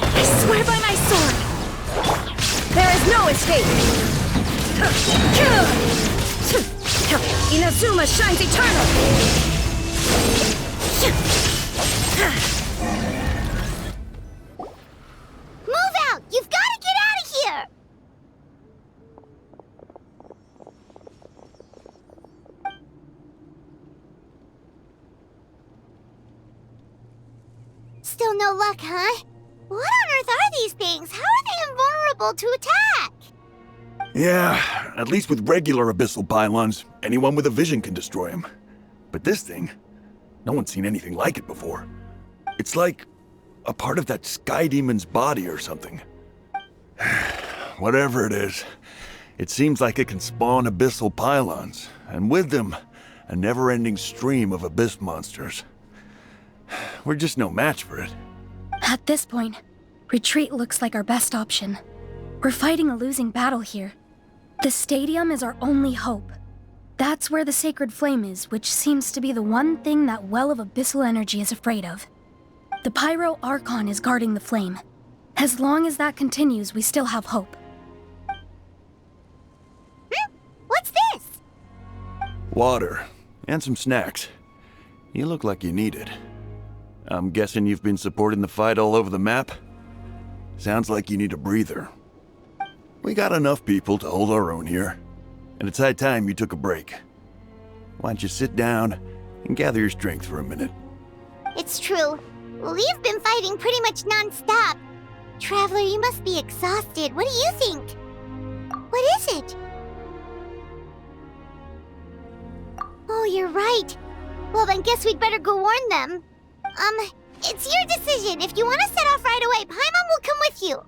I swear by my sword! There is no escape! Inazuma shines eternal! Move out! You've got to get out of here! Still no luck, huh? What on earth are these things? How are they invulnerable to attack? Yeah, at least with regular abyssal pylons, anyone with a vision can destroy them. But this thing, no one's seen anything like it before. It's like a part of that sky demon's body or something. Whatever it is, it seems like it can spawn abyssal pylons, and with them, a never-ending stream of abyss monsters. We're just no match for it. At this point, retreat looks like our best option. We're fighting a losing battle here. The stadium is our only hope. That's where the sacred flame is, which seems to be the one thing that well of abyssal energy is afraid of. The Pyro Archon is guarding the flame. As long as that continues, we still have hope. What's this? Water, and some snacks. You look like you need it. I'm guessing you've been supporting the fight all over the map? Sounds like you need a breather. We got enough people to hold our own here, and it's high time you took a break. Why don't you sit down and gather your strength for a minute? It's true. We've been fighting pretty much non-stop. Traveler, you must be exhausted. What do you think? What is it? Oh, you're right. Well, then guess we'd better go warn them. It's your decision. If you want to set off right away, Paimon will come with you.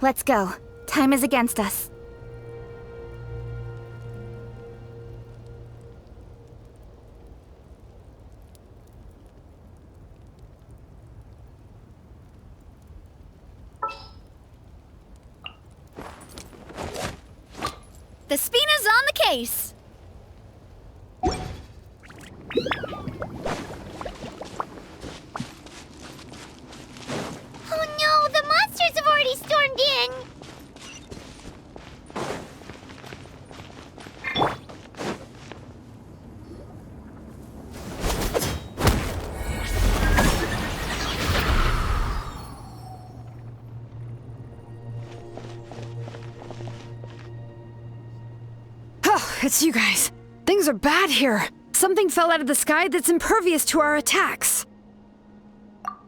Let's go. Time is against us. The Spina's on the case! Oh no, the monsters have already stormed in! Oh, it's you guys. Things are bad here. Something fell out of the sky that's impervious to our attacks.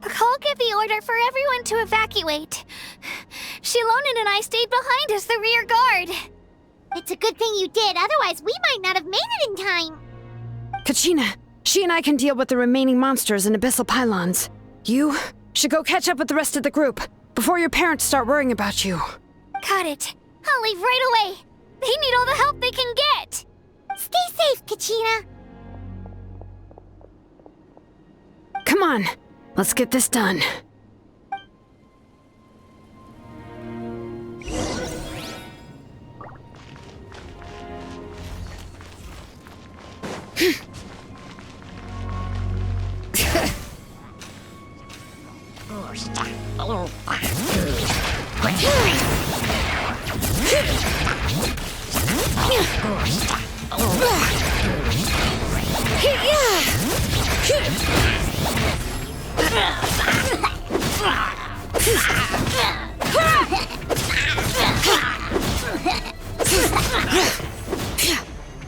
Cole gave the order for everyone to evacuate. Shilonen and I stayed behind as the rear guard. It's a good thing you did, otherwise we might not have made it in time. Kachina, she and I can deal with the remaining monsters and abyssal pylons. You should go catch up with the rest of the group before your parents start worrying about you. Got it. I'll leave right away. They need all the help they can get. Stay safe, Kachina. Come on, let's get this done.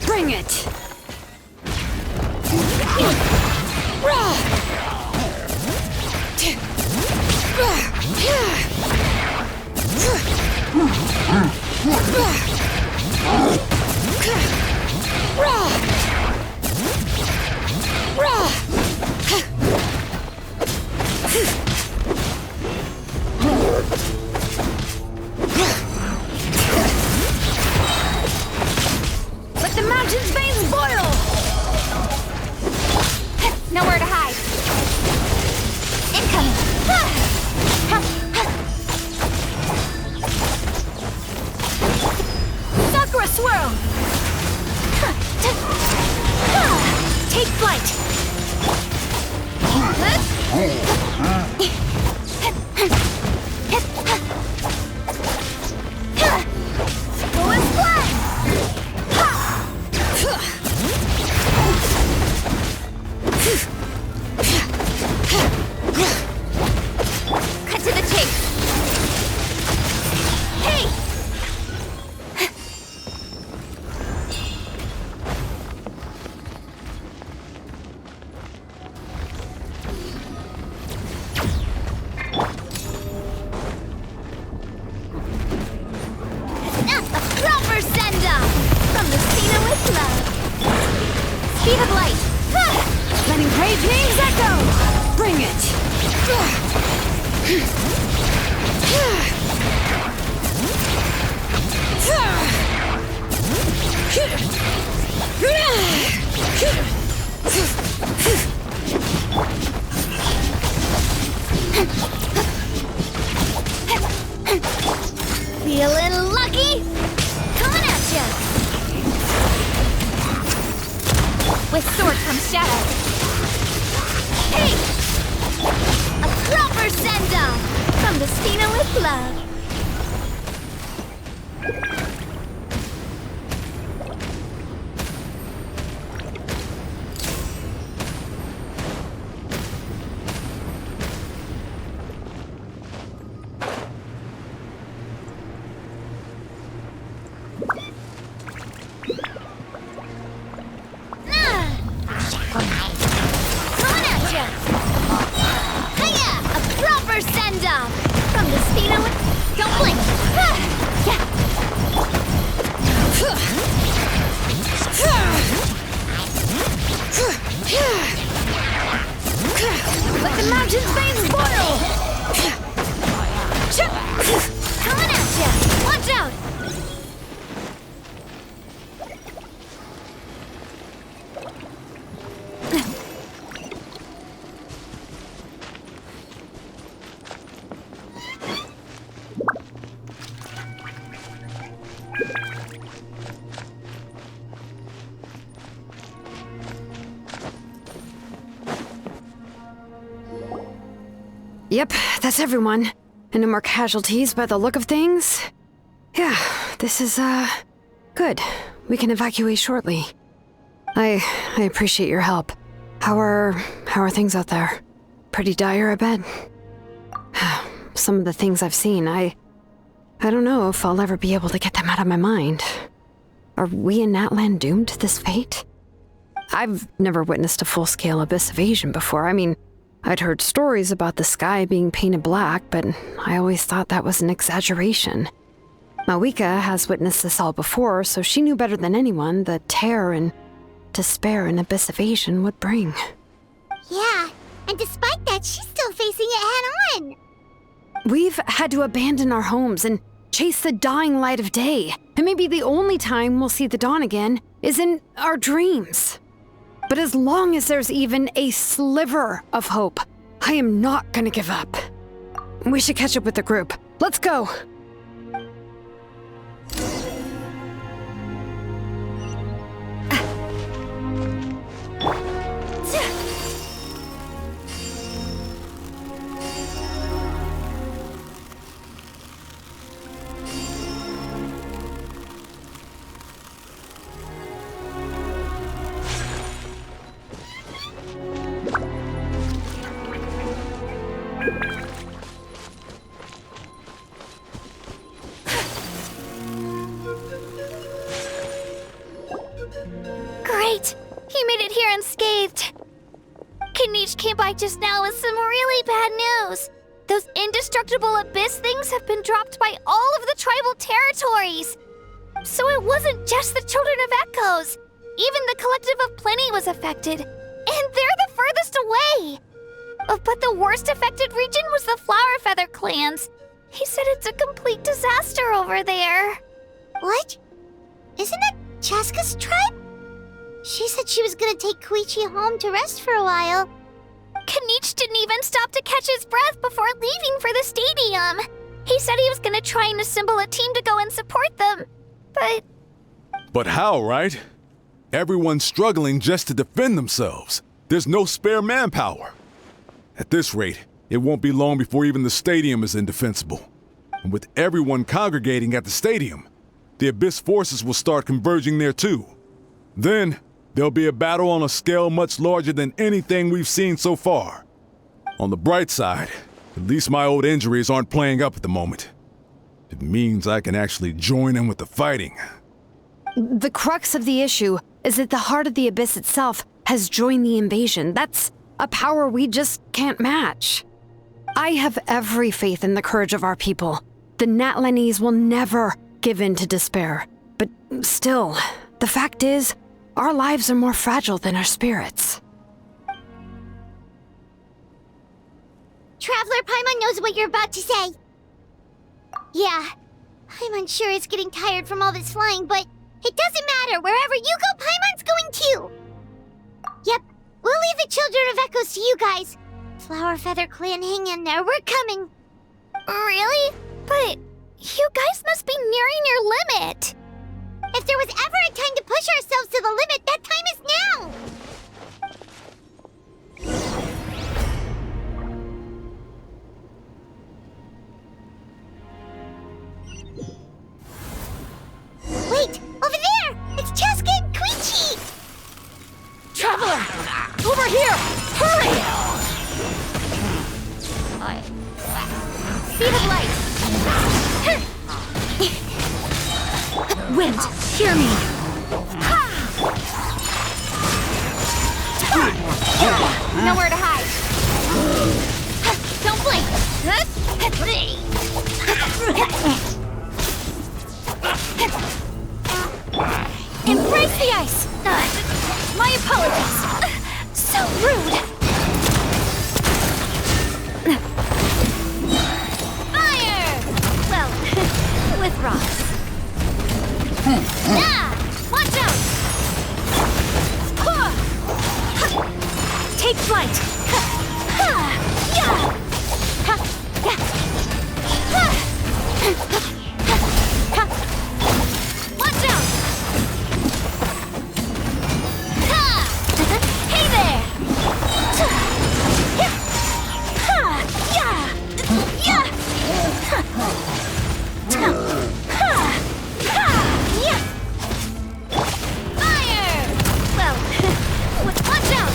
Bring it! Let the mountain's veins boil! Nowhere to hide. Incoming! Sakura swirl! Take flight! Go and fly! Cut to the chase! Hey! Not the proper send-off! From the Cena with love! Speed of light! Letting brave names echo! Bring it! With sword from shadow. Hey! A proper send-off from Destined with love. Let the mountain's veins boil! Coming at ya! Watch out! Yep, that's everyone. And no more casualties by the look of things. Yeah, this is, good. We can evacuate shortly. I appreciate your help. How are things out there? Pretty dire, I bet. Some of the things I've seen, I don't know if I'll ever be able to get them out of my mind. Are we in Natlan doomed to this fate? I've never witnessed a full-scale abyss invasion before. I mean, I'd heard stories about the sky being painted black, but I always thought that was an exaggeration. Mawika has witnessed this all before, so she knew better than anyone the terror and despair an abyss invasion would bring. Yeah, and despite that, she's still facing it head-on. We've had to abandon our homes and chase the dying light of day, and maybe the only time we'll see the dawn again is in our dreams. But as long as there's even a sliver of hope, I am not gonna give up. We should catch up with the group. Let's go! Great! He made it here unscathed. Kanich came by just now with some really bad news. Those indestructible abyss things have been dropped by all of the tribal territories. So it wasn't just the Children of Echoes. Even the Collective of Plenty was affected. And they're the furthest away. But the worst affected region was the Flower Feather clans. He said it's a complete disaster over there. What? Isn't that Chaska's tribe? She said she was gonna take Chuychu home to rest for a while. Kanich didn't even stop to catch his breath before leaving for the stadium. He said he was gonna try and assemble a team to go and support them, but... But how, right? Everyone's struggling just to defend themselves. There's no spare manpower. At this rate, it won't be long before even the stadium is indefensible. And with everyone congregating at the stadium, the Abyss forces will start converging there too. Then, there'll be a battle on a scale much larger than anything we've seen so far. On the bright side, at least my old injuries aren't playing up at the moment. It means I can actually join in with the fighting. The crux of the issue is that the heart of the Abyss itself has joined the invasion. That's a power we just can't match. I have every faith in the courage of our people. The Natlanese will never give in to despair. But still, the fact is, our lives are more fragile than our spirits. Traveler Paimon knows what you're about to say. Yeah, Paimon's sure is getting tired from all this flying, but it doesn't matter. Wherever you go, Paimon's going too. Yep, we'll leave the Children of Echoes to you guys. Flower Feather Clan, hang in there. We're coming. Really? But you guys must be nearing your limit. If there was ever a time to push ourselves to the limit, that time is now! hear me! Nowhere to hide. Don't blink. Embrace the ice. My apologies. So rude. Fire! Well, with rocks. Watch out! Take flight! Watch out! Hey there! Fire! Well, watch out!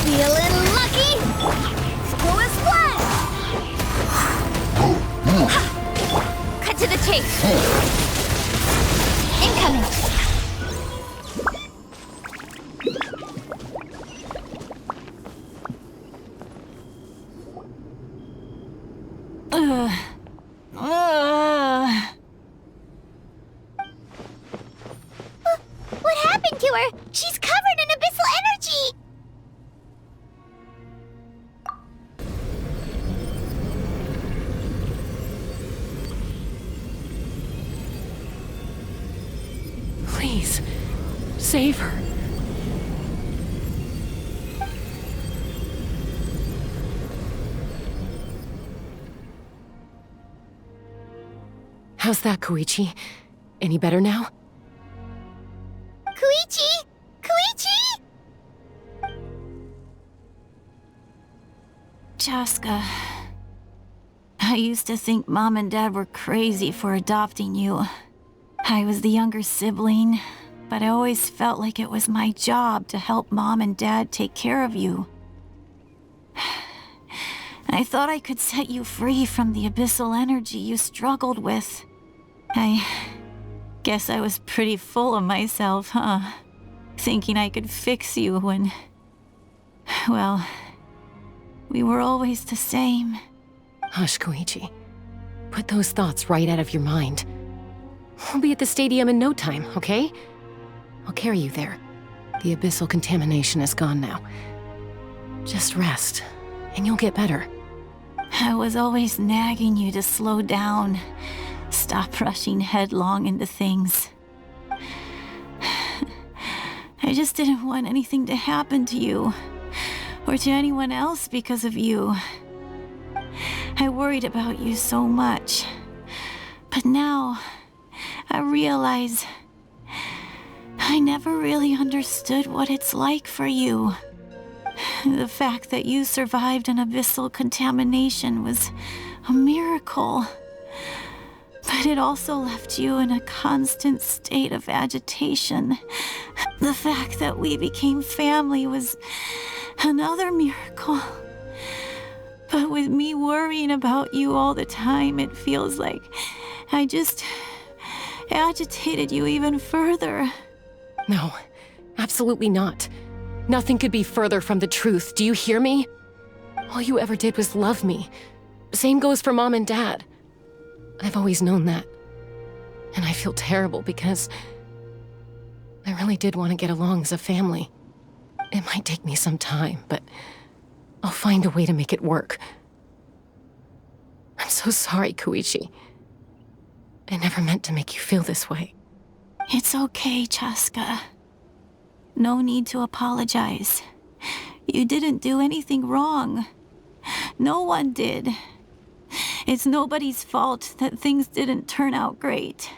Feeling lucky? Go as one! Cut to the chase! Incoming! What happened to her? She's covered in abyssal energy! Please, save her. How's that, Koichi? Any better now? Koichi! Koichi! Chaska, I used to think Mom and Dad were crazy for adopting you. I was the younger sibling, but I always felt like it was my job to help Mom and Dad take care of you. I thought I could set you free from the abyssal energy you struggled with. I guess I was pretty full of myself, huh? Thinking I could fix you when... well, we were always the same. Hush, Koichi. Put those thoughts right out of your mind. We'll be at the stadium in no time, okay? I'll carry you there. The abyssal contamination is gone now. Just rest, and you'll get better. I was always nagging you to slow down. Stop rushing headlong into things. I just didn't want anything to happen to you, or to anyone else because of you. I worried about you so much. But now, I realize I never really understood what it's like for you. The fact that you survived an abyssal contamination was a miracle. But it also left you in a constant state of agitation. The fact that we became family was another miracle. But with me worrying about you all the time, it feels like I just agitated you even further. No, absolutely not. Nothing could be further from the truth. Do you hear me? All you ever did was love me. Same goes for Mom and Dad. I've always known that. And I feel terrible because I really did want to get along as a family. It might take me some time, but I'll find a way to make it work. I'm so sorry, Koichi. I never meant to make you feel this way. It's okay, Chaska. No need to apologize. You didn't do anything wrong. No one did. It's nobody's fault that things didn't turn out great.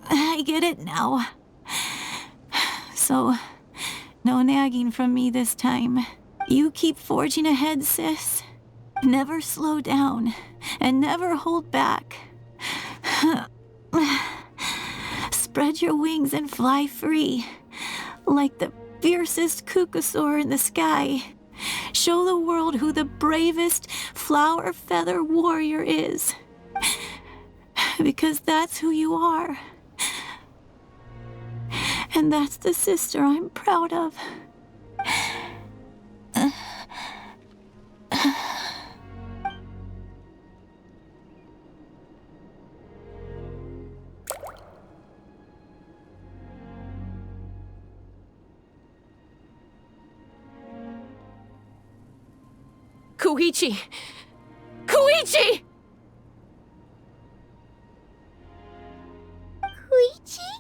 I get it now. So, no nagging from me this time. You keep forging ahead, sis. Never slow down, and never hold back. Spread your wings and fly free, like the fiercest kukusaur in the sky. Show the world who the bravest flower feather warrior is. Because that's who you are. And that's the sister I'm proud of. Koichi! Koichi! Koichi?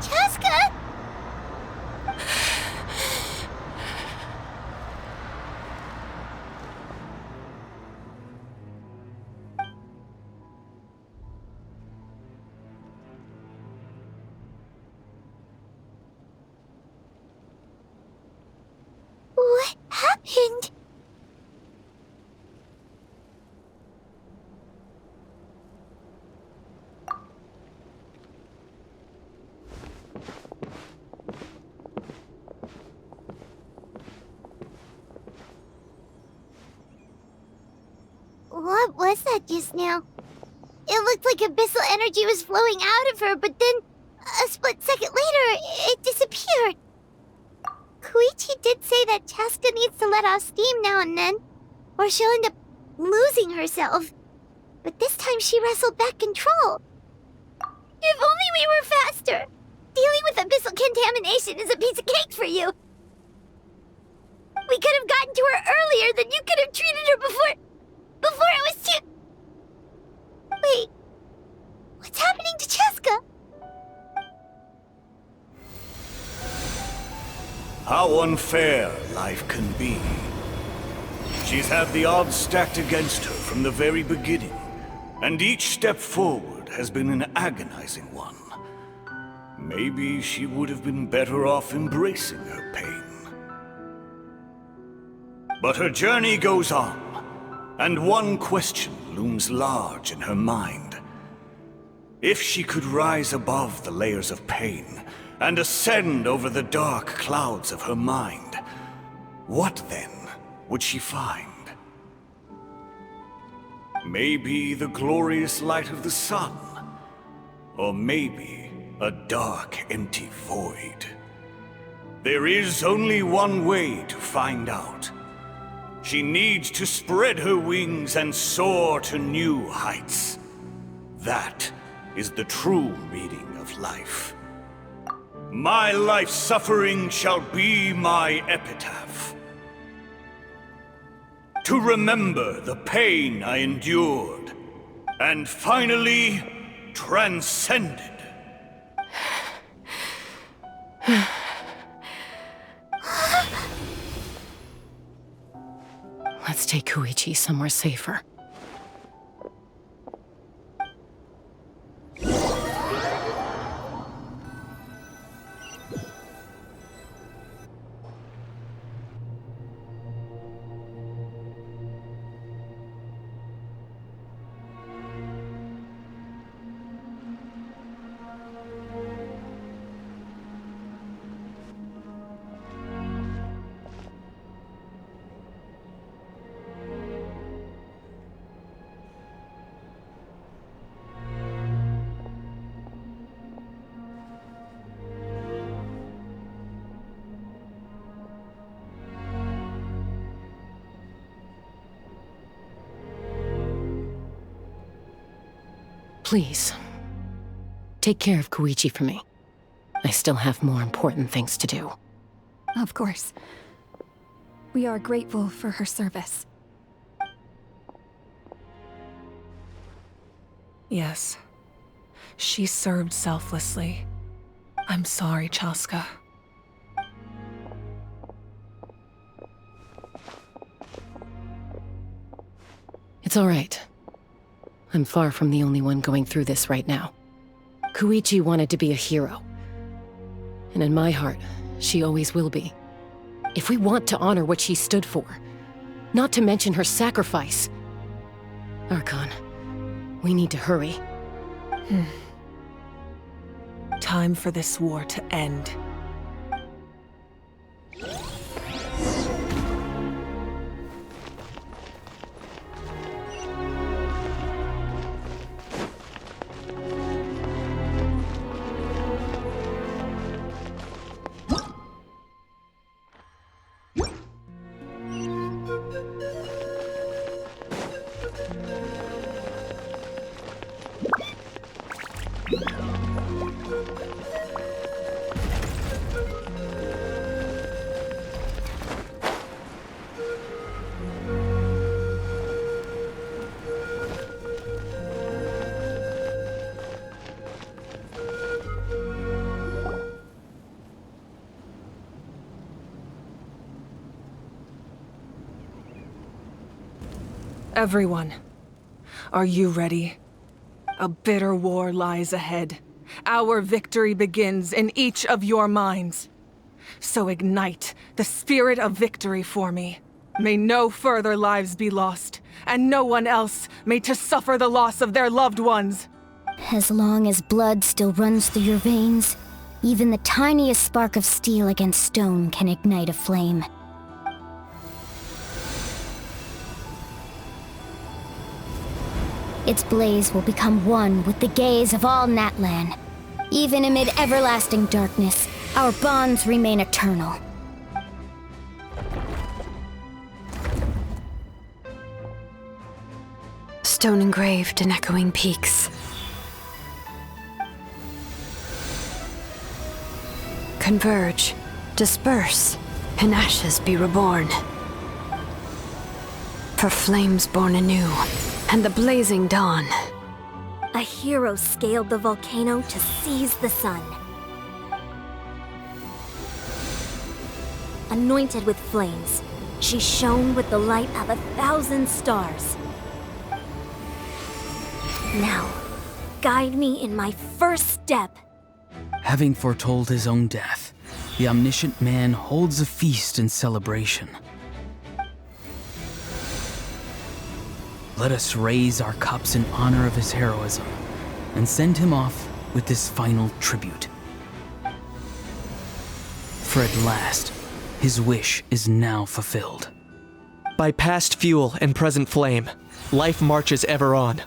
Chaska? What happened? What was that just now? It looked like abyssal energy was flowing out of her, but then a split second later, it disappeared. Koichi did say that Chaska needs to let off steam now and then, or she'll end up losing herself. But this time she wrestled back control. If only we were faster! Dealing with abyssal contamination is a piece of cake for you. We could have gotten to her earlier, then you could have treated her before it was too... Wait, what's happening to Chaska? How unfair life can be. She's had the odds stacked against her from the very beginning, and each step forward has been an agonizing one. Maybe she would have been better off embracing her pain. But her journey goes on, and one question looms large in her mind. If she could rise above the layers of pain and ascend over the dark clouds of her mind, what then would she find? Maybe the glorious light of the sun, or maybe a dark, empty void. There is only one way to find out. She needs to spread her wings and soar to new heights. That is the true meaning of life. My life's suffering shall be my epitaph. To remember the pain I endured, and finally transcended. Let's take Koichi somewhere safer. Please, take care of Koichi for me. I still have more important things to do. Of course. We are grateful for her service. Yes. She served selflessly. I'm sorry, Chaska. It's all right. I'm far from the only one going through this right now. Koichi wanted to be a hero. And in my heart, she always will be. If we want to honor what she stood for, not to mention her sacrifice. Archon, we need to hurry. Time for this war to end. Everyone, are you ready? A bitter war lies ahead. Our victory begins in each of your minds. So ignite the spirit of victory for me. May no further lives be lost, and no one else may to suffer the loss of their loved ones. As long as blood still runs through your veins, even the tiniest spark of steel against stone can ignite a flame. Its blaze will become one with the gaze of all Natlan. Even amid everlasting darkness, our bonds remain eternal. Stone engraved in echoing peaks. Converge, disperse, in ashes be reborn. For flames born anew, and the blazing dawn. A hero scaled the volcano to seize the sun. Anointed with flames, she shone with the light of 1,000 stars. Now, guide me in my first step. Having foretold his own death, the omniscient man holds a feast in celebration. Let us raise our cups in honor of his heroism and send him off with this final tribute. For at last, his wish is now fulfilled. By past fuel and present flame, life marches ever on.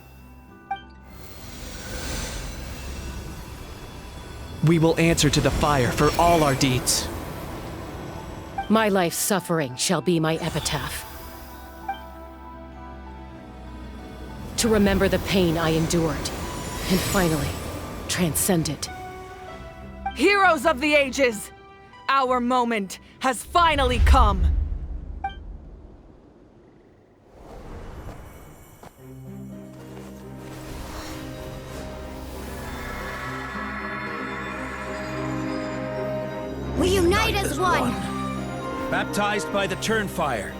We will answer to the fire for all our deeds. My life's suffering shall be my epitaph. To remember the pain I endured, and finally, transcend it. Heroes of the ages! Our moment has finally come! We unite as one! Baptized by the Turnfire.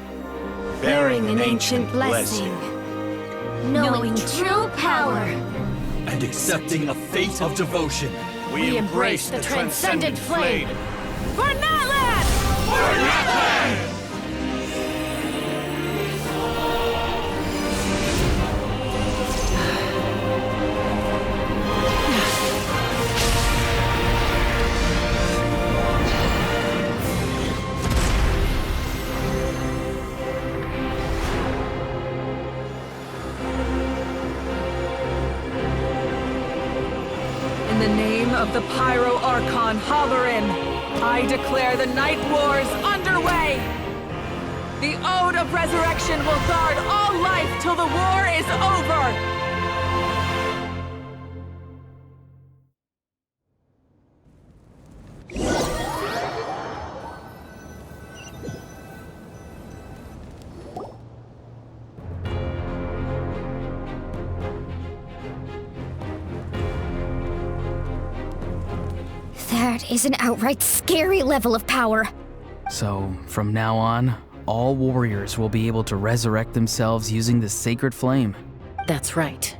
Bearing an ancient blessing. Knowing true power. And accepting a fate of devotion. We embrace the transcendent flame. For Natlan! For Natlan! In the name of the Pyro Archon Halloran, I declare the Night Wars underway! The Ode of Resurrection will guard all life till the war is over! That is an outright scary level of power. So, from now on, all warriors will be able to resurrect themselves using the sacred flame. That's right.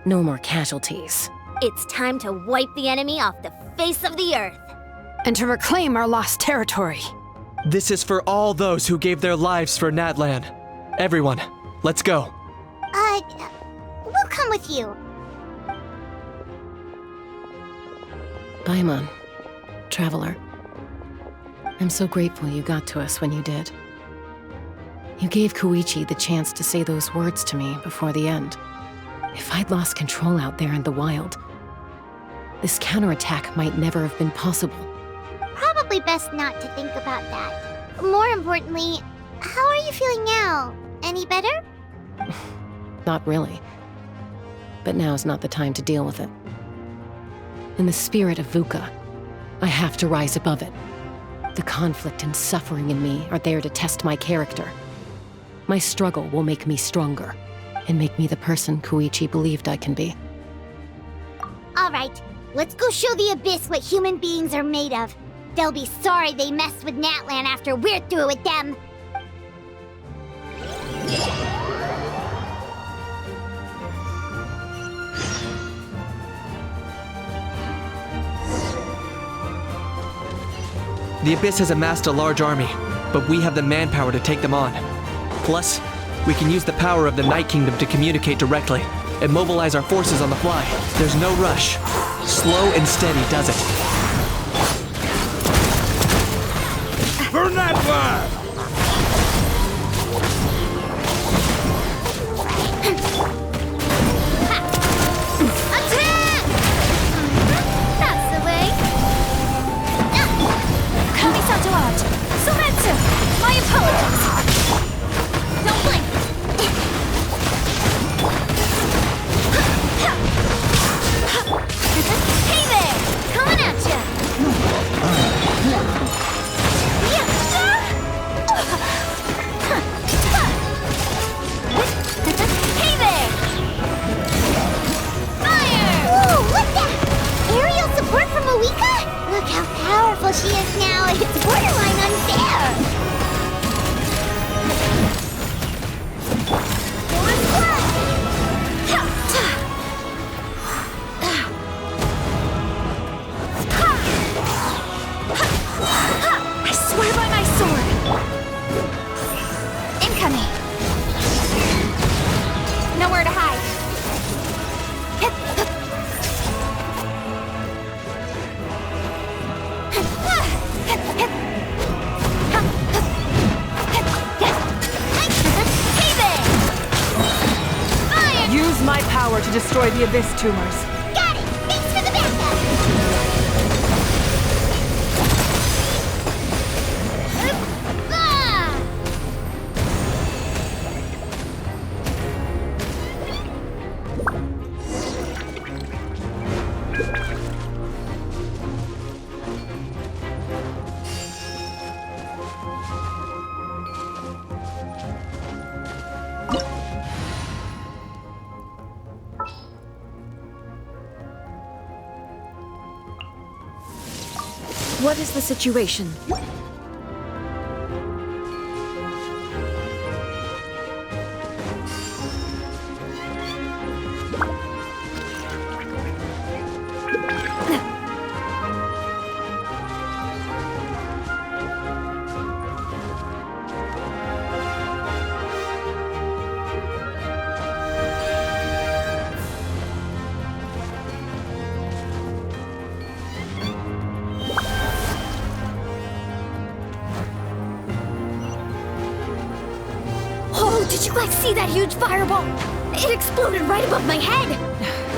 No more casualties. It's time to wipe the enemy off the face of the earth. And to reclaim our lost territory. This is for all those who gave their lives for Natlan. Everyone, let's go. We'll come with you. Paimon, traveler. I'm so grateful you got to us when you did. You gave Koichi the chance to say those words to me before the end. If I'd lost control out there in the wild, this counterattack might never have been possible. Probably best not to think about that. More importantly, how are you feeling now? Any better? Not really. But now's not the time to deal with it. In the spirit of VUCA, I have to rise above it. The conflict and suffering in me are there to test my character. My struggle will make me stronger, and make me the person Koichi believed I can be. Alright, let's go show the Abyss what human beings are made of. They'll be sorry they messed with Natlan after we're through with them. The Abyss has amassed a large army, but we have the manpower to take them on. Plus, we can use the power of the Night Kingdom to communicate directly and mobilize our forces on the fly. There's no rush. Slow and steady does it. For Natlan! Attack! That's the way. Kamisato out. Silenzed. My apologies. Don't blink. Hey there! Coming at ya! Hey there! Fire! Whoa, look that! Aerial support from Awika? Look how powerful she is now. It's borderline unfair. I swear by my sword! Incoming! Nowhere to hide. Hey there! Fire! Use my power to destroy the Abyss tumors. Got it! Thanks for the backup! What is the situation? Did you guys see that huge fireball? It exploded right above my head!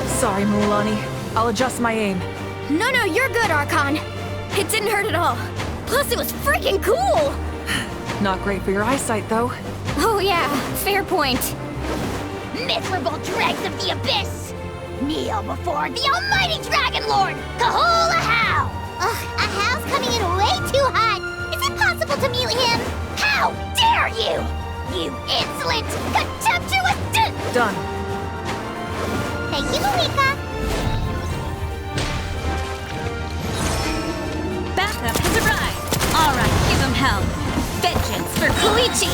Sorry, Mulani. I'll adjust my aim. No, you're good, Archon. It didn't hurt at all. Plus, it was freaking cool! Not great for your eyesight, though. Oh yeah, fair point. Miserable dregs of the Abyss! Kneel before the almighty Dragon Lord, Kahula How! Ugh, a Hal's coming in way too hot. Is it possible to mute him? How dare you! You insolent, contemptuous Done. Thank you, Malika. Backup has arrived. All right, give him hell. Vengeance for Koichi.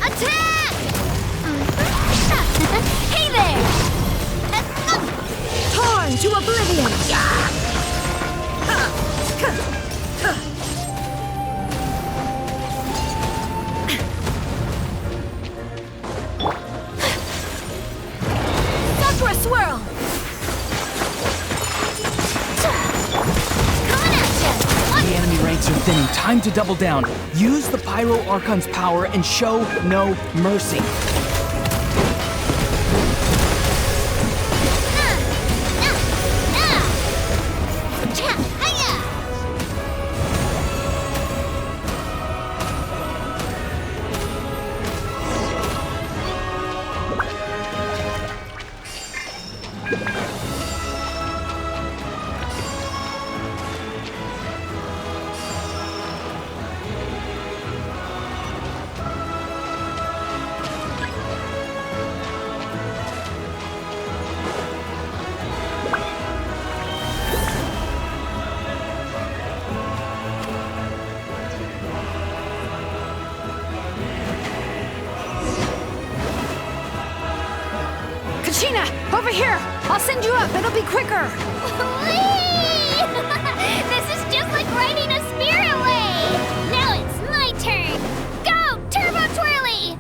Attack! Hey there! Torn to oblivion! are thinning. Time to double down. Use the Pyro Archon's power and show no mercy. Over here! I'll send you up, it'll be quicker! Whee! This is just like riding a spirit away! Now it's my turn! Go, Turbo Twirly!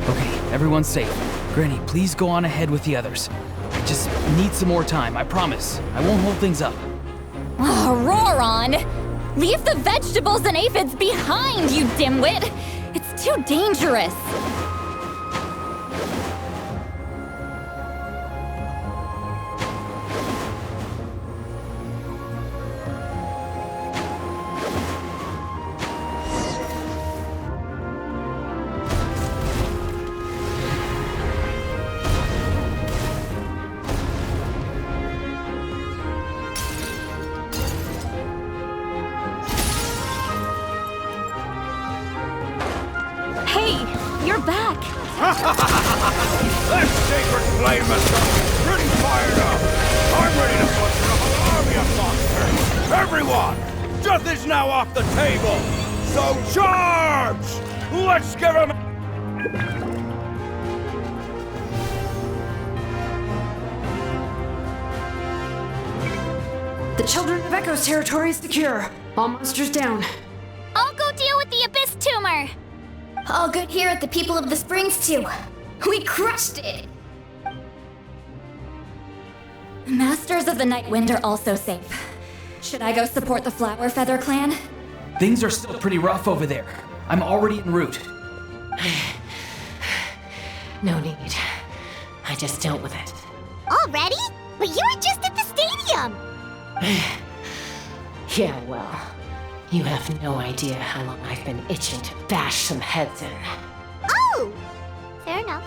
Okay, everyone's safe. Granny, please go on ahead with the others. I just need some more time, I promise. I won't hold things up. Oh, roar on! Leave the vegetables and aphids behind, you dimwit! It's too dangerous! You're back! That sacred flame is pretty fired up! I'm ready to butcher a whole army of monsters! Everyone! Death is now off the table! So charge! Let's give him... The Children of Echo's territory is secure. All monsters down. I'll go deal with the Abyss Tumor! All good here at the People of the Springs, too. We crushed it! Masters of the Night Wind are also safe. Should I go support the Flower Feather Clan? Things are still pretty rough over there. I'm already en route. No need. I just dealt with it. Already? But you were just at the stadium! Yeah, well, you have no idea how long I've been itching to bash some heads in. Oh! Fair enough.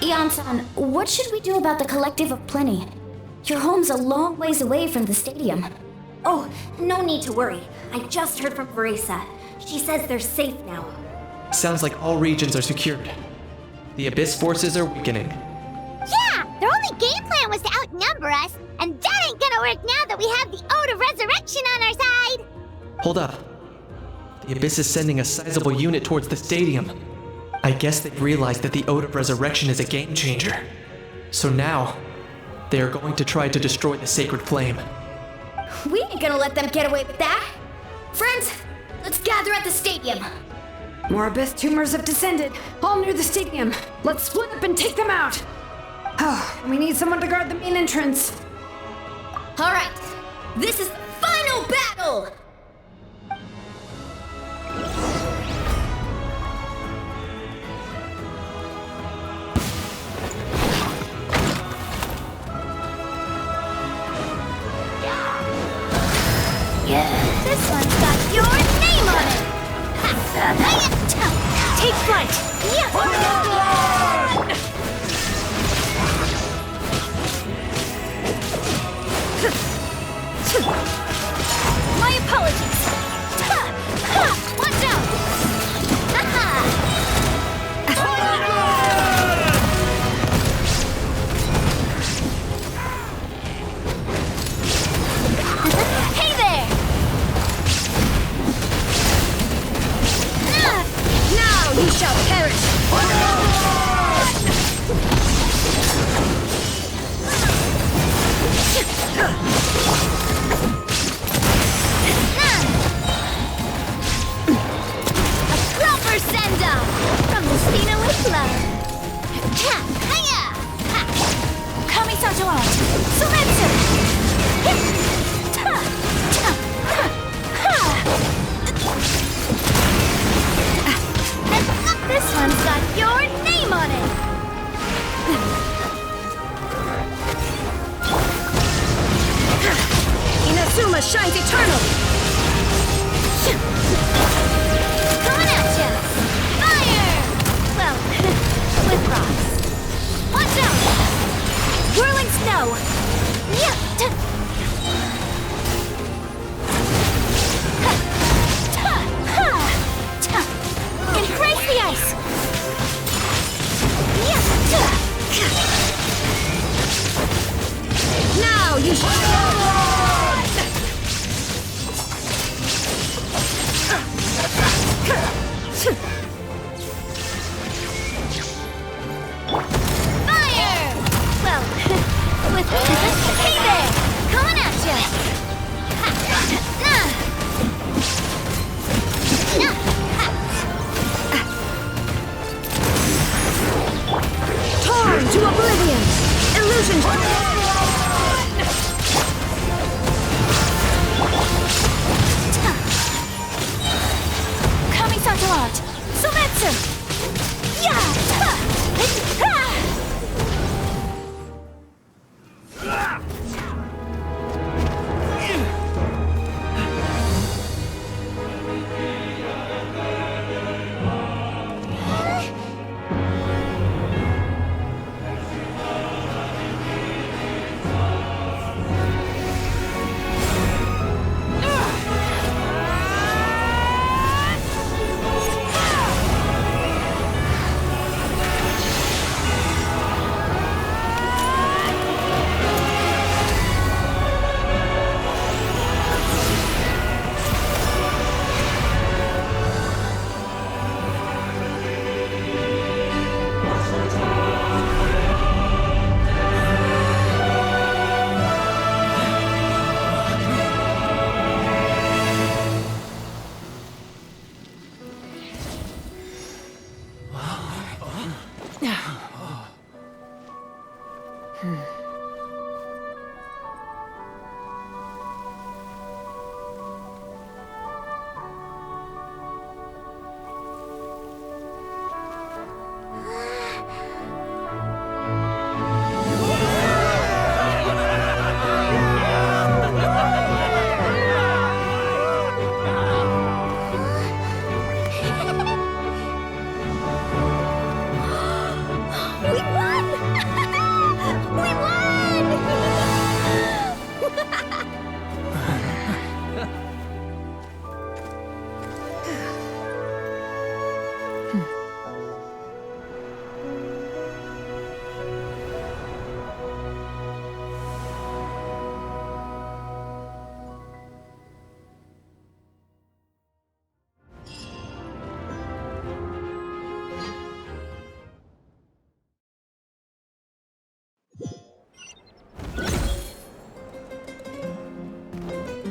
Ian-san, what should we do about the Collective of Plenty? Your home's a long ways away from the stadium. Oh, no need to worry. I just heard from Marisa. She says they're safe now. Sounds like all regions are secured. The Abyss forces are weakening. Yeah! Their only game plan was to outnumber us, and that ain't gonna work now that we have the Ode of Resurrection on our side! Hold up. The Abyss is sending a sizable unit towards the stadium. I guess they've realized that the Ode of Resurrection is a game changer. So now, they are going to try to destroy the Sacred Flame. We ain't gonna let them get away with that! Friends, let's gather at the stadium! More Abyss tumors have descended, all near the stadium. Let's split up and take them out! Oh, we need someone to guard the main entrance. Alright, this is the final battle! Yeah, this one's got your name on it! Take flight! My apologies! Watch out! Hey there! Now you shall perish!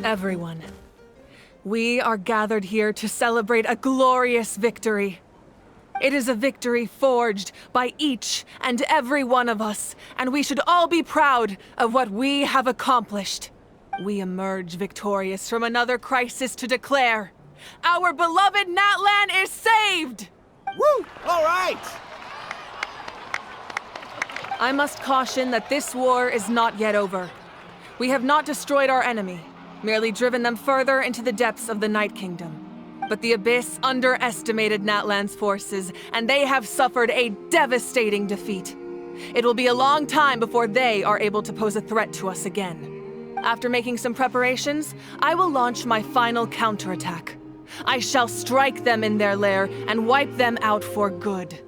Everyone, we are gathered here to celebrate a glorious victory. It is a victory forged by each and every one of us, and we should all be proud of what we have accomplished. We emerge victorious from another crisis to declare, our beloved Natlan is saved! Woo! All right! I must caution that this war is not yet over. We have not destroyed our enemy, merely driven them further into the depths of the Night Kingdom. But the Abyss underestimated Natlan's forces, and they have suffered a devastating defeat. It will be a long time before they are able to pose a threat to us again. After making some preparations, I will launch my final counterattack. I shall strike them in their lair and wipe them out for good.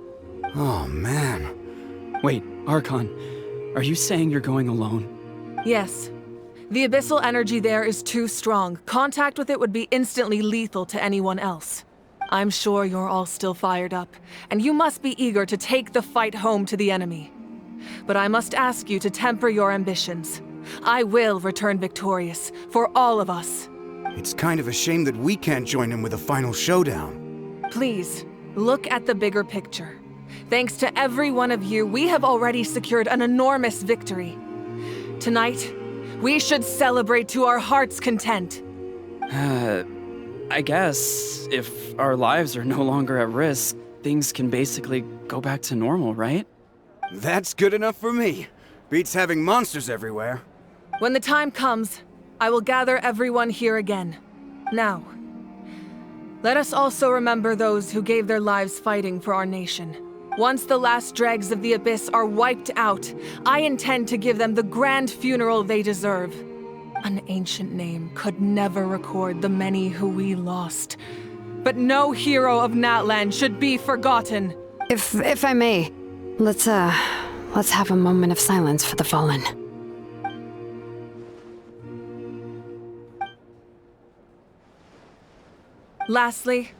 Oh, man. Wait, Archon, are you saying you're going alone? Yes. The abyssal energy there is too strong. Contact with it would be instantly lethal to anyone else. I'm sure you're all still fired up, and you must be eager to take the fight home to the enemy. But I must ask you to temper your ambitions. I will return victorious, for all of us. It's kind of a shame that we can't join him with a final showdown. Please, look at the bigger picture. Thanks to every one of you, we have already secured an enormous victory. Tonight, we should celebrate to our heart's content. I guess if our lives are no longer at risk, things can basically go back to normal, right? That's good enough for me. Beats having monsters everywhere. When the time comes, I will gather everyone here again. Now, let us also remember those who gave their lives fighting for our nation. Once the last dregs of the Abyss are wiped out, I intend to give them the grand funeral they deserve. An ancient name could never record the many who we lost. But no hero of Natlan should be forgotten. If I may, let's have a moment of silence for the fallen. Lastly,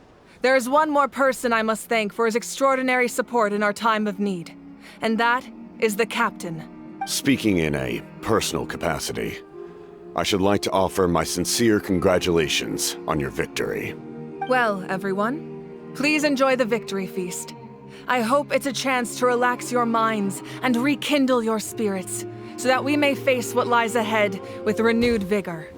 there is one more person I must thank for his extraordinary support in our time of need, and that is the Captain. Speaking in a personal capacity, I should like to offer my sincere congratulations on your victory. Well, everyone, please enjoy the victory feast. I hope it's a chance to relax your minds and rekindle your spirits, so that we may face what lies ahead with renewed vigor.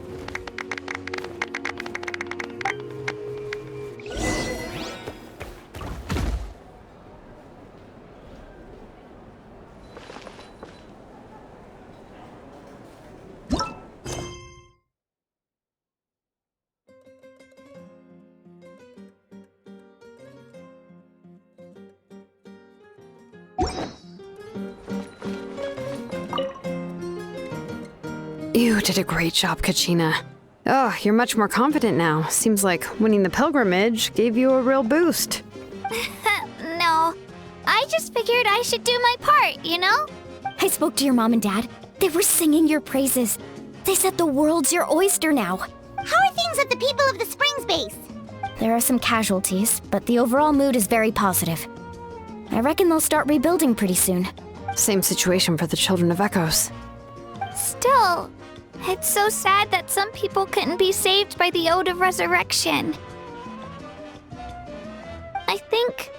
You did a great job, Kachina. Oh, you're much more confident now. Seems like winning the pilgrimage gave you a real boost. No, I just figured I should do my part, you know? I spoke to your mom and dad. They were singing your praises. They said the world's your oyster now. How are things at the People of the Springs base? There are some casualties, but the overall mood is very positive. I reckon they'll start rebuilding pretty soon. Same situation for the Children of Echoes. Still, it's so sad that some people couldn't be saved by the Ode of Resurrection. I think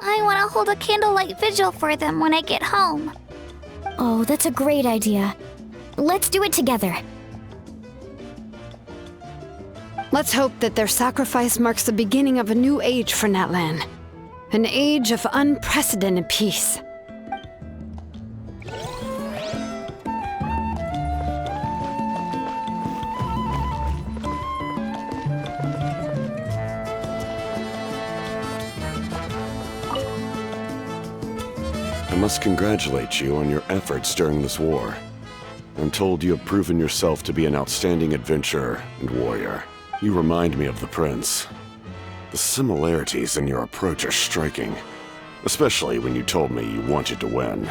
I want to hold a candlelight vigil for them when I get home. Oh, that's a great idea. Let's do it together. Let's hope that their sacrifice marks the beginning of a new age for Natlan. An age of unprecedented peace. I must congratulate you on your efforts during this war. I'm told you have proven yourself to be an outstanding adventurer and warrior. You remind me of the Prince. The similarities in your approach are striking, especially when you told me you wanted to win.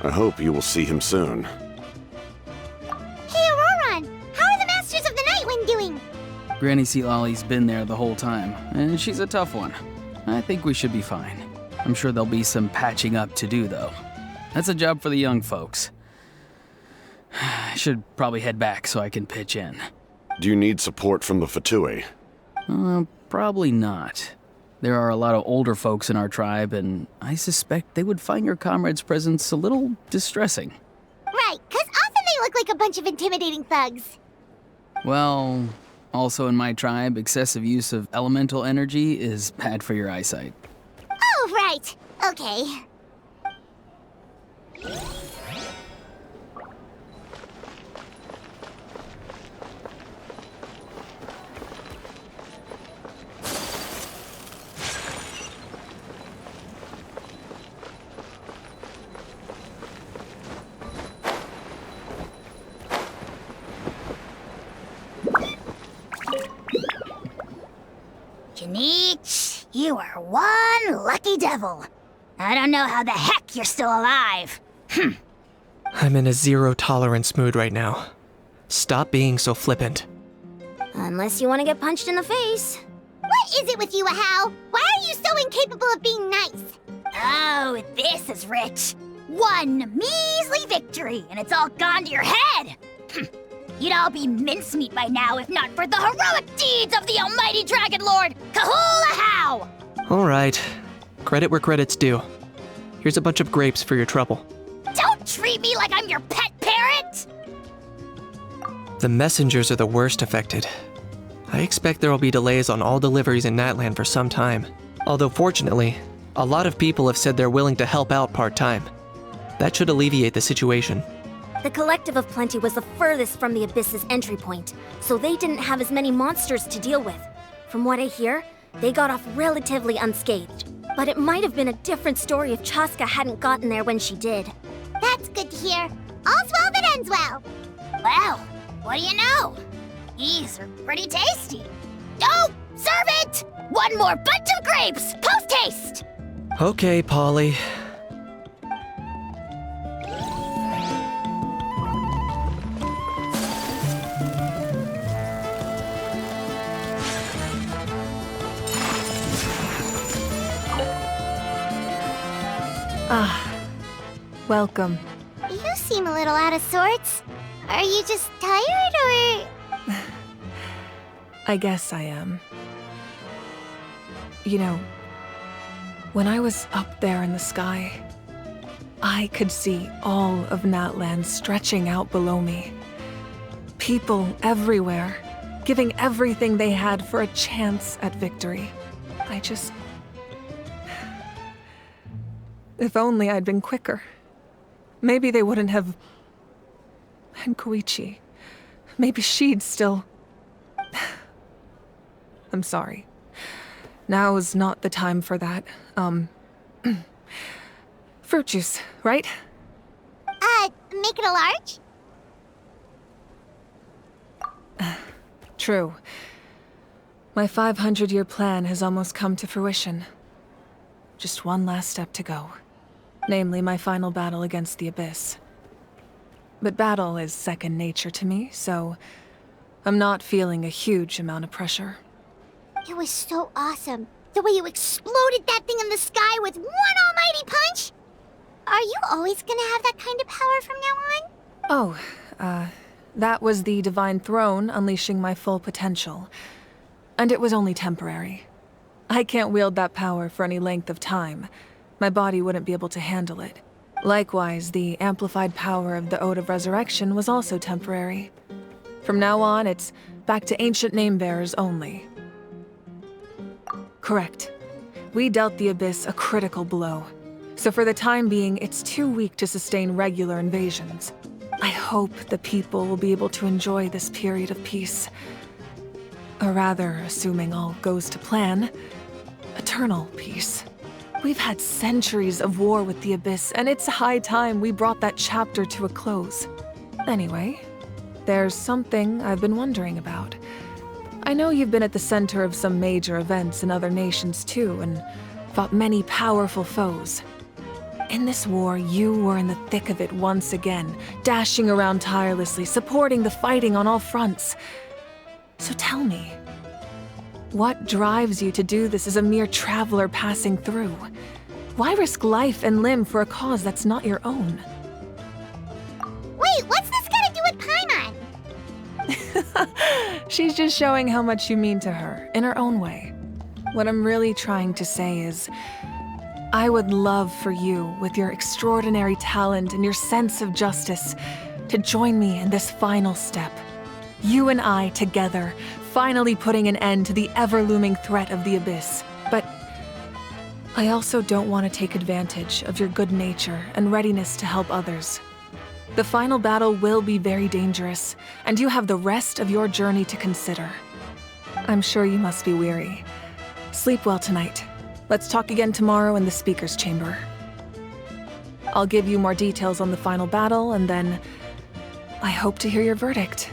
I hope you will see him soon. Hey, Auroron! How are the Masters of the Nightwind doing? Granny Sealolly's been there the whole time, and she's a tough one. I think we should be fine. I'm sure there'll be some patching up to do, though. That's a job for the young folks. I should probably head back so I can pitch in. Do you need support from the Fatui? Probably not. There are a lot of older folks in our tribe, and I suspect they would find your comrade's presence a little distressing. Right, 'cause often they look like a bunch of intimidating thugs. Well, also in my tribe, excessive use of elemental energy is bad for your eyesight. Oh, right. Okay. Janice, you are one lucky devil. I don't know how the heck you're still alive. I'm in a zero-tolerance mood right now. Stop being so flippant. Unless you want to get punched in the face. What is it with you, Ahau? Why are you so incapable of being nice? Oh, this is rich. One measly victory, and it's all gone to your head. You'd all be mincemeat by now if not for the heroic deeds of the almighty Dragon Lord, Ahau! All right. Credit where credit's due. Here's a bunch of grapes for your trouble. Don't treat me like I'm your pet parrot! The messengers are the worst affected. I expect there will be delays on all deliveries in Natlan for some time. Although fortunately, a lot of people have said they're willing to help out part-time. That should alleviate the situation. The Collective of Plenty was the furthest from the Abyss's entry point, so they didn't have as many monsters to deal with. From what I hear, they got off relatively unscathed. But it might have been a different story if Chaska hadn't gotten there when she did. That's good to hear. All's well that ends well. Well, what do you know? These are pretty tasty. Oh, serve it! One more bunch of grapes, post-haste! Okay, Polly. Welcome. You seem a little out of sorts. Are you just tired, or...? I guess I am. You know, when I was up there in the sky, I could see all of Natlan stretching out below me. People everywhere, giving everything they had for a chance at victory. If only I'd been quicker. Maybe they wouldn't have... And Koichi. Maybe she'd still... I'm sorry. Now is not the time for that. Fruit juice, right? Make it a large? True. My 500-year plan has almost come to fruition. Just one last step to go. Namely, my final battle against the Abyss. But battle is second nature to me, so I'm not feeling a huge amount of pressure. It was so awesome. The way you exploded that thing in the sky with one almighty punch! Are you always gonna have that kind of power from now on? Oh, that was the Divine Throne unleashing my full potential. And it was only temporary. I can't wield that power for any length of time. My body wouldn't be able to handle it. Likewise, the amplified power of the Ode of Resurrection was also temporary. From now on, it's back to ancient name-bearers only. Correct. We dealt the Abyss a critical blow. So for the time being, it's too weak to sustain regular invasions. I hope the people will be able to enjoy this period of peace. Or rather, assuming all goes to plan, eternal peace. We've had centuries of war with the Abyss, and it's high time we brought that chapter to a close. Anyway, there's something I've been wondering about. I know you've been at the center of some major events in other nations too, and fought many powerful foes. In this war, you were in the thick of it once again, dashing around tirelessly, supporting the fighting on all fronts. So tell me, what drives you to do this as a mere traveler passing through? Why risk life and limb for a cause that's not your own? Wait, what's this got to do with Paimon? She's just showing how much you mean to her, in her own way. What I'm really trying to say is, I would love for you, with your extraordinary talent and your sense of justice, to join me in this final step. You and I together, finally putting an end to the ever-looming threat of the Abyss. But I also don't want to take advantage of your good nature and readiness to help others. The final battle will be very dangerous, and you have the rest of your journey to consider. I'm sure you must be weary. Sleep well tonight. Let's talk again tomorrow in the speaker's chamber. I'll give you more details on the final battle, and then I hope to hear your verdict.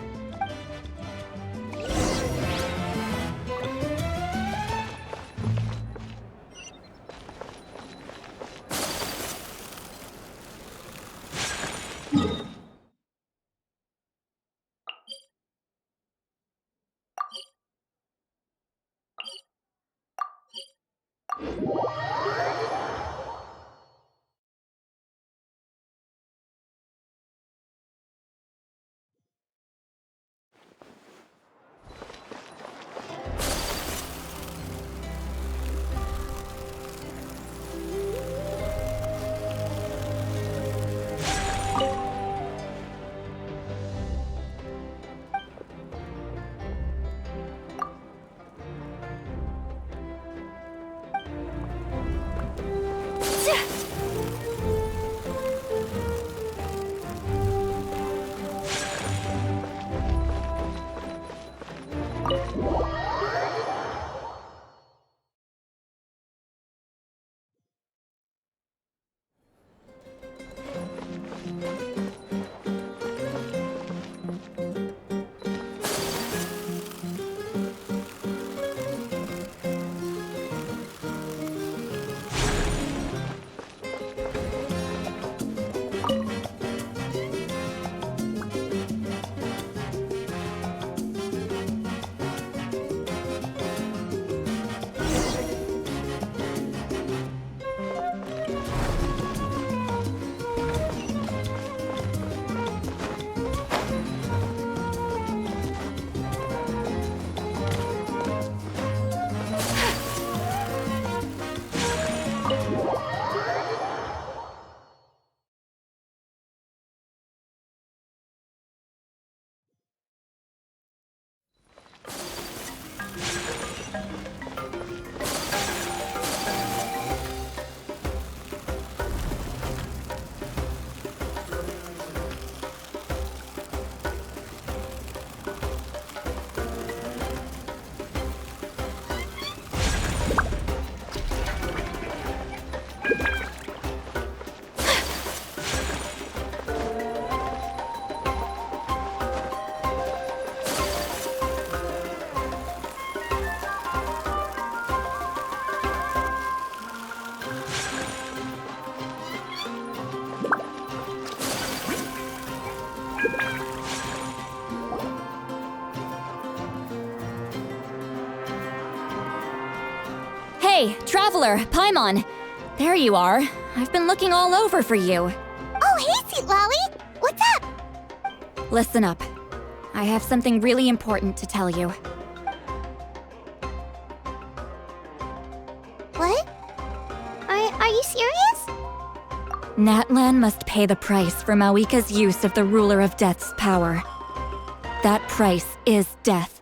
Hey, Traveler, Paimon! There you are. I've been looking all over for you. Oh, hey, Sweet Lolly! What's up? Listen up. I have something really important to tell you. What? Are you serious? Natlan must pay the price for Mawika's use of the Ruler of Death's power. That price is death.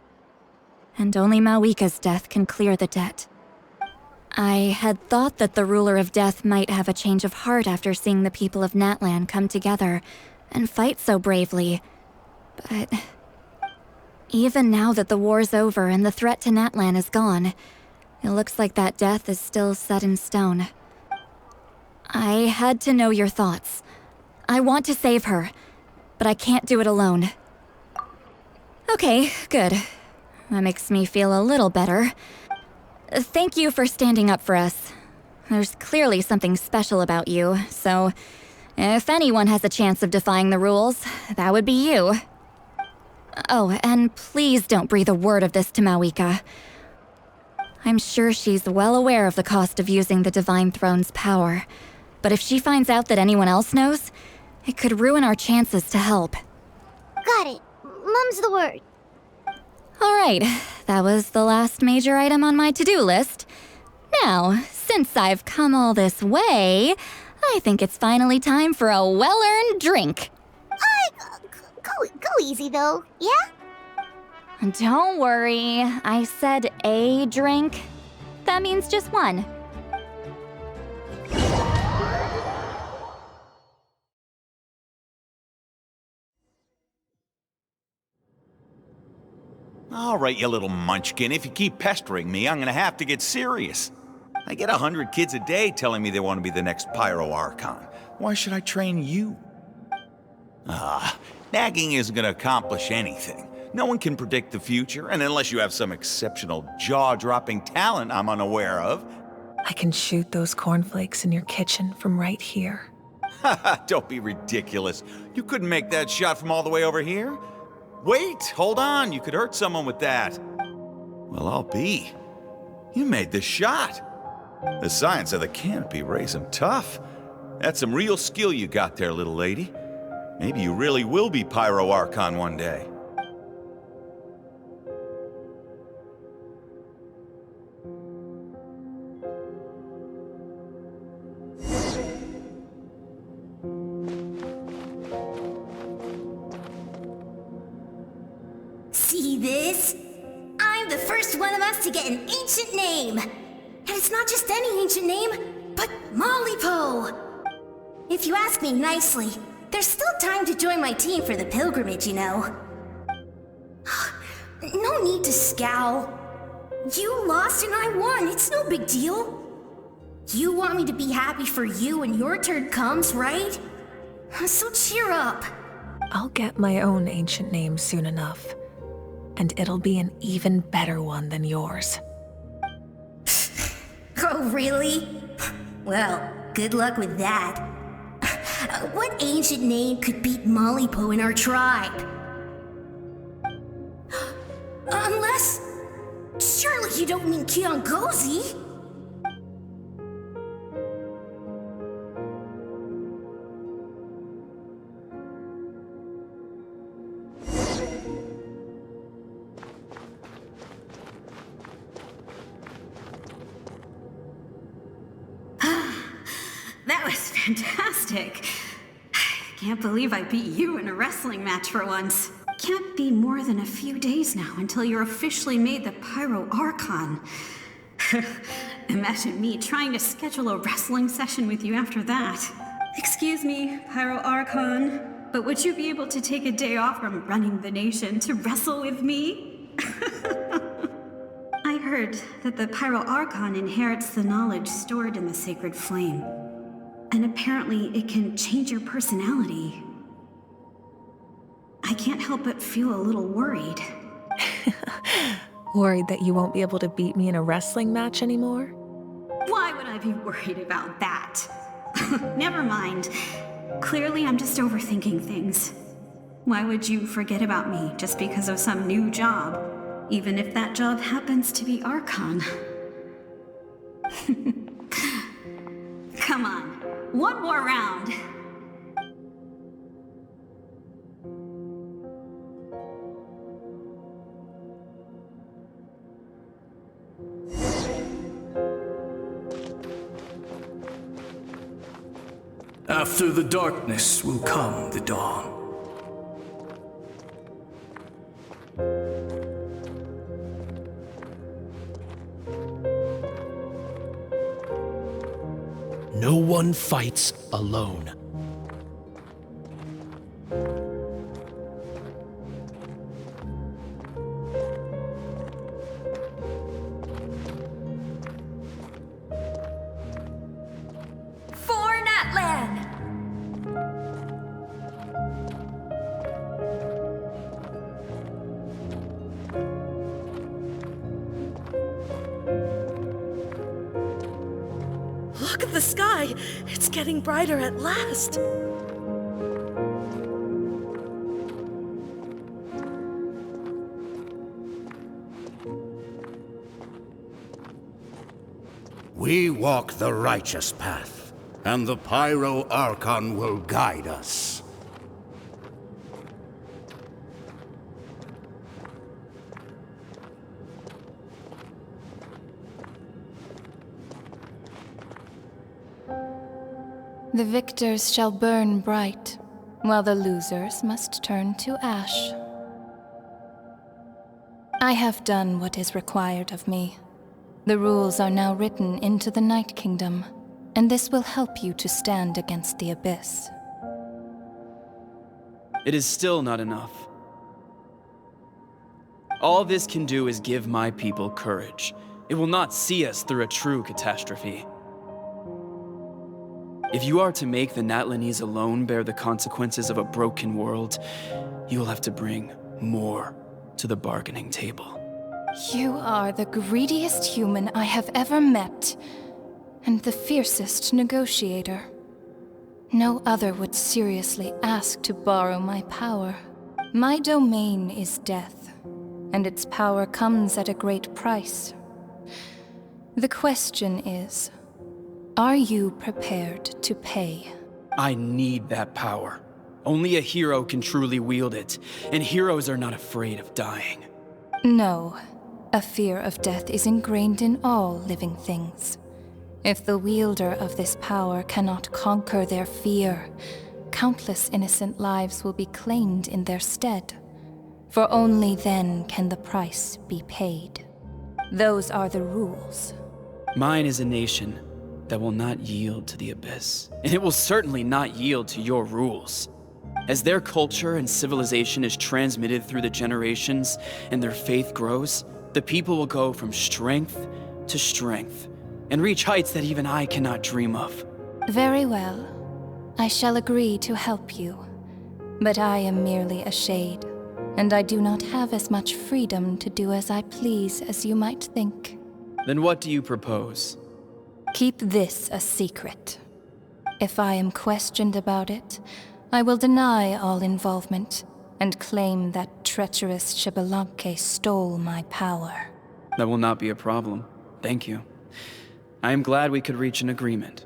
And only Mawika's death can clear the debt. I had thought that the Ruler of Death might have a change of heart after seeing the people of Natlan come together and fight so bravely. But even now that the war's over and the threat to Natlan is gone, it looks like that death is still set in stone. I had to know your thoughts. I want to save her, but I can't do it alone. Okay, good. That makes me feel a little better. Thank you for standing up for us. There's clearly something special about you, so if anyone has a chance of defying the rules, that would be you. Oh, and please don't breathe a word of this to Mawika. I'm sure she's well aware of the cost of using the Divine Throne's power, but if she finds out that anyone else knows, it could ruin our chances to help. Got it. Mum's the word. Alright, that was the last major item on my to-do list. Now, since I've come all this way, I think it's finally time for a well-earned drink. Go easy though, yeah? Don't worry, I said a drink. That means just one. All right, you little munchkin, if you keep pestering me, I'm gonna have to get serious. I get 100 kids a day telling me they want to be the next Pyro Archon. Why should I train you? Nagging isn't gonna accomplish anything. No one can predict the future, and unless you have some exceptional jaw-dropping talent I'm unaware of. I can shoot those cornflakes in your kitchen from right here. Haha, don't be ridiculous. You couldn't make that shot from all the way over here? Wait, hold on, you could hurt someone with that. Well, I'll be. You made the shot. The science of the canopy raised him tough. That's some real skill you got there, little lady. Maybe you really will be Pyro Archon one day. See this? I'm the first one of us to get an ancient name. And it's not just any ancient name, but Mollypo. If you ask me nicely, there's still time to join my team for the pilgrimage, you know. No need to scowl. You lost and I won, it's no big deal. You want me to be happy for you when your turn comes, right? So cheer up. I'll get my own ancient name soon enough. And it'll be an even better one than yours. Oh, really? Well, good luck with that. What ancient name could beat Mollypo in our tribe? Unless... surely you don't mean Kiangozi? That was fantastic. Can't believe I beat you in a wrestling match for once. Can't be more than a few days now until you're officially made the Pyro Archon. Imagine me trying to schedule a wrestling session with you after that. Excuse me, Pyro Archon, but would you be able to take a day off from running the nation to wrestle with me? I heard that the Pyro Archon inherits the knowledge stored in the sacred flame. And apparently it can change your personality. I can't help but feel a little worried. Worried that you won't be able to beat me in a wrestling match anymore? Why would I be worried about that? Never mind. Clearly I'm just overthinking things. Why would you forget about me just because of some new job? Even if that job happens to be Archon. Come on. One more round. After the darkness will come the dawn. No one fights alone. For Natlan! Look at the sky! It's getting brighter at last! We walk the righteous path, and the Pyro Archon will guide us. The victors shall burn bright, while the losers must turn to ash. I have done what is required of me. The rules are now written into the Night Kingdom, and this will help you to stand against the Abyss. It is still not enough. All this can do is give my people courage. It will not see us through a true catastrophe. If you are to make the Natlanese alone bear the consequences of a broken world, you will have to bring more to the bargaining table. You are the greediest human I have ever met, and the fiercest negotiator. No other would seriously ask to borrow my power. My domain is death, and its power comes at a great price. The question is, are you prepared to pay? I need that power. Only a hero can truly wield it, and heroes are not afraid of dying. No. A fear of death is ingrained in all living things. If the wielder of this power cannot conquer their fear, countless innocent lives will be claimed in their stead. For only then can the price be paid. Those are the rules. Mine is a nation that will not yield to the Abyss, and it will certainly not yield to your rules. As their culture and civilization is transmitted through the generations and their faith grows, the people will go from strength to strength and reach heights that even I cannot dream of. Very well. I shall agree to help you. But I am merely a shade, and I do not have as much freedom to do as I please as you might think. Then what do you propose? Keep this a secret. If I am questioned about it, I will deny all involvement and claim that treacherous Xbalanque stole my power. That will not be a problem. Thank you. I am glad we could reach an agreement.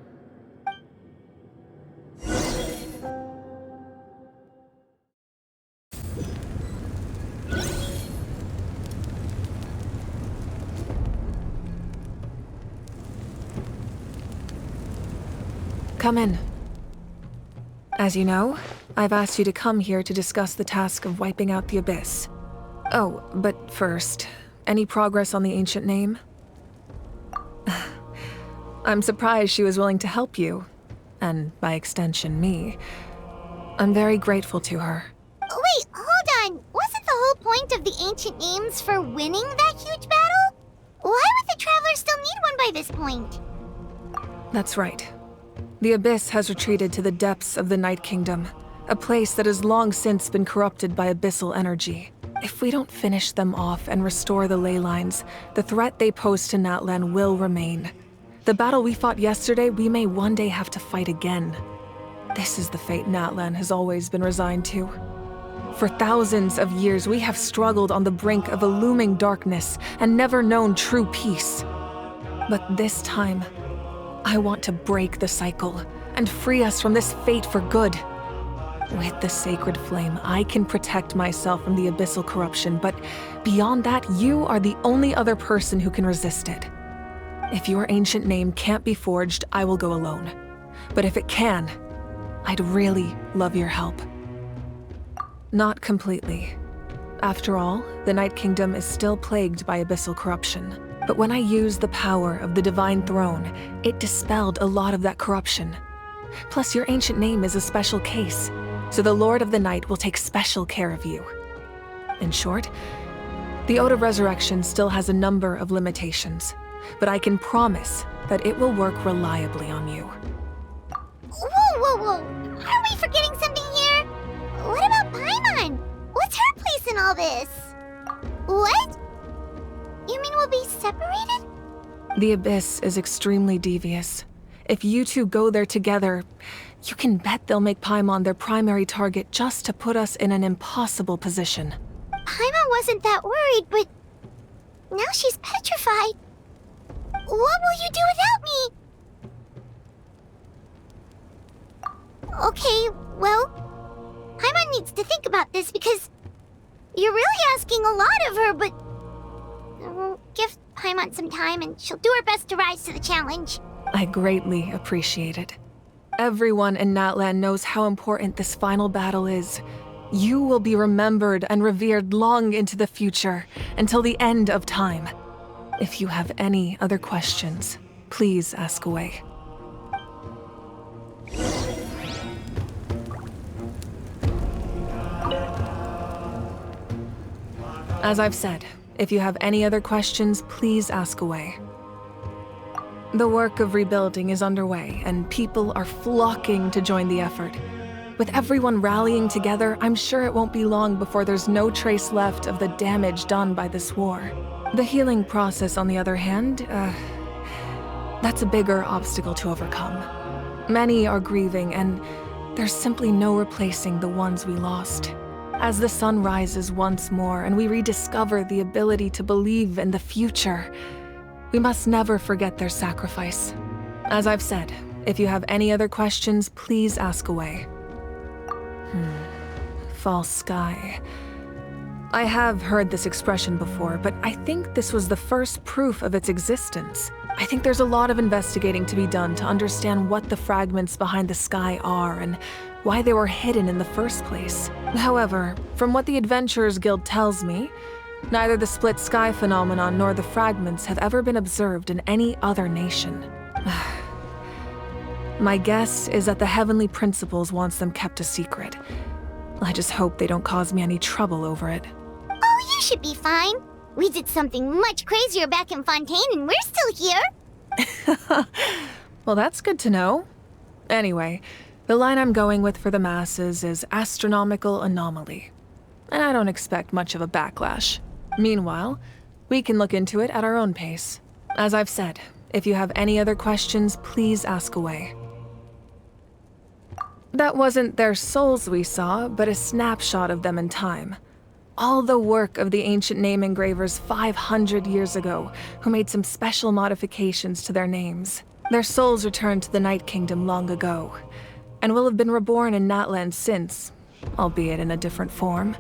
Come in. As you know, I've asked you to come here to discuss the task of wiping out the Abyss. Oh, but first, any progress on the ancient name? I'm surprised she was willing to help you, and by extension, me. I'm very grateful to her. Wait, hold on. Wasn't the whole point of the ancient names for winning that huge battle? Why would the Travelers still need one by this point? That's right. The Abyss has retreated to the depths of the Night Kingdom, a place that has long since been corrupted by abyssal energy. If we don't finish them off and restore the ley lines, the threat they pose to Natlan will remain. The battle we fought yesterday, we may one day have to fight again. This is the fate Natlan has always been resigned to. For thousands of years, we have struggled on the brink of a looming darkness and never known true peace. But this time, I want to break the cycle and free us from this fate for good. With the sacred flame, I can protect myself from the abyssal corruption, but beyond that, you are the only other person who can resist it. If your ancient name can't be forged, I will go alone. But if it can, I'd really love your help. Not completely. After all, the Night Kingdom is still plagued by abyssal corruption. But when I used the power of the Divine Throne, it dispelled a lot of that corruption. Plus, your ancient name is a special case, so the Lord of the Night will take special care of you. In short, the Ode of Resurrection still has a number of limitations, but I can promise that it will work reliably on you. Whoa! Are we forgetting something here? What about Paimon? What's her place in all this? What? You mean we'll be separated? The Abyss is extremely devious. If you two go there together, you can bet they'll make Paimon their primary target just to put us in an impossible position. Paimon wasn't that worried, but now she's petrified. What will you do without me? Okay, well, Paimon needs to think about this because you're really asking a lot of her, but we'll give Paimon some time and she'll do her best to rise to the challenge. I greatly appreciate it. Everyone in Natlan knows how important this final battle is. You will be remembered and revered long into the future, until the end of time. If you have any other questions, please ask away. As I've said, if you have any other questions, please ask away. The work of rebuilding is underway, and people are flocking to join the effort. With everyone rallying together, I'm sure it won't be long before there's no trace left of the damage done by this war. The healing process, on the other hand, that's a bigger obstacle to overcome. Many are grieving, and there's simply no replacing the ones we lost. As the sun rises once more and we rediscover the ability to believe in the future, we must never forget their sacrifice. As I've said, if you have any other questions, please ask away. False sky. I have heard this expression before, but I think this was the first proof of its existence. I think there's a lot of investigating to be done to understand what the fragments behind the sky are and why they were hidden in the first place. However, from what the Adventurers Guild tells me, neither the split sky phenomenon nor the fragments have ever been observed in any other nation. My guess is that the Heavenly Principles wants them kept a secret. I just hope they don't cause me any trouble over it. Oh, you should be fine. We did something much crazier back in Fontaine and we're still here. Well, that's good to know. Anyway, the line I'm going with for the masses is astronomical anomaly. And I don't expect much of a backlash. Meanwhile, we can look into it at our own pace. As I've said, if you have any other questions, please ask away. That wasn't their souls we saw, but a snapshot of them in time. All the work of the ancient name engravers 500 years ago, who made some special modifications to their names. Their souls returned to the Night Kingdom long ago, and will have been reborn in Natlan since, albeit in a different form.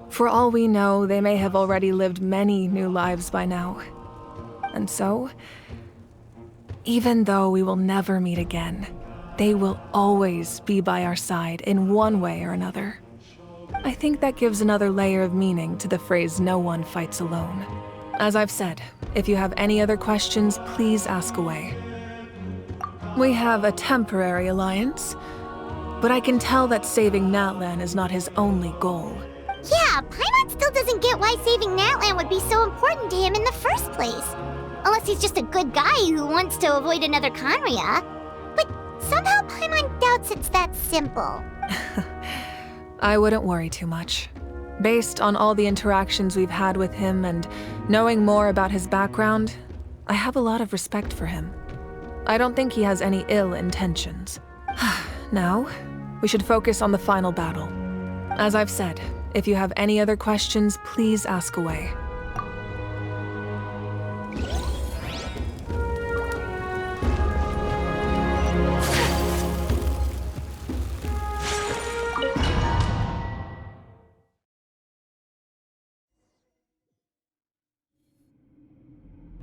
For all we know, they may have already lived many new lives by now. And so, even though we will never meet again, they will always be by our side in one way or another. I think that gives another layer of meaning to the phrase, "no one fights alone." As I've said, if you have any other questions, please ask away. We have a temporary alliance, but I can tell that saving Natlan is not his only goal. Yeah, Paimon still doesn't get why saving Natlan would be so important to him in the first place. Unless he's just a good guy who wants to avoid another Khaenri'ah. But somehow Paimon doubts it's that simple. I wouldn't worry too much. Based on all the interactions we've had with him and knowing more about his background, I have a lot of respect for him. I don't think he has any ill intentions. Now, we should focus on the final battle. As I've said, if you have any other questions, please ask away.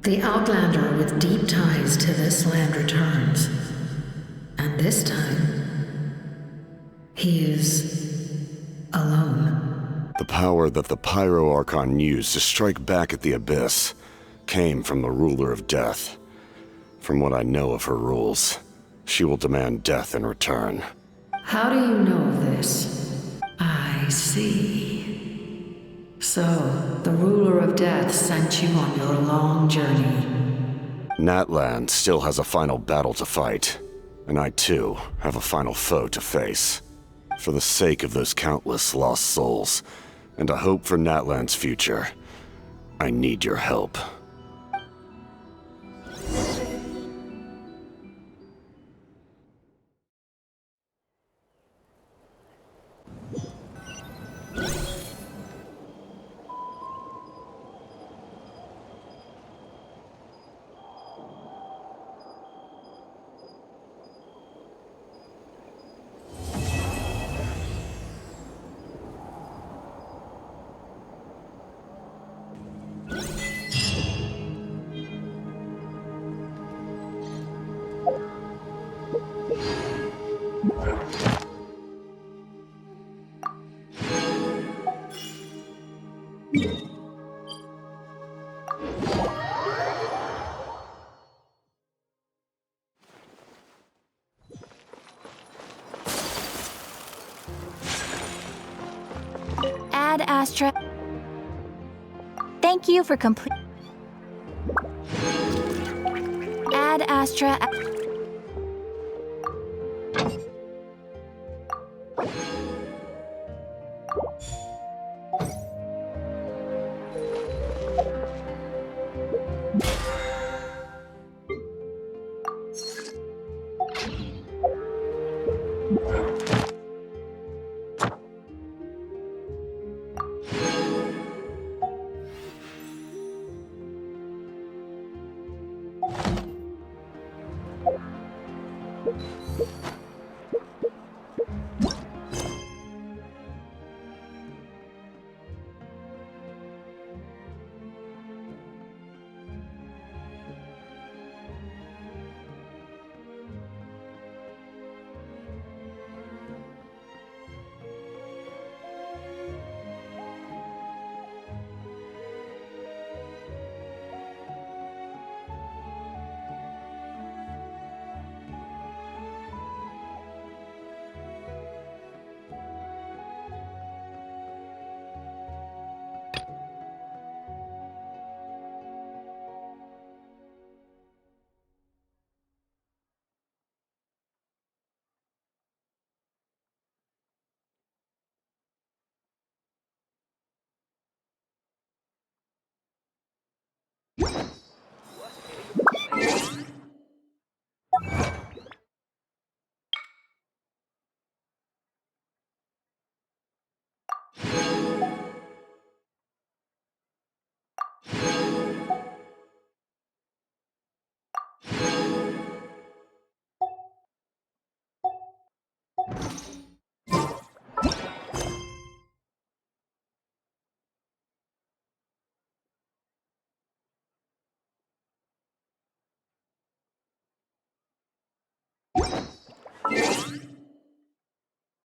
The Outlander with deep ties to this land returns. And this time, he is alone. The power that the Pyro Archon used to strike back at the Abyss came from the Ruler of Death. From what I know of her rules, she will demand death in return. How do you know of this? I see. So, the Ruler of Death sent you on your long journey. Natlan still has a final battle to fight, and I too have a final foe to face. For the sake of those countless lost souls, and a hope for Natlan's future, I need your help. Ad Astra. Thank you for complete. Ad Astra.